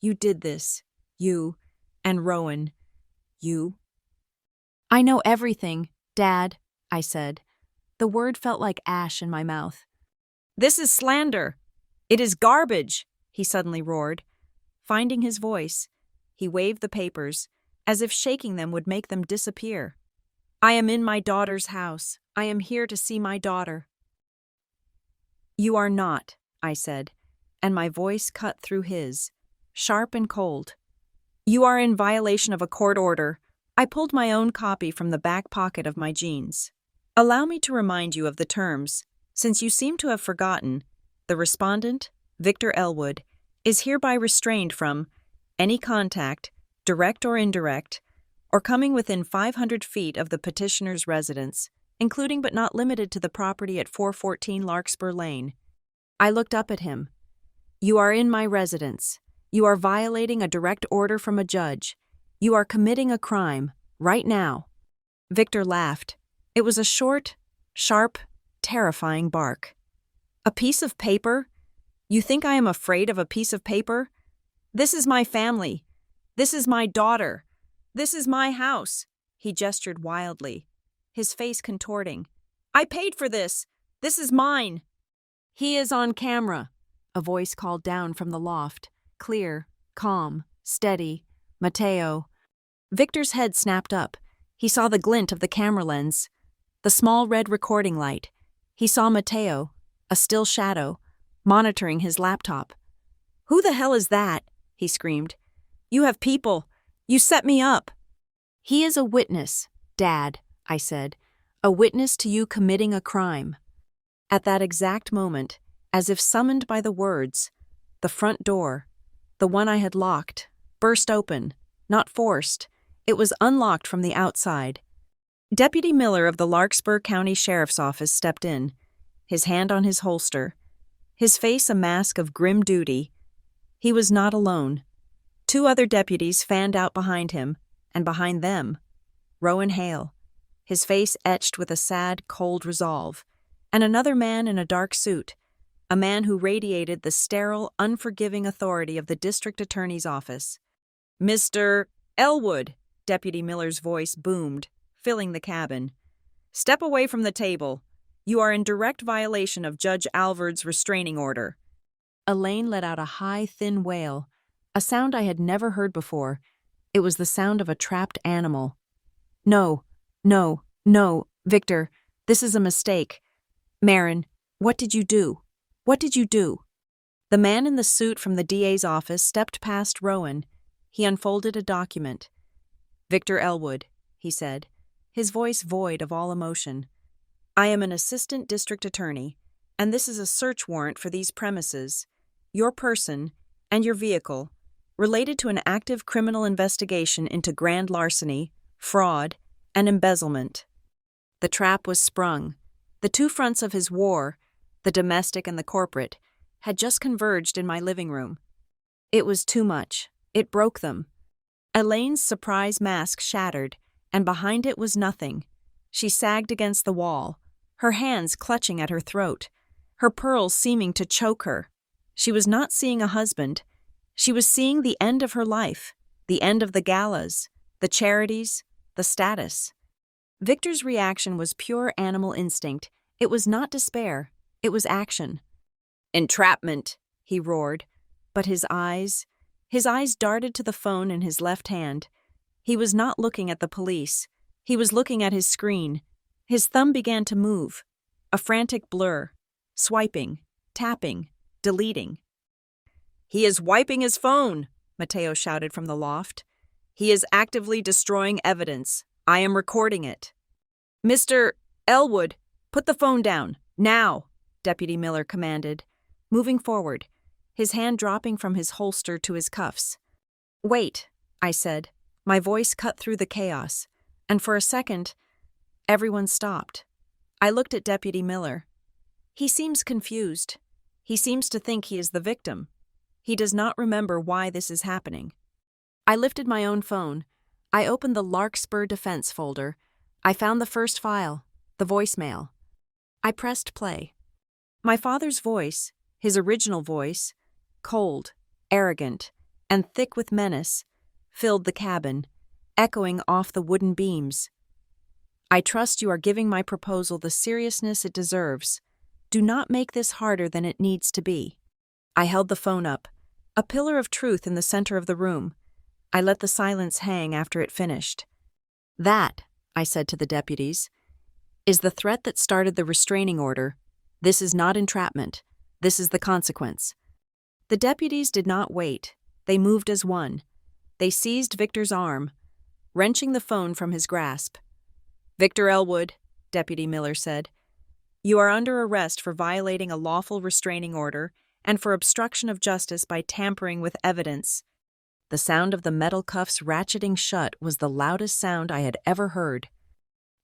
did this. You and Rowan. You." "I know everything, Dad," I said. The word felt like ash in my mouth. "This is slander. It is garbage," he suddenly roared. Finding his voice, he waved the papers, as if shaking them would make them disappear. "I am in my daughter's house. I am here to see my daughter." "You are not," I said, and my voice cut through his, sharp and cold. "You are in violation of a court order." I pulled my own copy from the back pocket of my jeans. "Allow me to remind you of the terms, since you seem to have forgotten. The respondent, Victor Elwood, is hereby restrained from any contact, direct or indirect, or coming within 500 feet of the petitioner's residence, including but not limited to the property at 414 Larkspur Lane. I looked up at him. You are in my residence. You are violating a direct order from a judge. You are committing a crime, right now. Victor laughed. It was a short, sharp, terrifying bark. A piece of paper? You think I am afraid of a piece of paper? This is my family. This is my daughter. This is my house. He gestured wildly, his face contorting. I paid for this. This is mine. He is on camera, a voice called down from the loft, clear, calm, steady. Mateo. Victor's head snapped up. He saw the glint of the camera lens, the small red recording light. He saw Mateo, a still shadow, monitoring his laptop. Who the hell is that? He screamed. You have people. You set me up. He is a witness, Dad, I said. A witness to you committing a crime. At that exact moment, as if summoned by the words, the front door, the one I had locked, burst open, not forced. It was unlocked from the outside. Deputy Miller of the Larkspur County Sheriff's Office stepped in, his hand on his holster, his face a mask of grim duty. He was not alone. 2 other deputies fanned out behind him, and behind them, Rowan Hale, his face etched with a sad, cold resolve, and another man in a dark suit, a man who radiated the sterile, unforgiving authority of the district attorney's office. Mr. Elwood, Deputy Miller's voice boomed, filling the cabin. Step away from the table. You are in direct violation of Judge Alvord's restraining order. Elaine let out a high, thin wail, a sound I had never heard before. It was the sound of a trapped animal. No, Victor, this is a mistake. Marin, what did you do? What did you do? The man in the suit from the DA's office stepped past Rowan. He unfolded a document. Victor Elwood, he said, his voice void of all emotion. I am an assistant district attorney, and this is a search warrant for these premises, your person, and your vehicle, related to an active criminal investigation into grand larceny, fraud, and embezzlement. The trap was sprung. The 2 fronts of his war, the domestic and the corporate, had just converged in my living room. It was too much. It broke them. Elaine's surprise mask shattered, and behind it was nothing. She sagged against the wall, her hands clutching at her throat, her pearls seeming to choke her. She was not seeing a husband. She was seeing the end of her life, the end of the galas, the charities, the status. Victor's reaction was pure animal instinct. It was not despair. It was action. Entrapment, he roared. But his eyes darted to the phone in his left hand. He was not looking at the police. He was looking at his screen. His thumb began to move, a frantic blur, swiping, tapping, deleting. He is wiping his phone, Mateo shouted from the loft. He is actively destroying evidence. I am recording it. Mr. Elwood, put the phone down, now, Deputy Miller commanded, moving forward, his hand dropping from his holster to his cuffs. Wait, I said, my voice cut through the chaos, and for a second, everyone stopped. I looked at Deputy Miller. He seems confused. He seems to think he is the victim. He does not remember why this is happening. I lifted my own phone. I opened the Larkspur Defense folder. I found the first file, the voicemail. I pressed play. My father's voice, his original voice, cold, arrogant, and thick with menace, filled the cabin, echoing off the wooden beams. I trust you are giving my proposal the seriousness it deserves. Do not make this harder than it needs to be. I held the phone up, a pillar of truth in the center of the room. I let the silence hang after it finished. That, I said to the deputies, is the threat that started the restraining order. This is not entrapment. This is the consequence. The deputies did not wait. They moved as one. They seized Victor's arm, wrenching the phone from his grasp. Victor Elwood, Deputy Miller said, you are under arrest for violating a lawful restraining order and for obstruction of justice by tampering with evidence. The sound of the metal cuffs ratcheting shut was the loudest sound I had ever heard.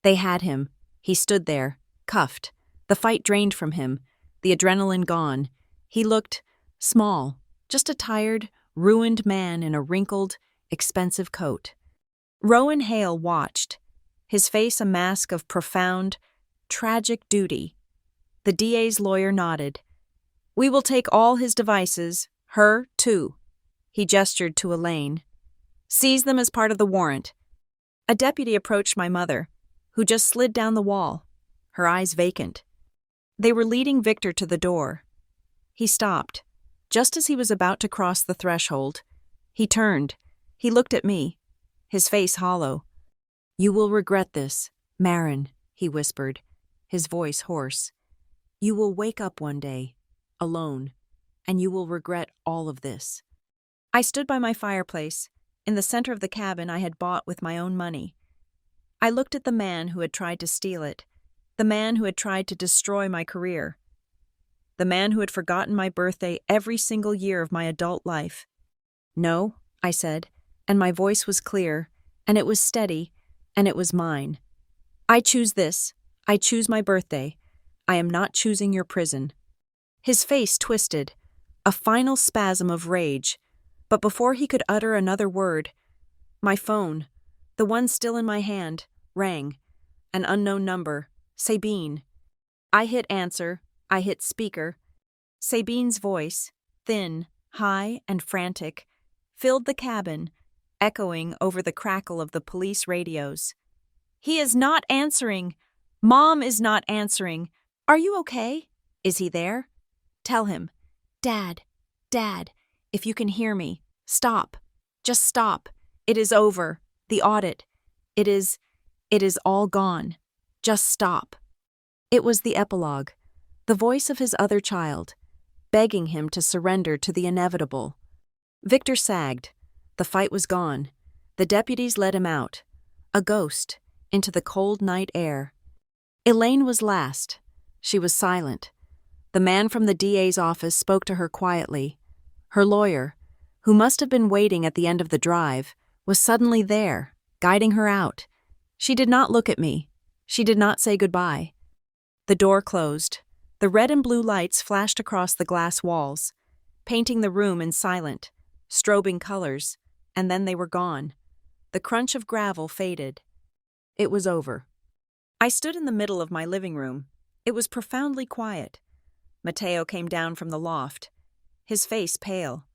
They had him. He stood there, cuffed. The fight drained from him, the adrenaline gone. He looked small, just a tired, ruined man in a wrinkled, expensive coat. Rowan Hale watched, his face a mask of profound, tragic duty. The DA's lawyer nodded. "We will take all his devices, her, too." He gestured to Elaine. "Seize them as part of the warrant." A deputy approached my mother, who just slid down the wall, her eyes vacant. They were leading Victor to the door. He stopped. Just as he was about to cross the threshold, he turned. He looked at me, his face hollow. "You will regret this, Marin," he whispered, his voice hoarse. "You will wake up one day, alone, and you will regret all of this." I stood by my fireplace, in the center of the cabin I had bought with my own money. I looked at the man who had tried to steal it, the man who had tried to destroy my career, the man who had forgotten my birthday every single year of my adult life. "No," I said, and my voice was clear, and it was steady, and it was mine. "I choose this. I choose my birthday. I am not choosing your prison." His face twisted, a final spasm of rage, but before he could utter another word, my phone, the one still in my hand, rang. An unknown number, Sabine. I hit answer, I hit speaker. Sabine's voice, thin, high, and frantic, filled the cabin, echoing over the crackle of the police radios. "He is not answering. Mom is not answering. Are you okay? Is he there? Tell him. Dad, if you can hear me, stop. Just stop. It is over. The audit. It is all gone. Just stop." It was the epilogue, the voice of his other child, begging him to surrender to the inevitable. Victor sagged. The fight was gone. The deputies let him out, a ghost, into the cold night air. Elaine was last. She was silent. The man from the DA's office spoke to her quietly. Her lawyer, who must have been waiting at the end of the drive, was suddenly there, guiding her out. She did not look at me. She did not say goodbye. The door closed. The red and blue lights flashed across the glass walls, painting the room in silent, strobing colors, and then they were gone. The crunch of gravel faded. It was over. I stood in the middle of my living room. It was profoundly quiet. Matteo came down from the loft, his face pale.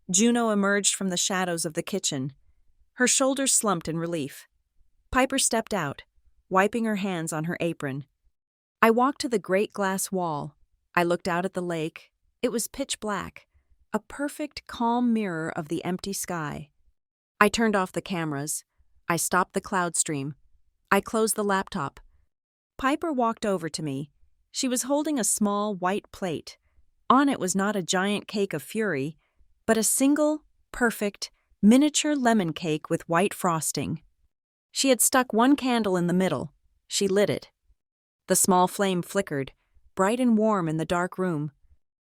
Juno emerged from the shadows of the kitchen, her shoulders slumped in relief. Piper stepped out, wiping her hands on her apron. I walked to the great glass wall. I looked out at the lake. It was pitch black, a perfect, calm mirror of the empty sky. I turned off the cameras. I stopped the cloud stream. I closed the laptop. Piper walked over to me. She was holding a small white plate. On it was not a giant cake of fury, but a single, perfect, miniature lemon cake with white frosting. She had stuck one candle in the middle. She lit it. The small flame flickered, bright and warm in the dark room.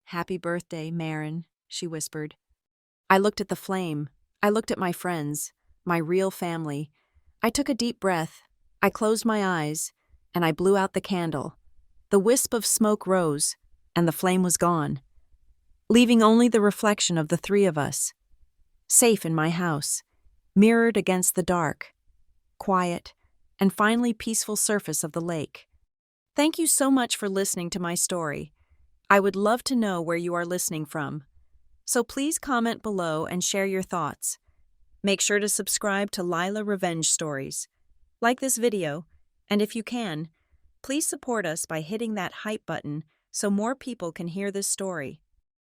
"Happy birthday, Marin," she whispered. I looked at the flame. I looked at my friends, my real family. I took a deep breath. I closed my eyes, and I blew out the candle. The wisp of smoke rose, and the flame was gone, leaving only the reflection of the three of us, safe in my house, mirrored against the dark, quiet, and finally peaceful surface of the lake. Thank you so much for listening to my story. I would love to know where you are listening from. So please comment below and share your thoughts. Make sure to subscribe to Lila Revenge Stories. Like this video, and if you can, please support us by hitting that hype button so more people can hear this story.